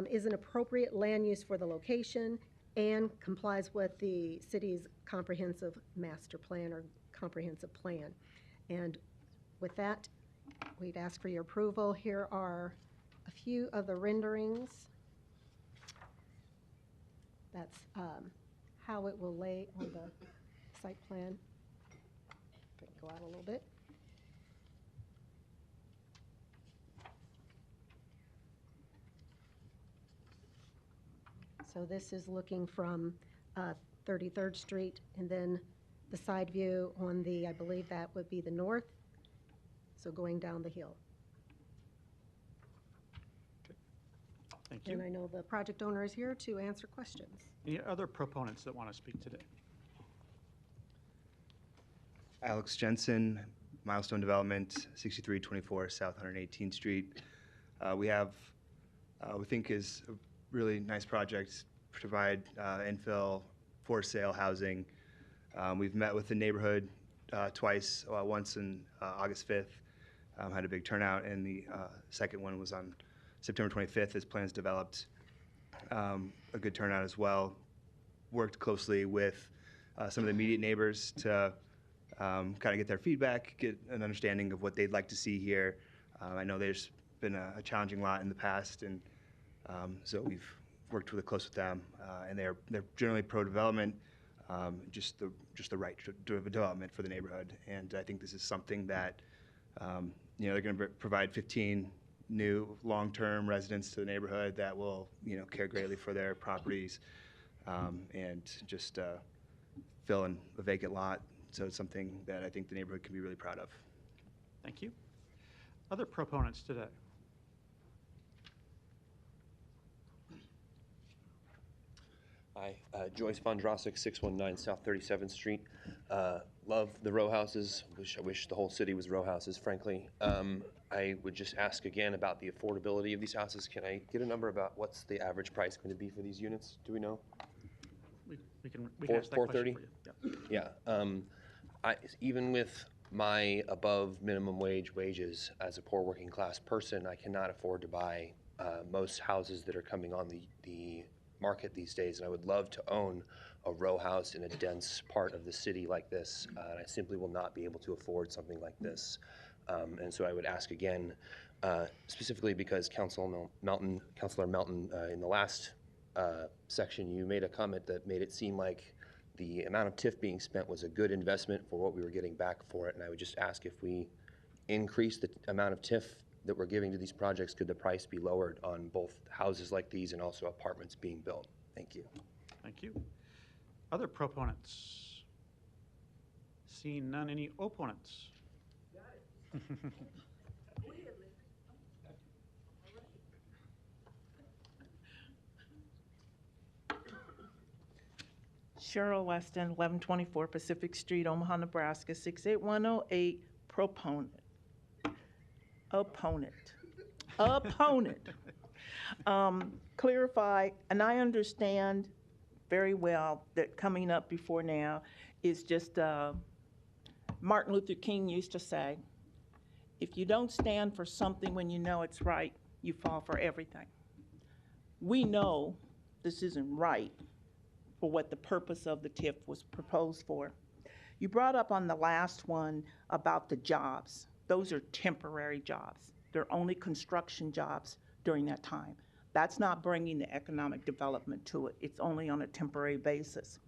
is an appropriate land use for the location, and complies with the city's comprehensive master plan or comprehensive plan. And with that, we'd ask for your approval. Here are a few of the renderings. That's how it will lay on the site plan. If I can go out a little bit. So this is looking from 33rd Street, and then the side view on the, I believe that would be the north, so going down the hill. Thank you. And I know the project owner is here to answer questions. Any other proponents that want to speak today? Alex Jensen, Milestone Development, 6324 South 118th Street. We have, we think is a really nice project, provide infill for sale housing. We've met with the neighborhood twice, once on August 5th, had a big turnout, and the second one was on September 25th as plans developed. A good turnout as well. Worked closely with some of the immediate neighbors to kind of get their feedback, get an understanding of what they'd like to see here. I know there's been a challenging lot in the past, and so we've worked really close with them, and they're generally pro-development, just the right development for the neighborhood. And I think this is something that they're going to provide 15 new long-term residents to the neighborhood that will care greatly for their properties, and just fill in a vacant lot. So it's something that I think the neighborhood can be really proud of. Thank you. Other proponents today? Hi, Joyce Vondrasek, 619 South 37th Street. Love the row houses. I wish the whole city was row houses, frankly. I would just ask again about the affordability of these houses. Can I get a number about what's the average price going to be for these units? Do we know? We can ask that question for you. Yeah. Even with my above minimum wage wages as a poor working class person, I cannot afford to buy most houses that are coming on the market these days. And I would love to own a row house in a dense part of the city like this. And I simply will not be able to afford something like this. And so I would ask again, specifically because Councilor Melton, in the last section, you made a comment that made it seem like the amount of TIF being spent was a good investment for what we were getting back for it. And I would just ask, if we increase the amount of TIF that we're giving to these projects, could the price be lowered on both houses like these and also apartments being built? Thank you. Thank you. Other proponents? Seeing none, any opponents? Got it. Cheryl Weston, 1124 Pacific Street, Omaha, Nebraska, 68108, proponent. Opponent. Clarify, and I understand very well that coming up before now is just, Martin Luther King used to say, if you don't stand for something when you know it's right, you fall for everything. We know this isn't right for what the purpose of the TIF was proposed for. You brought up on the last one about the jobs. Those are temporary jobs. They're only construction jobs during that time. That's not bringing the economic development to it. It's only on a temporary basis.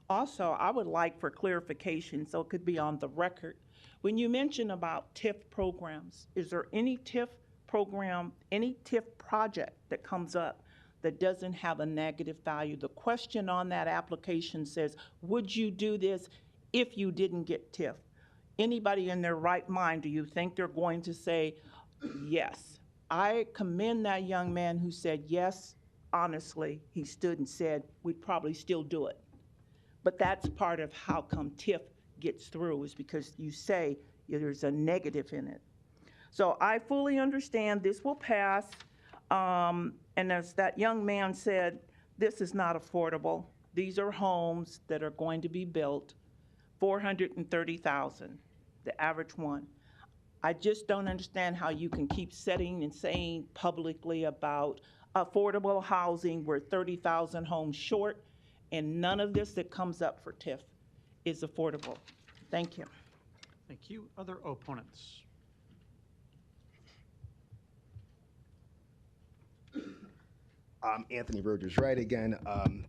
Also, I would like for clarification, so it could be on the record, when you mention about TIF programs, is there any TIF program, any TIF project that comes up that doesn't have a negative value, the question on that application says, would you do this if you didn't get TIF? Anybody in their right mind, do you think they're going to say yes? I commend that young man who said yes. Honestly, he stood and said, we'd probably still do it. But that's part of how come TIF gets through, is because you say there's a negative in it. So I fully understand this will pass. And as that young man said, this is not affordable. These are homes that are going to be built, $430,000, the average one. I just don't understand how you can keep setting and saying publicly about affordable housing. We're 30,000 homes short, and none of this that comes up for TIF is affordable. Thank you. Thank you. Other opponents? Anthony Rogers, right again,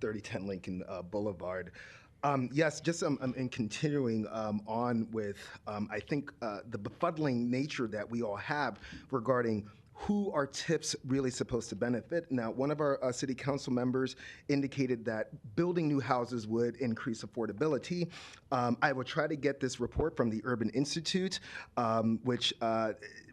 3010 Lincoln Boulevard. Yes, just in continuing on with, I think, the befuddling nature that we all have regarding who are TIFs really supposed to benefit. Now, one of our city council members indicated that building new houses would increase affordability. I will try to get this report from the Urban Institute, which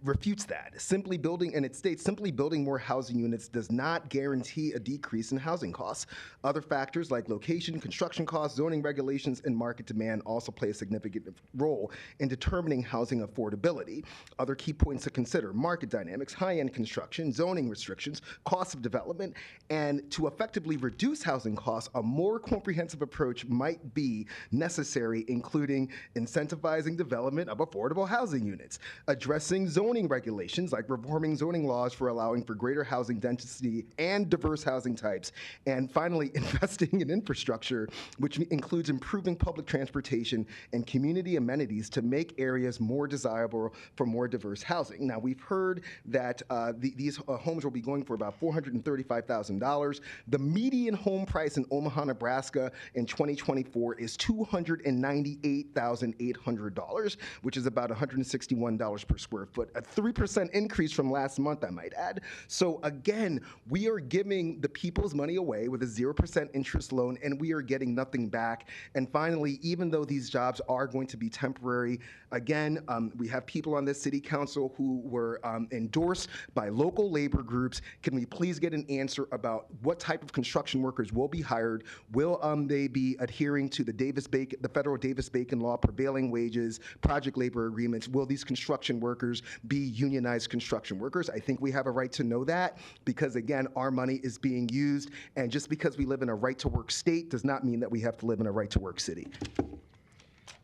refutes that. Simply building, and it states, simply building more housing units does not guarantee a decrease in housing costs. Other factors like location, construction costs, zoning regulations, and market demand also play a significant role in determining housing affordability. Other key points to consider: market dynamics, high-end construction, zoning restrictions, cost of development, and to effectively reduce housing costs, a more comprehensive approach might be necessary, including incentivizing development of affordable housing units, addressing zoning regulations like reforming zoning laws for allowing for greater housing density and diverse housing types, and finally, investing in infrastructure, which includes improving public transportation and community amenities to make areas more desirable for more diverse housing. Now, we've heard that these homes will be going for about $435,000. The median home price in Omaha, Nebraska in 2024 is $298,800, which is about $161 per square foot, a 3% increase from last month, I might add. So again, we are giving the people's money away with a 0% interest loan, and we are getting nothing back. And finally, even though these jobs are going to be temporary, again, we have people on this city council who were endorsed by local labor groups. Can we please get an answer about what type of construction workers will be hired? Will they be adhering to the federal Davis-Bacon law, prevailing wages, project labor agreements? Will these construction workers be unionized construction workers? I think we have a right to know that, because again, our money is being used, and just because we live in a right-to-work state does not mean that we have to live in a right-to-work city.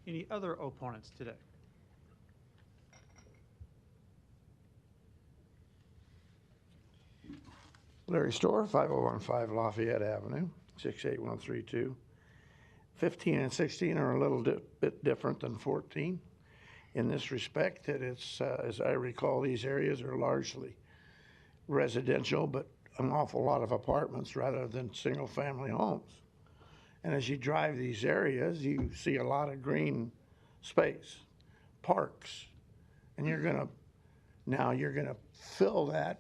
Any other opponents today? Larry Storr, 5015 Lafayette Avenue, 68132. 15 and 16 are a little bit different than 14 in this respect, that it's, as I recall, these areas are largely residential, but an awful lot of apartments rather than single-family homes. And as you drive these areas, you see a lot of green space, parks, and you're gonna fill that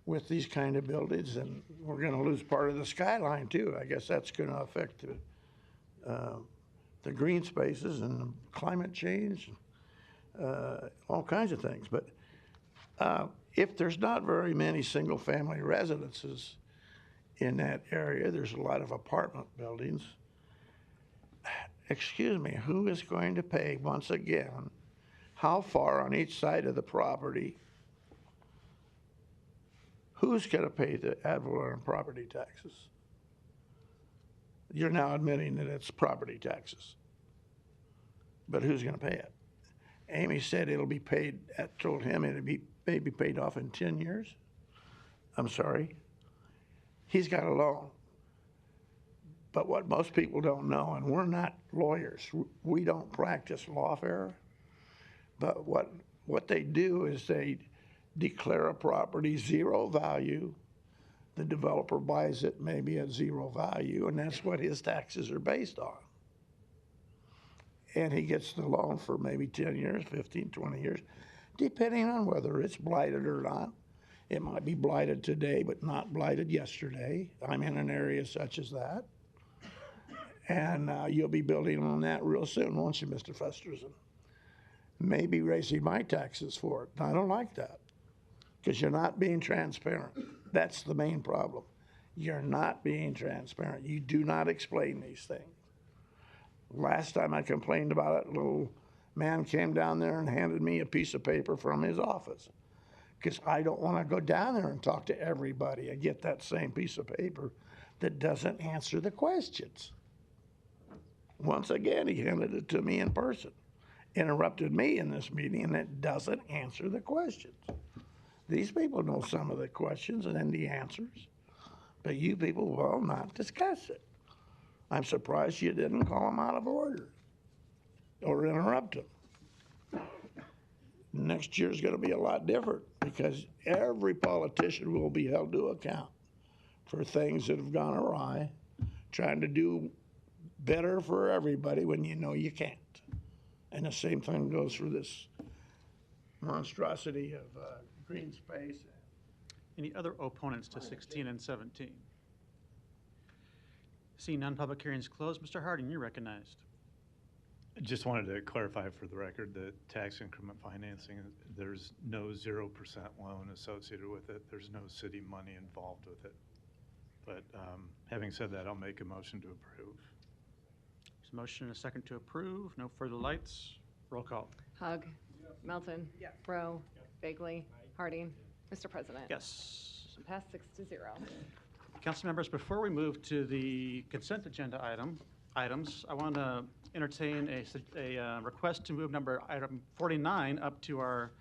with these kind of buildings, and we're gonna lose part of the skyline too. I guess that's gonna affect the green spaces and the climate change, all kinds of things. But if there's not very many single-family residences in that area, there's a lot of apartment buildings. Excuse me, who is going to pay, once again, how far on each side of the property? Who's going to pay the ad valorem property taxes? You're now admitting that it's property taxes. But who's going to pay it? Amy said it'll be paid, told him it'll be maybe paid off in 10 years. I'm sorry. He's got a loan. But what most people don't know, and we're not lawyers, we don't practice lawfare, but what they do is they declare a property zero value. The developer buys it maybe at zero value, and that's what his taxes are based on. And he gets the loan for maybe 10 years, 15, 20 years. depending on whether it's blighted or not. It might be blighted today, but not blighted yesterday. I'm in an area such as that. And you'll be building on that real soon, won't you, Mr. Festerson? Maybe raising my taxes for it. I don't like that because you're not being transparent. That's the main problem. You're not being transparent. You do not explain these things. Last time I complained about it, a little man came down there and handed me a piece of paper from his office because I don't want to go down there and talk to everybody and get that same piece of paper that doesn't answer the questions. Once again, he handed it to me in person, interrupted me in this meeting, and it doesn't answer the questions. These people know some of the questions and then the answers, but you people will not discuss it. I'm surprised you didn't call them out of order or interrupt them. Next year's going to be a lot different because every politician will be held to account for things that have gone awry, trying to do better for everybody when you know you can't. And the same thing goes for this monstrosity of green space. Any other opponents to 16 and 17? Seeing none, public hearings closed. Mr. Harding, you're recognized. Just wanted to clarify for the record that tax increment financing, there's no 0% loan associated with it. There's no city money involved with it. But having said that, I'll make a motion to approve. There's a motion and a second to approve. No further lights. Roll call. Hug. Melton. Rowe. Bagley. Harding. Mr. President. Yes. Motion passed 6-0. Council members, before we move to the consent agenda items, I want to entertain a request to move item 49 up to our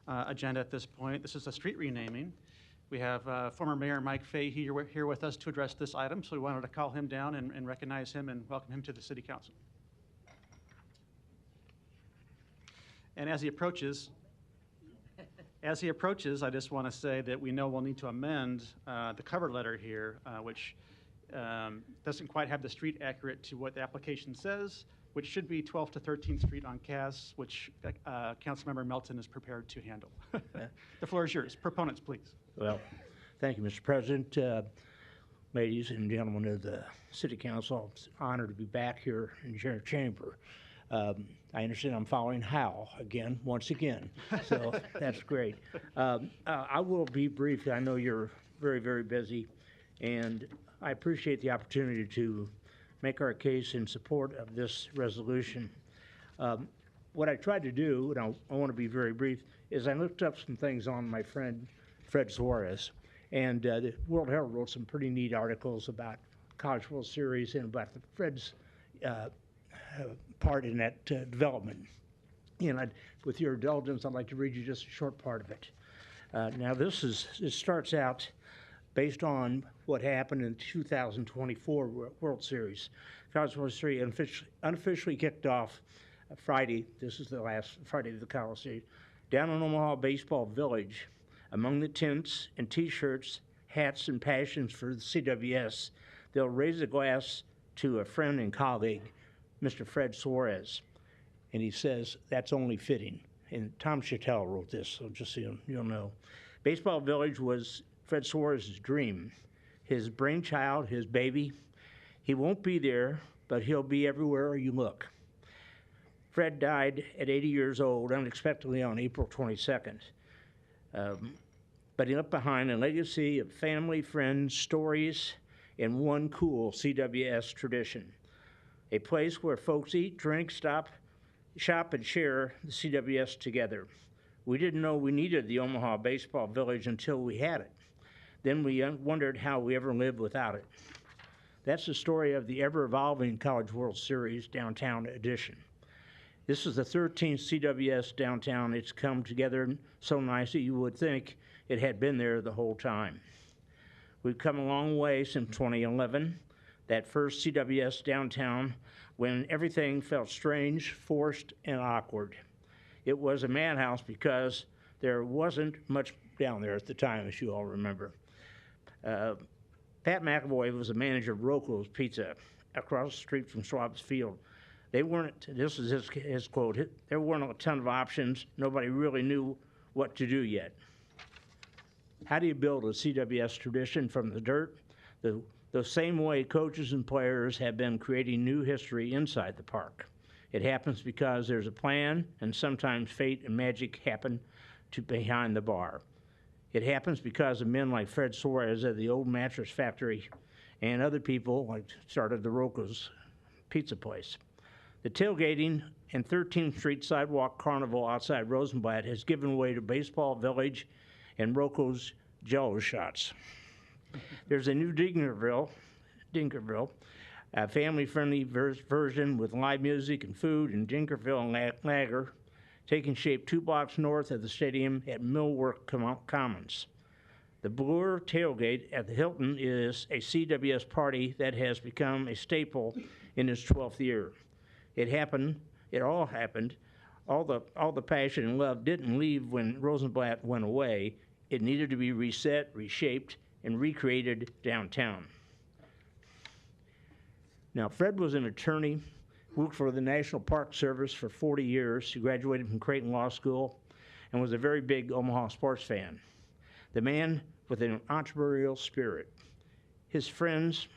agenda at this point. This is a street renaming. We have former Mayor Mike Fahey here with us to address this item, so we wanted to call him down and recognize him and welcome him to the City Council. And as he approaches, I just want to say that we know we'll need to amend the cover letter here, which doesn't quite have the street accurate to what the application says, which should be 12th to 13th Street on Cass, which Councilmember Melton is prepared to handle. The floor is yours. Proponents, please. Well, thank you, Mr. President. Ladies and gentlemen of the City Council, it's an honor to be back here in your chamber. I understand I'm following Hal again, once again, so that's great. I will be brief. I know you're very, very busy, and I appreciate the opportunity to make our case in support of this resolution. What I tried to do, and I want to be very brief, is I looked up some things on my friend Fred Suarez, and the World Herald wrote some pretty neat articles about College World Series and about Fred's part in that development. And with your indulgence, I'd like to read you just a short part of it. Now, it starts out based on what happened in 2024 World Series. College World Series unofficially kicked off Friday. This is the last Friday of the College Series. Down in Omaha Baseball Village, among the tents and T-shirts, hats, and passions for the CWS, they'll raise a glass to a friend and colleague, Mr. Fred Suarez. And he says, that's only fitting. And Tom Chattel wrote this, so just so you'll know. Baseball Village was Fred Suarez's dream, his brainchild, his baby. He won't be there, but he'll be everywhere you look. Fred died at 80 years old unexpectedly on April 22nd. But he left behind a legacy of family, friends, stories, and one cool CWS tradition. A place where folks eat, drink, shop, and share the CWS together. We didn't know we needed the Omaha Baseball Village until we had it. Then we wondered how we ever lived without it. That's the story of the ever-evolving College World Series Downtown Edition. This is the 13th CWS downtown. It's come together so nicely you would think it had been there the whole time. We've come a long way since 2011, that first CWS downtown, when everything felt strange, forced, and awkward. It was a madhouse because there wasn't much down there at the time, as you all remember. Pat McAvoy was the manager of Rocco's Pizza across the street from Schwab's Field. They weren't, this is his quote, there weren't a ton of options. Nobody really knew what to do yet. How do you build a CWS tradition from the dirt? The same way coaches and players have been creating new history inside the park. It happens because there's a plan, and sometimes fate and magic happen behind the bar. It happens because of men like Fred Suarez at the old mattress factory and other people like started the Rocco's pizza place. The tailgating and 13th Street Sidewalk Carnival outside Rosenblatt has given way to Baseball Village and Rocco's Jello shots. There's a new Dinkerville, a family-friendly version with live music and food in Dinkerville and Lager, taking shape 2 blocks north of the stadium at Millwork Commons. The Bloor tailgate at the Hilton is a CWS party that has become a staple in its 12th year. It all happened. All the passion and love didn't leave when Rosenblatt went away. It needed to be reset, reshaped, and recreated downtown. Now, Fred was an attorney, worked for the National Park Service for 40 years. He graduated from Creighton Law School and was a very big Omaha sports fan. The man with an entrepreneurial spirit. His friends,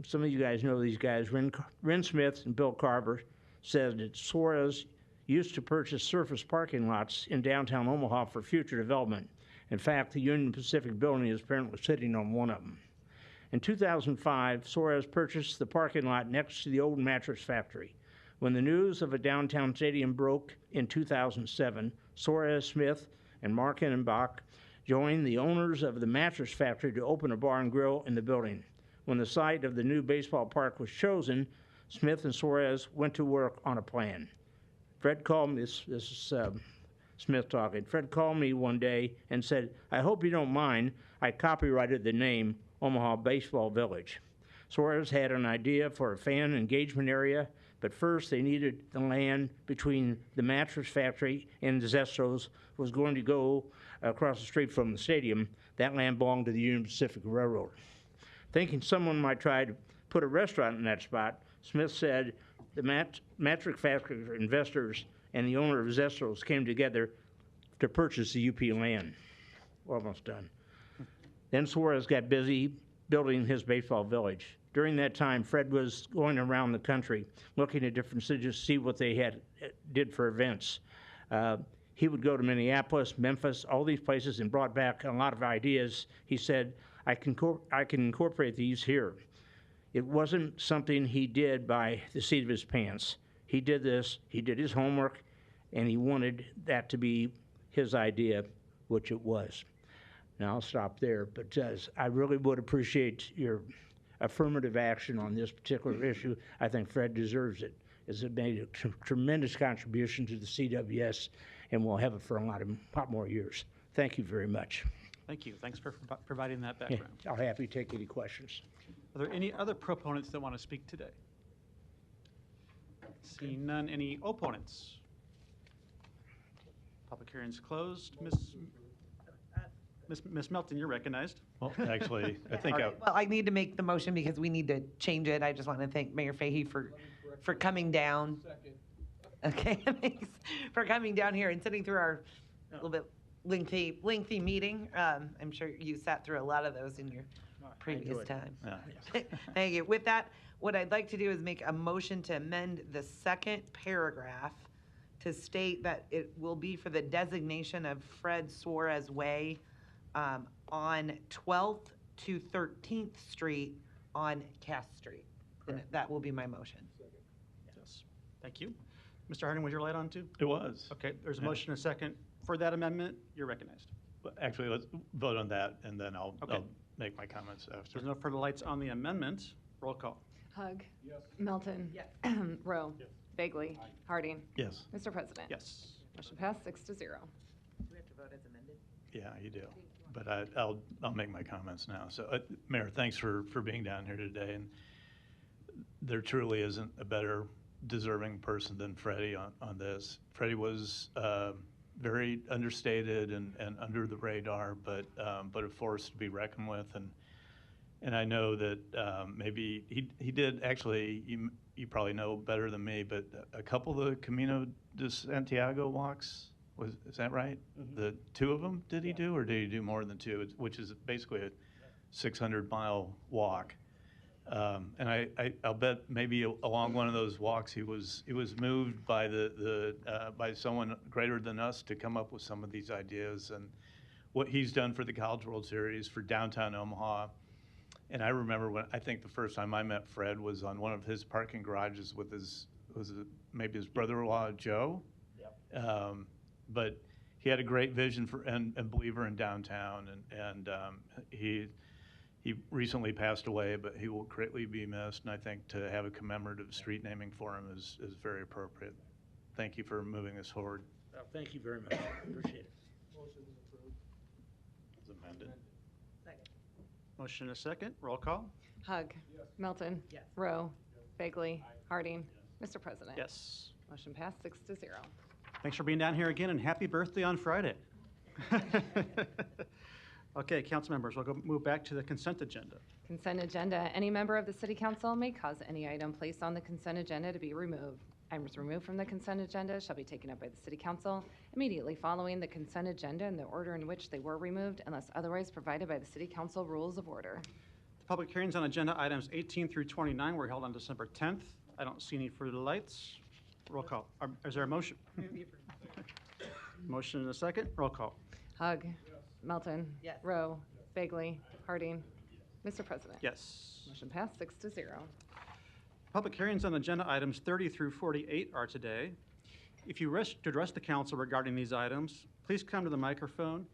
some of you guys know these guys, Ren Smith and Bill Carver, said that Suarez used to purchase surface parking lots in downtown Omaha for future development. In fact, the Union Pacific building is apparently sitting on one of them. In 2005, Suarez purchased the parking lot next to the old mattress factory. When the news of a downtown stadium broke in 2007, Suarez, Smith, and Mark Innenbach joined the owners of the mattress factory to open a bar and grill in the building. When the site of the new baseball park was chosen, Smith and Suarez went to work on a plan. Fred called me, this is Smith talking. Fred called me one day and said, "I hope you don't mind, I copyrighted the name Omaha Baseball Village." Suarez had an idea for a fan engagement area, but first they needed the land between the mattress factory and Zestro's was going to go across the street from the stadium. That land belonged to the Union Pacific Railroad. Thinking someone might try to put a restaurant in that spot, Smith said the mattress factory investors and the owner of Zestro's came together to purchase the UP land. Almost done. Then Suarez got busy building his baseball village. During that time, Fred was going around the country looking at different cities to see what they did for events. He would go to Minneapolis, Memphis, all these places, and brought back a lot of ideas. He said, I can incorporate these here. It wasn't something he did by the seat of his pants. He did this, he did his homework, and he wanted that to be his idea, which it was. Now, I'll stop there, but I really would appreciate your affirmative action on this particular issue. I think Fred deserves it, as it made a tremendous contribution to the CWS, and we'll have it for a lot more years. Thank you very much. Thank you. Thanks for providing that background. Yeah, I'll happy to take any questions. Are there any other proponents that want to speak today? Seeing none, any opponents? Public hearing's closed. Ms. Melton, you're recognized. Well, actually, I think Well, I need to make the motion because we need to change it. I just want to thank Mayor Fahey for coming down. Okay, thanks for coming down here and sitting through our little bit lengthy meeting. I'm sure you sat through a lot of those in your previous time. Yeah. Thank you. With that, what I'd like to do is make a motion to amend the second paragraph to state that it will be for the designation of Fred Suarez Way on 12th to 13th Street on Cass Street. And that will be my motion. Yes. Thank you. Mr. Harding, was your light on too? It was. Okay, there's a motion and a second. For that amendment, you're recognized. But actually, let's vote on that, and then I'll make my comments after. There's no further lights on the amendment. Roll call. Hug. Yes. Melton. Yes. Rowe. Yes. Bagley. Harding. Yes. Mr. President. Yes. Motion passed 6-0. Do we have to vote as amended? Yeah, you do. But I'll make my comments now. So, Mayor, thanks for being down here today. And there truly isn't a better deserving person than Freddie on this. Freddie was very understated and under the radar, but a force to be reckoned with. And I know that maybe he did actually, you probably know better than me, but a couple of the Camino de Santiago walks, is that right? The two of them, did he do, or did he do more than two? Which is basically a 600-mile walk. And I'll bet maybe along one of those walks he was moved by by someone greater than us to come up with some of these ideas and what he's done for the College World Series for downtown Omaha. And I remember I think the first time I met Fred was on one of his parking garages with maybe his brother-in-law Joe. Yep. But he had a great vision for and believer in downtown, and he recently passed away, but he will greatly be missed. And I think to have a commemorative street naming for him is very appropriate. Thank you for moving this forward. Thank you very much. Appreciate it. Motion is approved. As amended. Motion and a second. Roll call. Hug. Melton. Rowe. Bagley. Harding. Mr. President. Yes. Motion passed 6-0. Thanks for being down here again, and happy birthday on Friday. Okay, council members, we'll move back to the consent agenda. Consent agenda. Any member of the city council may cause any item placed on the consent agenda to be removed. Items removed from the consent agenda shall be taken up by the city council immediately following the consent agenda in the order in which they were removed unless otherwise provided by the city council rules of order. The public hearings on agenda items 18 through 29 were held on December 10th. I don't see any further lights. Roll call. Is there a motion? Motion and a second. Roll call. Hug. Melton. Rowe. Bagley. Harding. Mr. President. Yes. Motion passed 6-0. Public hearings on agenda items 30 through 48 are today. If you wish to address the council regarding these items, please come to the microphone,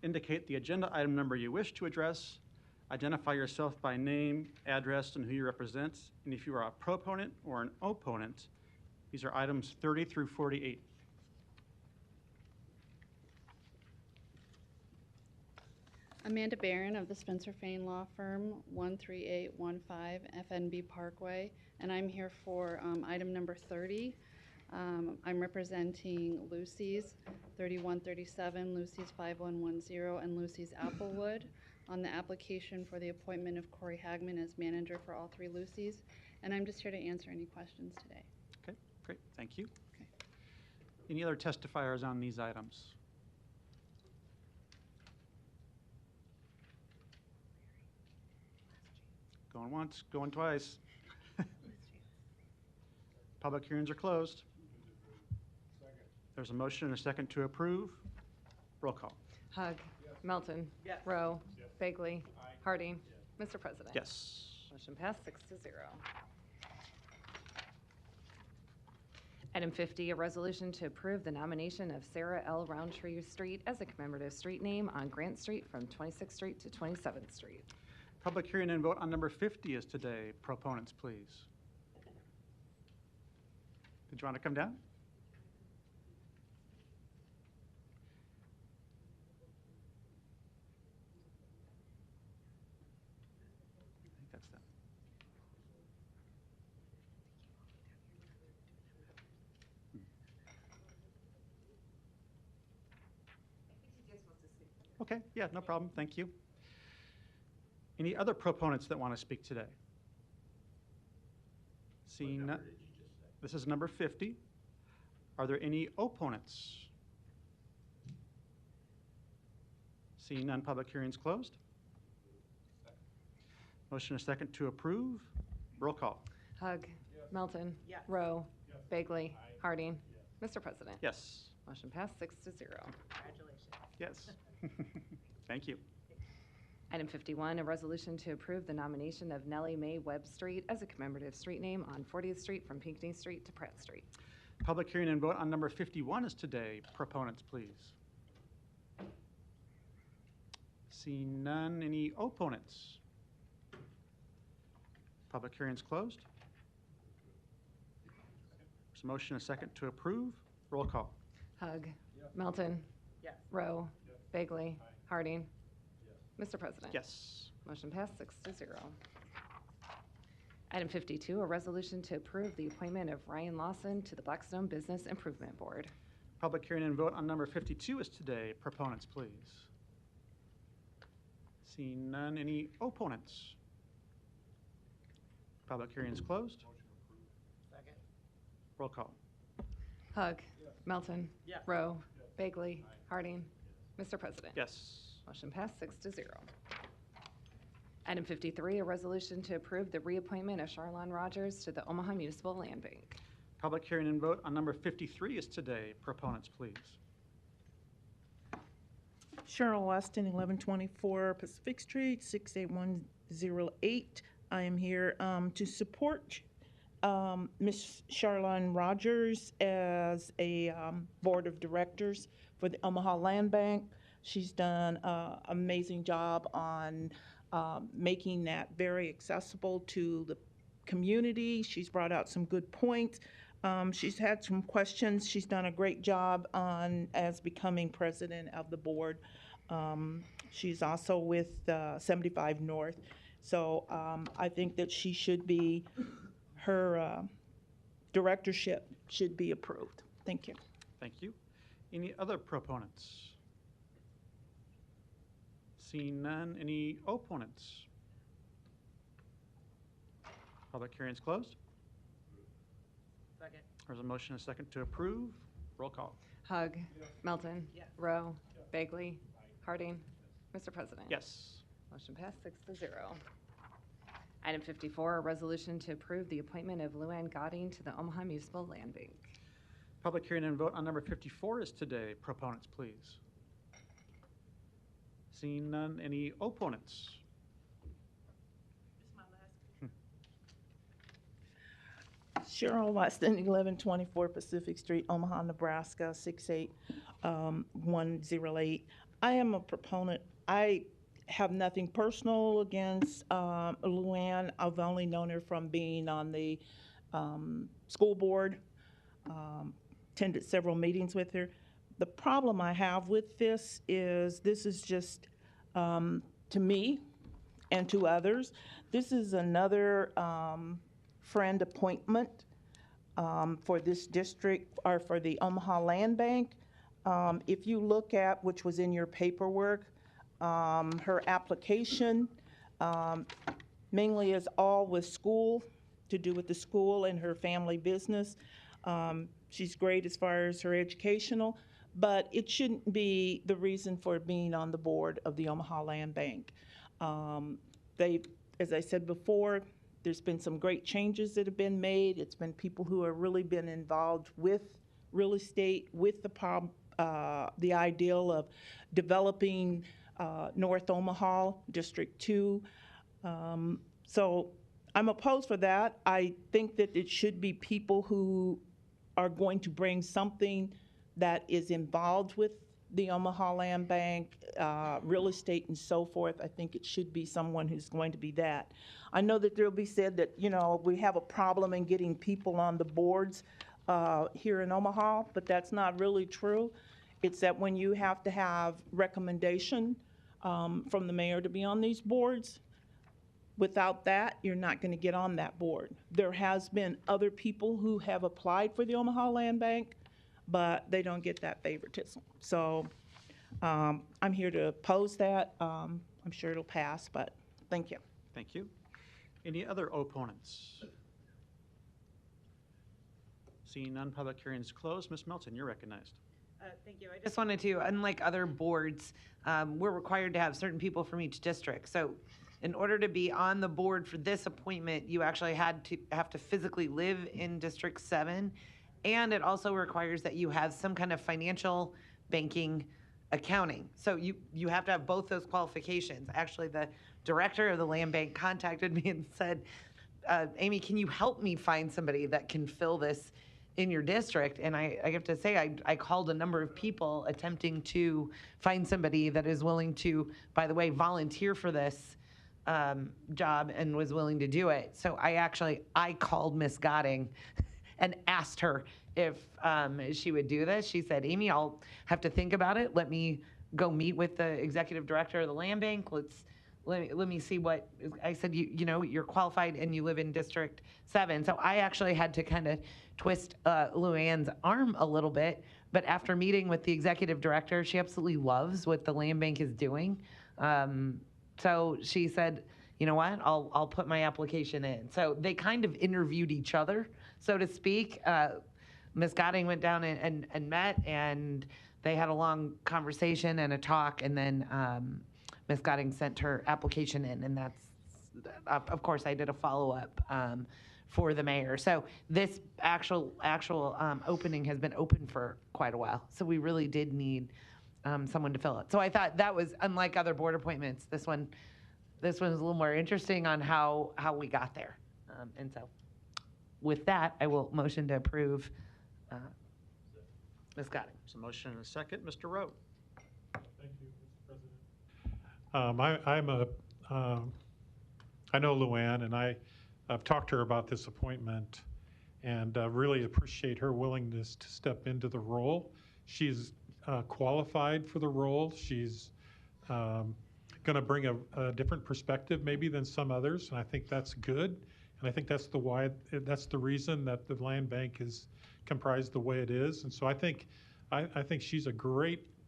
indicate the agenda item number you wish to address, identify yourself by name, address, and who you represent, and if you are a proponent or an opponent, these are items 30 through 48. Amanda Barron of the Spencer Fain Law Firm, 13815 FNB Parkway, and I'm here for item number 30. I'm representing Lucy's 3137, Lucy's 5110, and Lucy's Applewood on the application for the appointment of Corey Hagman as manager for all three Lucy's, and I'm just here to answer any questions today. Okay, great, thank you. Okay. Any other testifiers on these items? Going once, going twice. Public hearings are closed. There's a motion and a second to approve. Roll call. Hug. Melton. Rowe. Bagley. Harding. Mr. President. Yes. Motion passed 6-0. Item 50, a resolution to approve the nomination of Sarah L. Roundtree Street as a commemorative street name on Grant Street from 26th Street to 27th Street. Public hearing and vote on number 50 is today. Proponents, please. Did you want to come down? I think that's them. Okay, yeah, no problem. Thank you. Any other proponents that want to speak today? Seeing none. This is number 50. Are there any opponents? Seeing none, public hearings closed. Motion a second to approve. Roll call. Hug. Melton. Rowe. Bagley. Harding. Mr. President. Yes. Motion passed 6-0. Congratulations. Yes. Thank you. Item 51, a resolution to approve the nomination of Nellie Mae Webb Street as a commemorative street name on 40th Street from Pinckney Street to Pratt Street. Public hearing and vote on number 51 is today. Proponents, please. Seeing none, any opponents? Public hearing's closed. There's a motion, a second to approve. Roll call. Hug. Melton. Rowe. Bagley. Harding. Mr. President. Yes. Motion passed 6-0. Item 52, a resolution to approve the appointment of Ryan Lawson to the Blackstone Business Improvement Board. Public hearing and vote on number 52 is today. Proponents, please. Seeing none, any opponents? Public hearing is closed. Roll call. Hug. Melton. Rowe. Bagley. Harding. Mr. President. Yes. Motion passed 6-0. Item 53, a resolution to approve the reappointment of Charlon Rogers to the Omaha Municipal Land Bank. Public hearing and vote on number 53 is today. Proponents, please. Cheryl Weston, 1124 Pacific Street, 68108. I am here to support Ms. Charlon Rogers as a board of directors for the Omaha Land Bank. She's done an amazing job on making that very accessible to the community. She's brought out some good points. She's had some questions. She's done a great job as becoming president of the board. She's also with 75 North. So I think that she should be, her directorship should be approved. Thank you. Thank you. Any other proponents? Seeing none, any opponents? Public hearing is closed. Second. There's a motion and a second to approve. Roll call. Hug. Melton. Rowe. Bagley. Harding. Mr. President. Yes. Motion passed 6-0. Item 54, a resolution to approve the appointment of Luann Godding to the Omaha Municipal Land Bank. Public hearing and vote on number 54 is today. Proponents, please. Seeing none, any opponents? Cheryl Weston, 1124 Pacific Street, Omaha, Nebraska, 68108. I am a proponent. I have nothing personal against Luann. I've only known her from being on the school board, attended several meetings with her. The problem I have with this is just, to me and to others, this is another friend appointment for this district, or for the Omaha Land Bank. If you look at, which was in your paperwork, her application mainly is all with school, to do with the school and her family business. She's great as far as her educational, but it shouldn't be the reason for being on the board of the Omaha Land Bank. As I said before, there's been some great changes that have been made. It's been people who have really been involved with real estate, with the ideal of developing North Omaha, District 2. So I'm opposed for that. I think that it should be people who are going to bring something that is involved with the Omaha Land Bank, real estate and so forth. I think it should be someone who's going to be that. I know that there'll be said that, we have a problem in getting people on the boards here in Omaha, but that's not really true. It's that when you have to have recommendation from the mayor to be on these boards, without that, you're not going to get on that board. There has been other people who have applied for the Omaha Land Bank, but they don't get that favoritism. So I'm here to oppose that. I'm sure it'll pass, but thank you. Thank you. Any other opponents? Seeing none, public hearing is closed. Ms. Melton, you're recognized. Thank you. I just wanted to, unlike other boards, we're required to have certain people from each district. So in order to be on the board for this appointment, you actually have to physically live in District 7. And it also requires that you have some kind of financial banking accounting. So you have to have both those qualifications. Actually, the director of the land bank contacted me and said, Amy, can you help me find somebody that can fill this in your district? And I have to say, I called a number of people attempting to find somebody that is willing to, by the way, volunteer for this job and was willing to do it. So I called Miss Godding and asked her if she would do this. She said, Amy, I'll have to think about it. Let me go meet with the executive director of the land bank. Let me see what, I said, you're qualified and you live in District 7. So I actually had to kind of twist Luann's arm a little bit. But after meeting with the executive director, she absolutely loves what the land bank is doing. So she said, you know what, I'll put my application in. So they kind of interviewed each other so to speak. Ms. Gotting went down and met, and they had a long conversation and a talk, and then Ms. Gotting sent her application in, and that's, of course, I did a follow-up for the mayor. So this actual opening has been open for quite a while, so we really did need someone to fill it. So I thought that was, unlike other board appointments, this one was a little more interesting on how we got there. And so with that, I will motion to approve Ms. Gotting. So motion and a second. Mr. Rowe. Thank you, Mr. President. I know Luann, and I've talked to her about this appointment, and really appreciate her willingness to step into the role. She's qualified for the role. She's going to bring a different perspective maybe than some others, and I think that's good. And I think that's the reason that the land bank is comprised the way it is. And so I think she's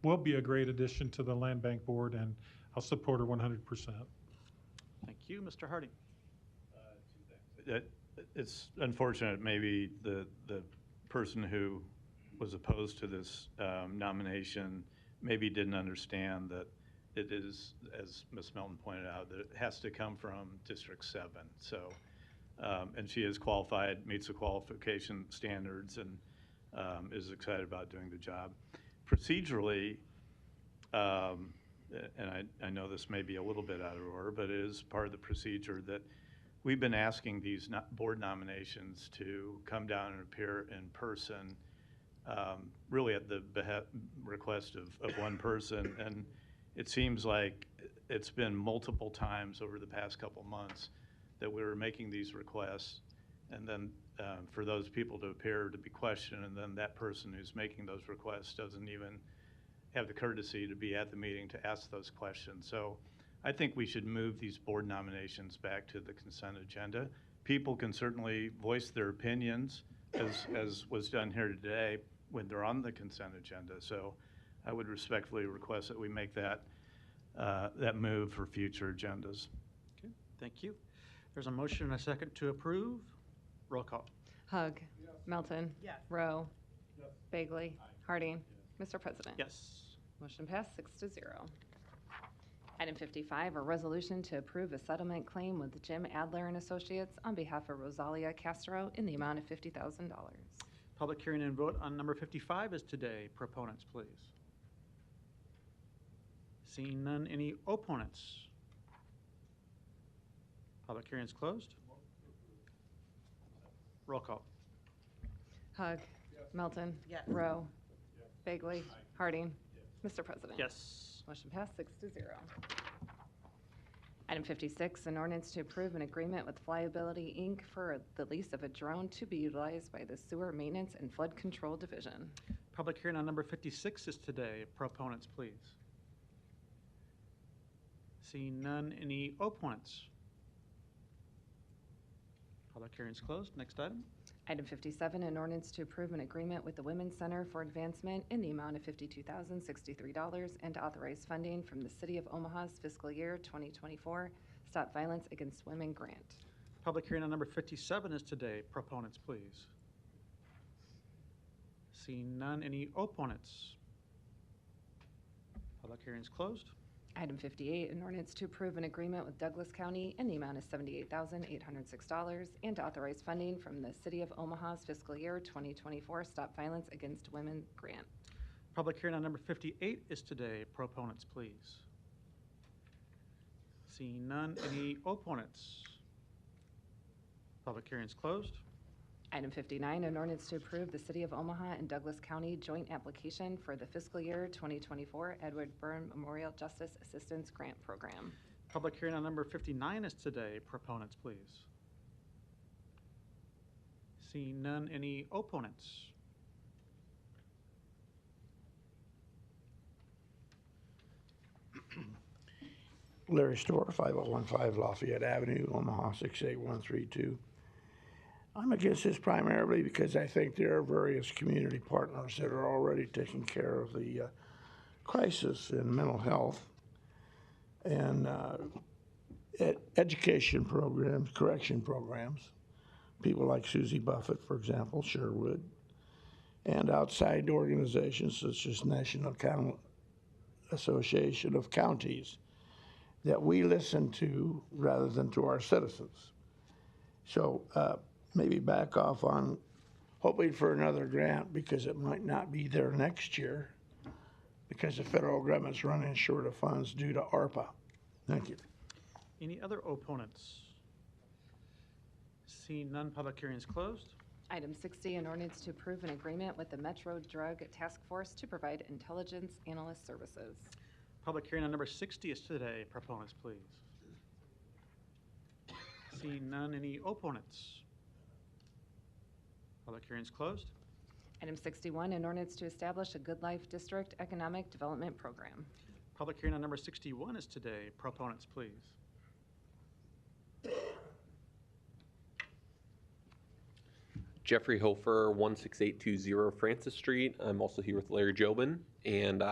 will be a great addition to the land bank board, and I'll support her 100%. Thank you. Mr. Harding. It's unfortunate maybe the person who was opposed to this nomination maybe didn't understand that it is, as Ms. Melton pointed out, that it has to come from District 7. So, and she is qualified, meets the qualification standards, and is excited about doing the job. Procedurally, and I know this may be a little bit out of order, but it is part of the procedure that we've been asking these board nominations to come down and appear in person, really at the request of one person. And it seems like it's been multiple times over the past couple months that we were making these requests, and then for those people to appear to be questioned, and then that person who's making those requests doesn't even have the courtesy to be at the meeting to ask those questions. So I think we should move these board nominations back to the consent agenda. People can certainly voice their opinions, as was done here today, when they're on the consent agenda. So I would respectfully request that we make that move for future agendas. Okay, thank you. There's a motion and a second to approve. Roll call. Hug. Melton. Rowe. Bagley. Harding. Mr. President. Yes. Motion passed 6-0. Item 55, a resolution to approve a settlement claim with Jim Adler and Associates on behalf of Rosalia Castro in the amount of $50,000. Public hearing and vote on number 55 is today. Proponents, please. Seeing none, any opponents? Public hearing is closed. Roll call. Hug. Melton. Rowe. Bagley. Harding. Mr. President. Yes. Motion passed 6-0. Item 56, an ordinance to approve an agreement with Flyability, Inc. for the lease of a drone to be utilized by the Sewer Maintenance and Flood Control Division. Public hearing on number 56 is today. Proponents, please. Seeing none, any opponents? Public hearing is closed. Next item. Item 57, an ordinance to approve an agreement with the Women's Center for Advancement in the amount of $52,063 and to authorize funding from the City of Omaha's fiscal year 2024 Stop Violence Against Women grant. Public hearing on number 57 is today. Proponents, please. Seeing none, any opponents? Public hearing is closed. Item 58, an ordinance to approve an agreement with Douglas County in the amount of $78,806 and to authorize funding from the City of Omaha's fiscal year 2024 Stop Violence Against Women grant. Public hearing on number 58 is today. Proponents, please. Seeing none, any opponents? Public hearing is closed. Item 59, an ordinance to approve the City of Omaha and Douglas County joint application for the fiscal year 2024 Edward Byrne Memorial Justice Assistance Grant Program. Public hearing on number 59 is today. Proponents, please. Seeing none, any opponents? Larry Storr, 5015 Lafayette Avenue, Omaha 68132. I'm against this primarily because I think there are various community partners that are already taking care of the crisis in mental health and education programs, correction programs people like Susie Buffett, for example, Sherwood, and outside organizations such as National Association of Counties that we listen to rather than to our citizens. So maybe back off on hoping for another grant because it might not be there next year because the federal government's running short of funds due to ARPA. Thank you. Any other opponents? Seeing none, public hearing is closed. Item 60, an ordinance to approve an agreement with the Metro Drug Task Force to provide intelligence analyst services. Public hearing on number 60 is today. Proponents, please. Seeing none, any opponents? Public hearing is closed. Item 61, an ordinance to establish a Good Life District Economic Development Program. Public hearing on number 61 is today. Proponents, please. Jeffrey Hofer, 16820 Francis Street. I'm also here with Larry Jobin. And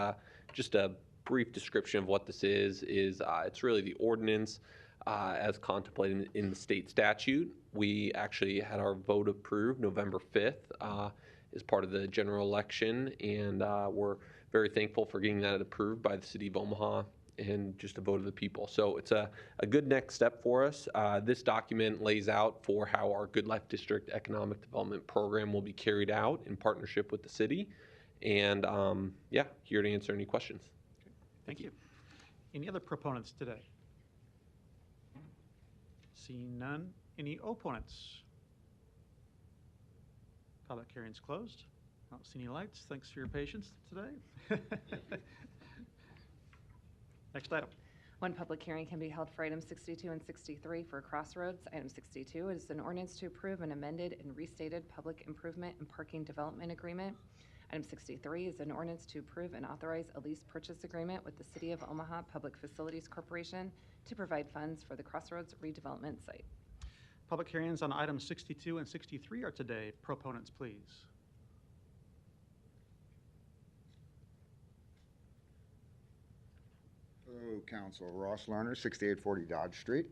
just a brief description of what this is it's really the ordinance as contemplated in the state statute. We actually had our vote approved November 5th as part of the general election, and we're very thankful for getting that approved by the city of Omaha and just a vote of the people. So it's a good next step for us. This document lays out for how our Good Life District Economic Development Program will be carried out in partnership with the city. And yeah, here to answer any questions. Thank you. Any other proponents today? Seeing none, any opponents? Public hearing is closed. I don't see any lights. Thanks for your patience today. Next item. One public hearing can be held for items 62 and 63 for Crossroads. Item 62 is an ordinance to approve an amended and restated public improvement and parking development agreement. Item 63 is an ordinance to approve and authorize a lease purchase agreement with the City of Omaha Public Facilities Corporation to provide funds for the Crossroads redevelopment site. Public hearings on items 62 and 63 are today. Proponents, please. Hello, Council. Ross Lerner, 6840 Dodge Street.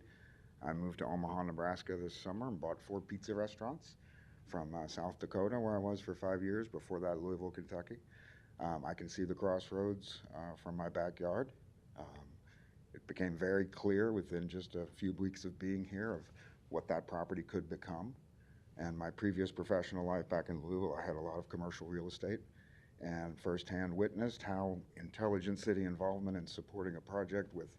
I moved to Omaha, Nebraska this summer and bought 4 pizza restaurants from South Dakota, where I was for 5 years. Before that, Louisville, Kentucky. I can see the Crossroads from my backyard. It became very clear within just a few weeks of being here of what that property could become. And my previous professional life back in Louisville, I had a lot of commercial real estate and firsthand witnessed how intelligent city involvement in supporting a project with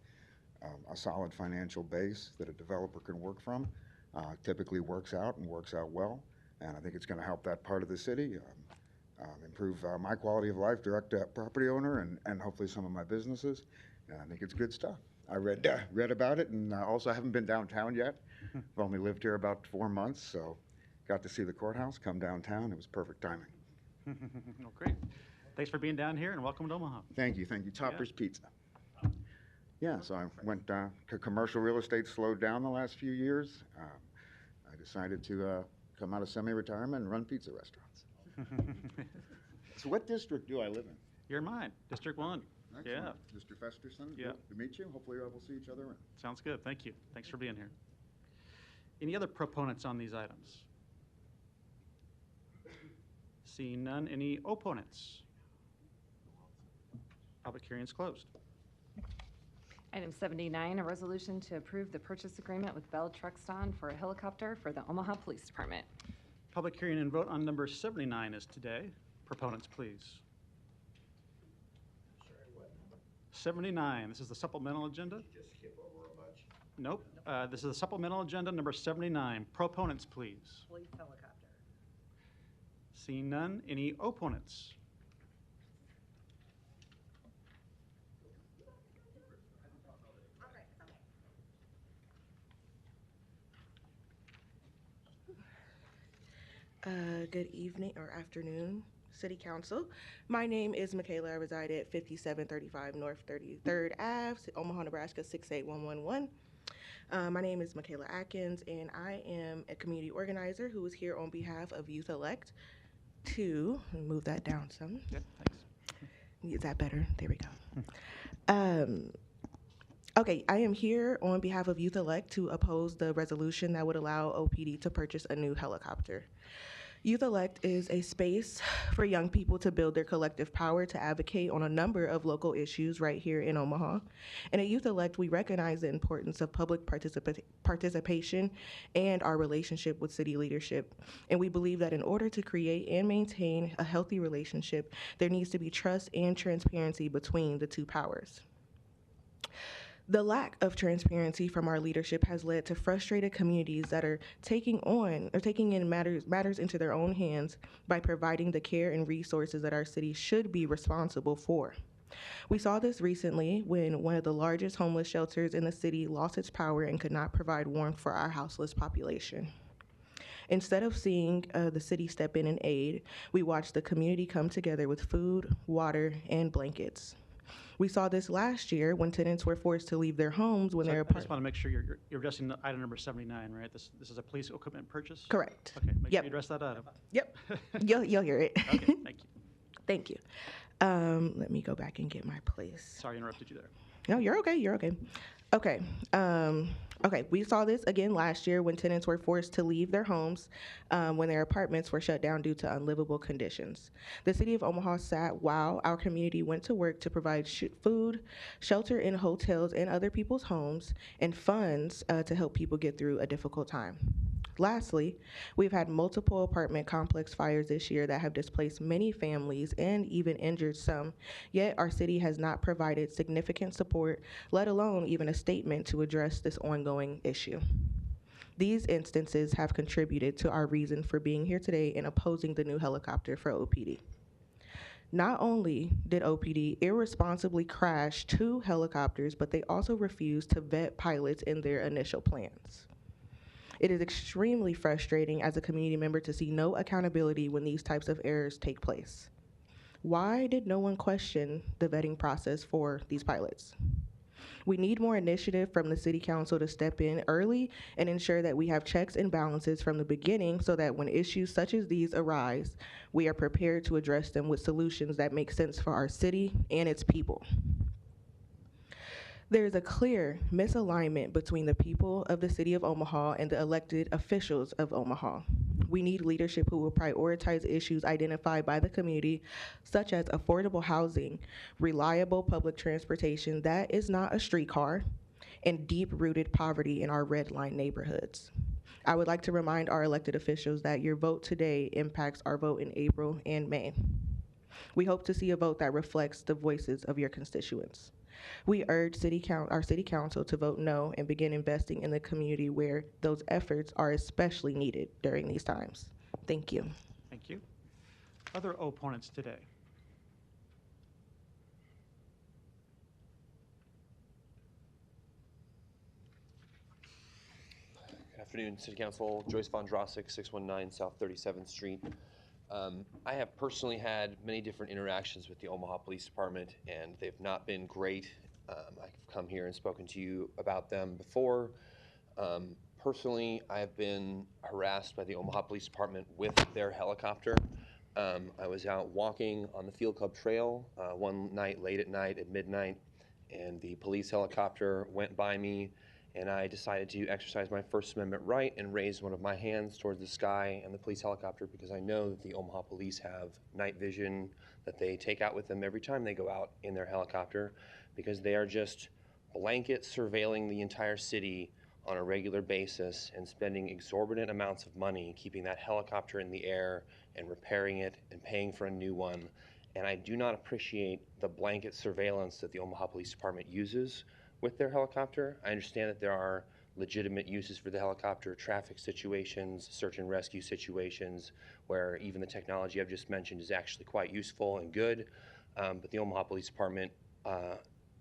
a solid financial base that a developer can work from typically works out and works out well. And I think it's going to help that part of the city improve my quality of life, direct property owner, and hopefully some of my businesses. And I think it's good stuff. I read about it, and also I haven't been downtown yet. I've only lived here about 4 months, so got to see the courthouse, come downtown. It was perfect timing. Well, great. Thanks for being down here, and welcome to Omaha. Thank you. Topper's Pizza. Yeah, so I went commercial real estate slowed down the last few years. I decided to come out of semi-retirement and run pizza restaurants. So what district do I live in? You're in mine, District 1. Excellent. Yeah. Mr. Festerson, Yeah. good to meet you. Hopefully we'll see each other. Sounds good. Thank you. Thanks for being here. Any other proponents on these items? Seeing none, any opponents? Public hearing is closed. Item 79, a resolution to approve the purchase agreement with Bell Truxton for a helicopter for the Omaha Police Department. Public hearing and vote on number 79 is today. Proponents, please. 79, this is the supplemental agenda? Just skip over a bunch. Nope. This is the supplemental agenda, number 79. Proponents, please. Police helicopter. Seeing none, any opponents? Good evening or afternoon, City Council. My name is Michaela. I reside at 5735 North 33rd Ave, Omaha, Nebraska 68111. My name is Michaela Atkins, and I am a community organizer who is here on behalf of Youth Elect to move that down some. Yep, thanks. Is that better? There we go. Okay, I am here on behalf of Youth Elect to oppose the resolution that would allow OPD to purchase a new helicopter. Youth Elect is a space for young people to build their collective power to advocate on a number of local issues right here in Omaha. And at Youth Elect, we recognize the importance of public participation and our relationship with city leadership. And we believe that in order to create and maintain a healthy relationship, there needs to be trust and transparency between the two powers. The lack of transparency from our leadership has led to frustrated communities that are taking in matters into their own hands by providing the care and resources that our city should be responsible for. We saw this recently when one of the largest homeless shelters in the city lost its power and could not provide warmth for our houseless population. Instead of seeing the city step in and aid, we watched the community come together with food, water, and blankets. We saw this last year when tenants were forced to leave their homes when So their I just apartments. want to make sure you're addressing the item number 79, right? This is a police equipment purchase? Correct. Okay, make Yep. sure you address that item. Yep, you'll hear it. Okay, thank you. Thank you. Let me go back and get my place. Sorry I interrupted you there. No, you're okay. You're okay. Okay. Okay. We saw this again last year when tenants were forced to leave their homes when their apartments were shut down due to unlivable conditions. The city of Omaha sat while our community went to work to provide food, shelter in hotels and other people's homes, and funds to help people get through a difficult time. Lastly, we've had multiple apartment complex fires this year that have displaced many families and even injured some, yet our city has not provided significant support, let alone even a statement to address this ongoing issue. These instances have contributed to our reason for being here today and opposing the new helicopter for OPD. Not only did OPD irresponsibly crash 2 helicopters, but they also refused to vet pilots in their initial plans. It is extremely frustrating as a community member to see no accountability when these types of errors take place. Why did no one question the vetting process for these pilots? We need more initiative from the city council to step in early and ensure that we have checks and balances from the beginning so that when issues such as these arise, we are prepared to address them with solutions that make sense for our city and its people. There is a clear misalignment between the people of the city of Omaha and the elected officials of Omaha. We need leadership who will prioritize issues identified by the community, such as affordable housing, reliable public transportation that is not a streetcar, and deep-rooted poverty in our red line neighborhoods. I would like to remind our elected officials that your vote today impacts our vote in April and May. We hope to see a vote that reflects the voices of your constituents. We urge our city council to vote no and begin investing in the community where those efforts are especially needed during these times. Thank you. Thank you. Other opponents today? Good afternoon, City Council. Joyce Von Drossik, 619 South 37th Street. I have personally had many different interactions with the Omaha Police Department, and they've not been great. I've come here and spoken to you about them before. Personally, I have been harassed by the Omaha Police Department with their helicopter. I was out walking on the Field Club Trail one night, late at night, at midnight, and the police helicopter went by me, and I decided to exercise my First Amendment right and raise one of my hands towards the sky and the police helicopter because I know that the Omaha police have night vision that they take out with them every time they go out in their helicopter because they are just blanket surveilling the entire city on a regular basis and spending exorbitant amounts of money keeping that helicopter in the air and repairing it and paying for a new one. And I do not appreciate the blanket surveillance that the Omaha Police Department uses with their helicopter. I understand that there are legitimate uses for the helicopter, traffic situations, search and rescue situations, where even the technology I've just mentioned is actually quite useful and good. But the Omaha Police Department,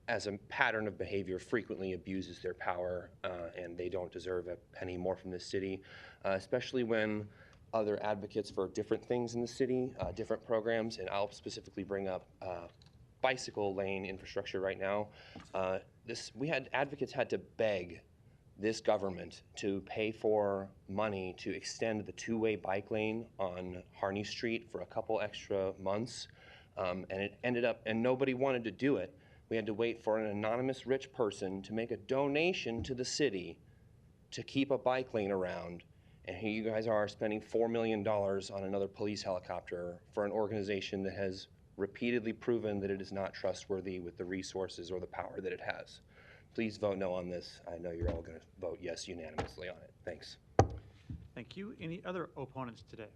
as a pattern of behavior, frequently abuses their power, and they don't deserve a penny more from this city, especially when other advocates for different things in the city, different programs, and I'll specifically bring up bicycle lane infrastructure right now. Advocates had to beg this government to pay for money to extend the two-way bike lane on Harney Street for a couple extra months, and it ended up, and nobody wanted to do it We had to wait for an anonymous rich person to make a donation to the city to keep a bike lane around. And here you guys are spending $4 million on another police helicopter for an organization that has repeatedly proven that it is not trustworthy with the resources or the power that it has. Please vote no on this. I know you're all going to vote yes unanimously on it. Thanks. Thank you. Any other opponents today?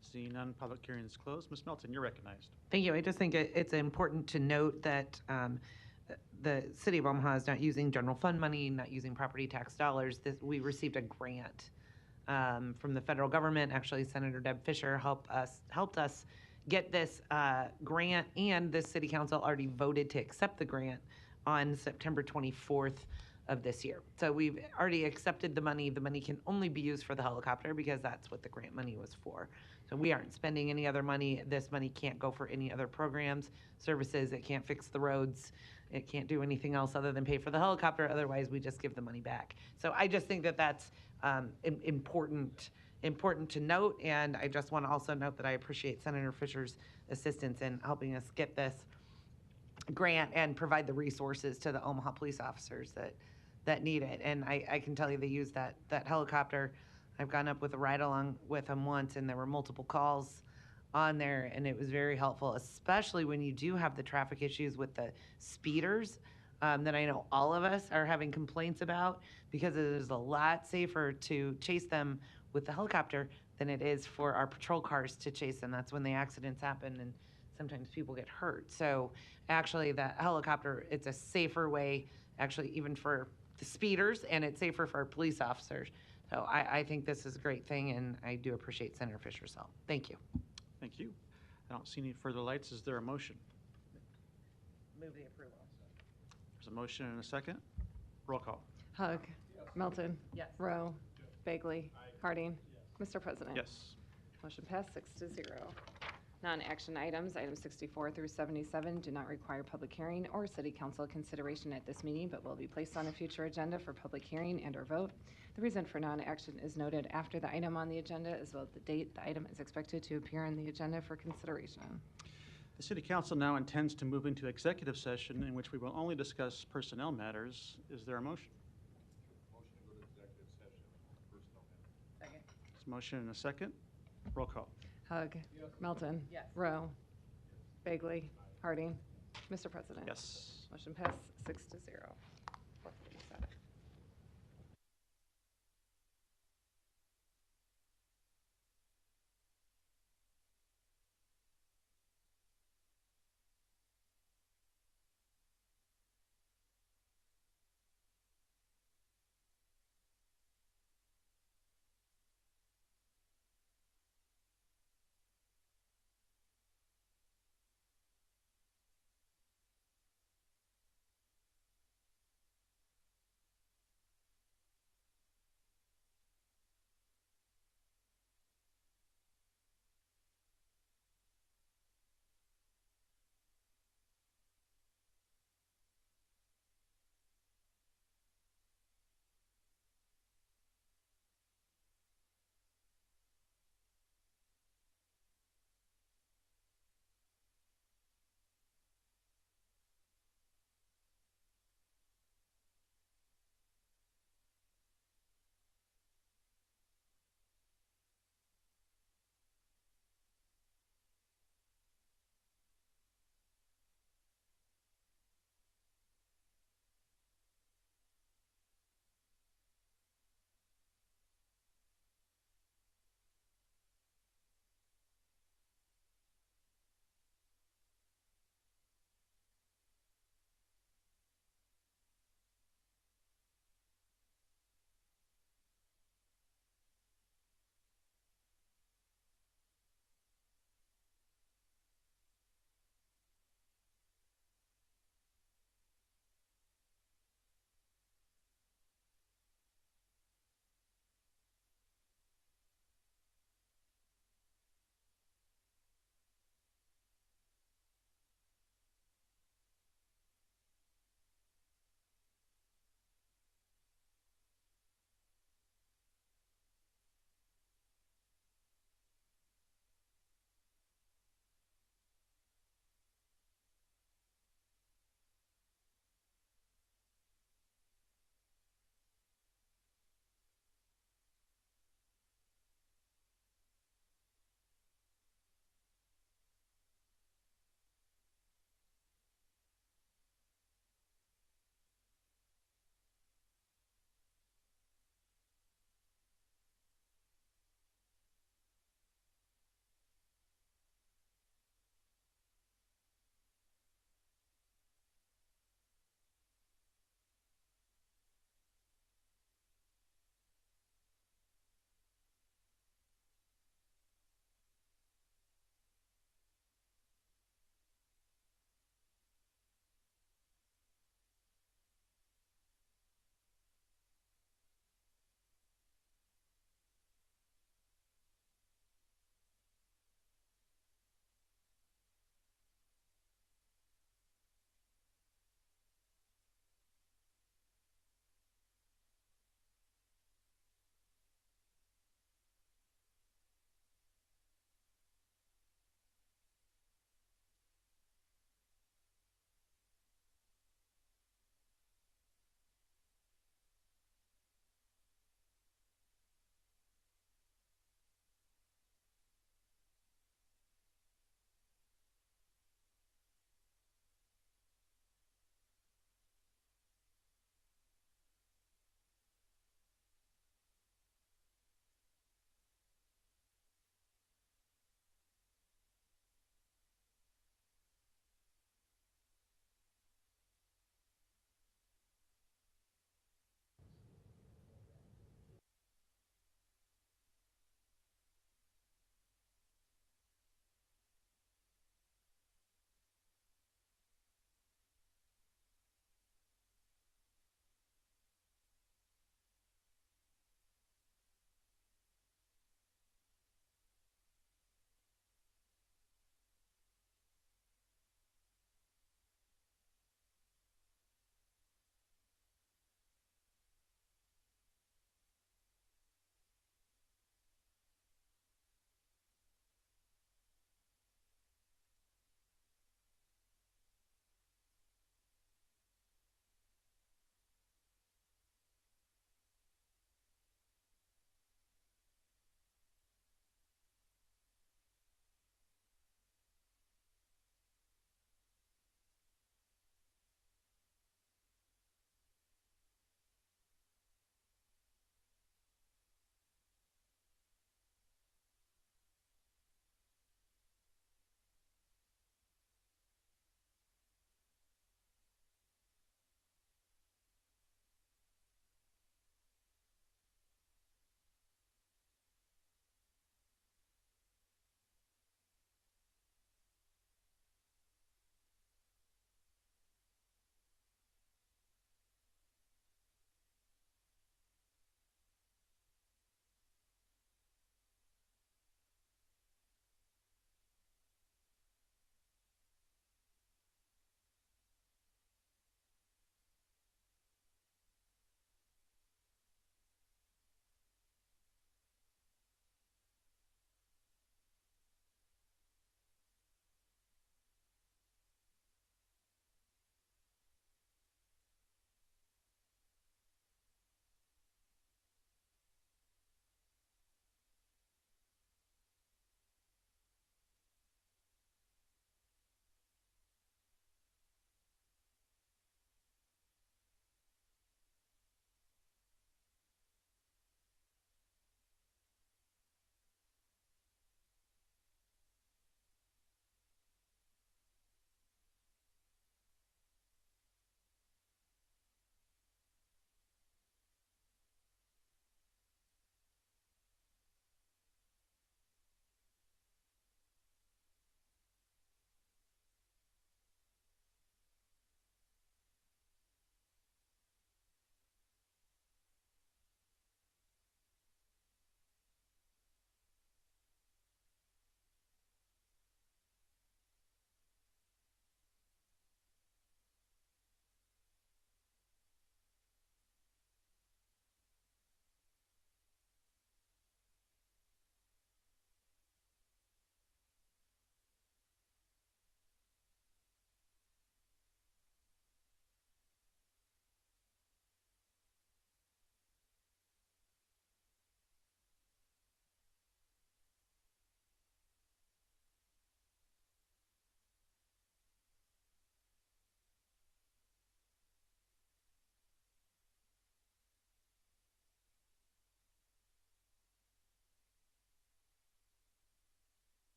Seeing none, public hearing is closed. Ms. Melton, you're recognized. Thank you. I just think it's important to note that the city of Omaha is not using general fund money, not using property tax dollars. We received a grant from the federal government. Actually, Senator Deb Fisher helped us get this grant, and the city council already voted to accept the grant on September 24th of this year. So we've already accepted the money. The money can only be used for the helicopter because that's what the grant money was for. So we aren't spending any other money. This money can't go for any other programs, services. It can't fix the roads. It can't do anything else other than pay for the helicopter. Otherwise, we just give the money back. So I just think that that's important to note. And I just want to also note that I appreciate Senator Fisher's assistance in helping us get this grant and provide the resources to the Omaha police officers that need it. And I can tell you they use that helicopter. I've gone up with a ride along with them once, and there were multiple calls on there, and it was very helpful, especially when you do have the traffic issues with the speeders that I know all of us are having complaints about, because it is a lot safer to chase them with the helicopter than it is for our patrol cars to chase them. That's when the accidents happen and sometimes people get hurt. So actually that helicopter, it's a safer way, actually, even for the speeders, and it's safer for our police officers. So I think this is a great thing, and I do appreciate Senator Fisher's help. Thank you. Thank you. I don't see any further lights. Is there a motion? Move the approval. There's a motion and a second. Roll call. Hug. Melton. Yes. Rowe. Bagley. Harding. Mr. President. Yes. Motion passed 6-0. Non-action items, items 64 through 77, do not require public hearing or city council consideration at this meeting, but will be placed on a future agenda for public hearing and/or vote. The reason for non-action is noted after the item on the agenda, as well as the date the item is expected to appear on the agenda for consideration. The City Council now intends to move into executive session in which we will only discuss personnel matters. Is there a motion? Motion to go to executive session, personnel matters. Second. There's a motion and a second. Roll call. Hug. Melton. Yes. Rowe. Bagley. Harding. Mr. President. Yes. Motion passed 6-0.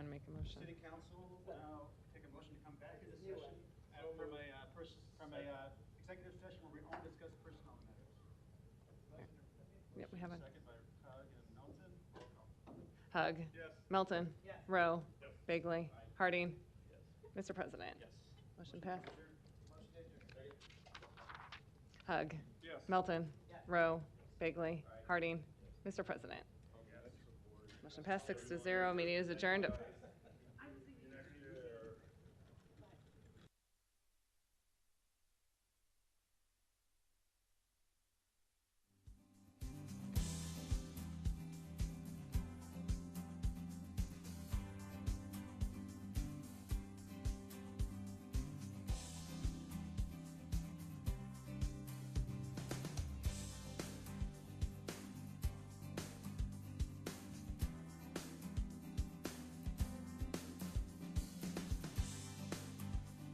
want to make a motion? City Council will now take a motion to come back to this session from a executive session where we only discuss personnel matters. Yep, we haven't. Second by Hug and Melton. Roll call. Hug. Yes. Melton. Yes. Rowe. Yes. Bagley. Harding. Mr. President. Yes. Motion passed. Motion adjourned. Hug. Yes. Melton. Rowe. Bagley. Harding. Mr. President. Motion passed 6-0. Meeting is adjourned.